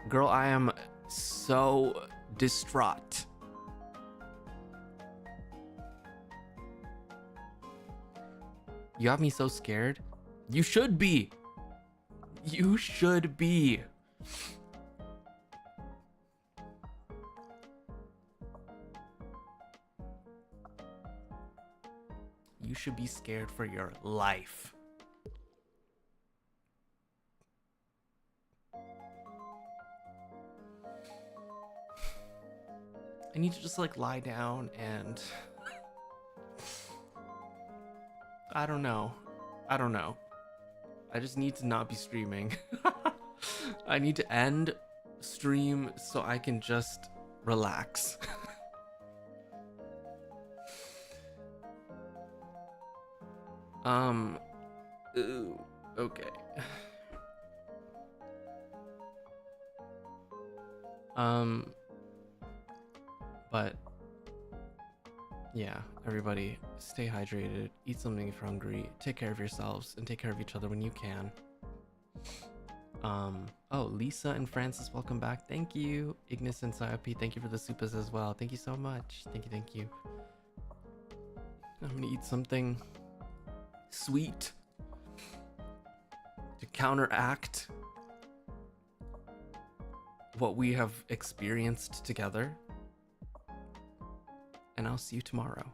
Girl, I am so distraught. You have me so scared. You should be. You should be. You should be scared for your life. I need to just like lie down and I don't know. I just need to not be streaming. I need to end stream so I can just relax. Ooh, okay. But yeah, everybody stay hydrated, eat something if you're hungry, take care of yourselves, and take care of each other when you can. Oh, Lisa and Francis, welcome back. Thank you. Ignis and Psyop, thank you for the supas as well. Thank you so much. Thank you, thank you. I'm gonna eat something sweet to counteract what we have experienced together. And I'll see you tomorrow.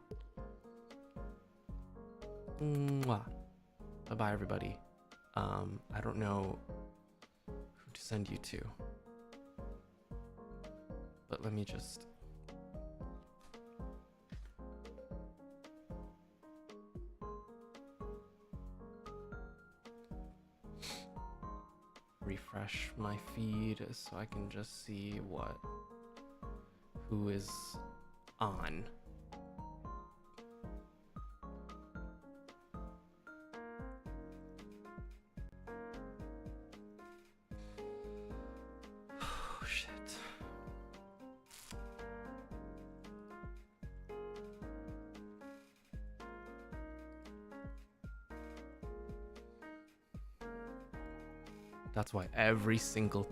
Mwah. Bye-bye, everybody. I don't know who to send you to, but let me just... refresh my feed so I can just see who is on. Oh, shit. That's why every single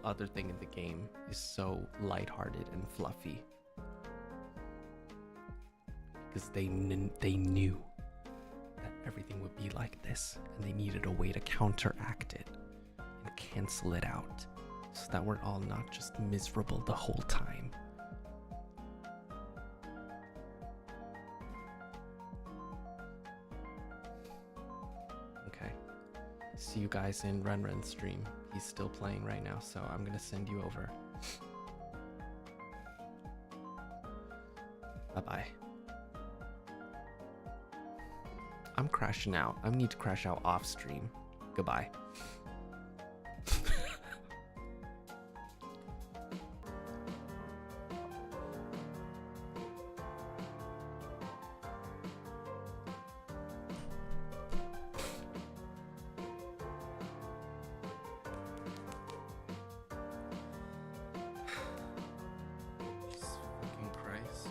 other thing in the game is so lighthearted and fluffy. Because they knew that everything would be like this, and they needed a way to counteract it and cancel it out, so that we're all not just miserable the whole time. Okay. See you guys in Renren's stream. He's still playing right now, so I'm gonna send you over. Bye-bye. I'm crashing out. I need to crash out off stream. Goodbye. Jesus fucking Christ.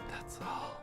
That's all.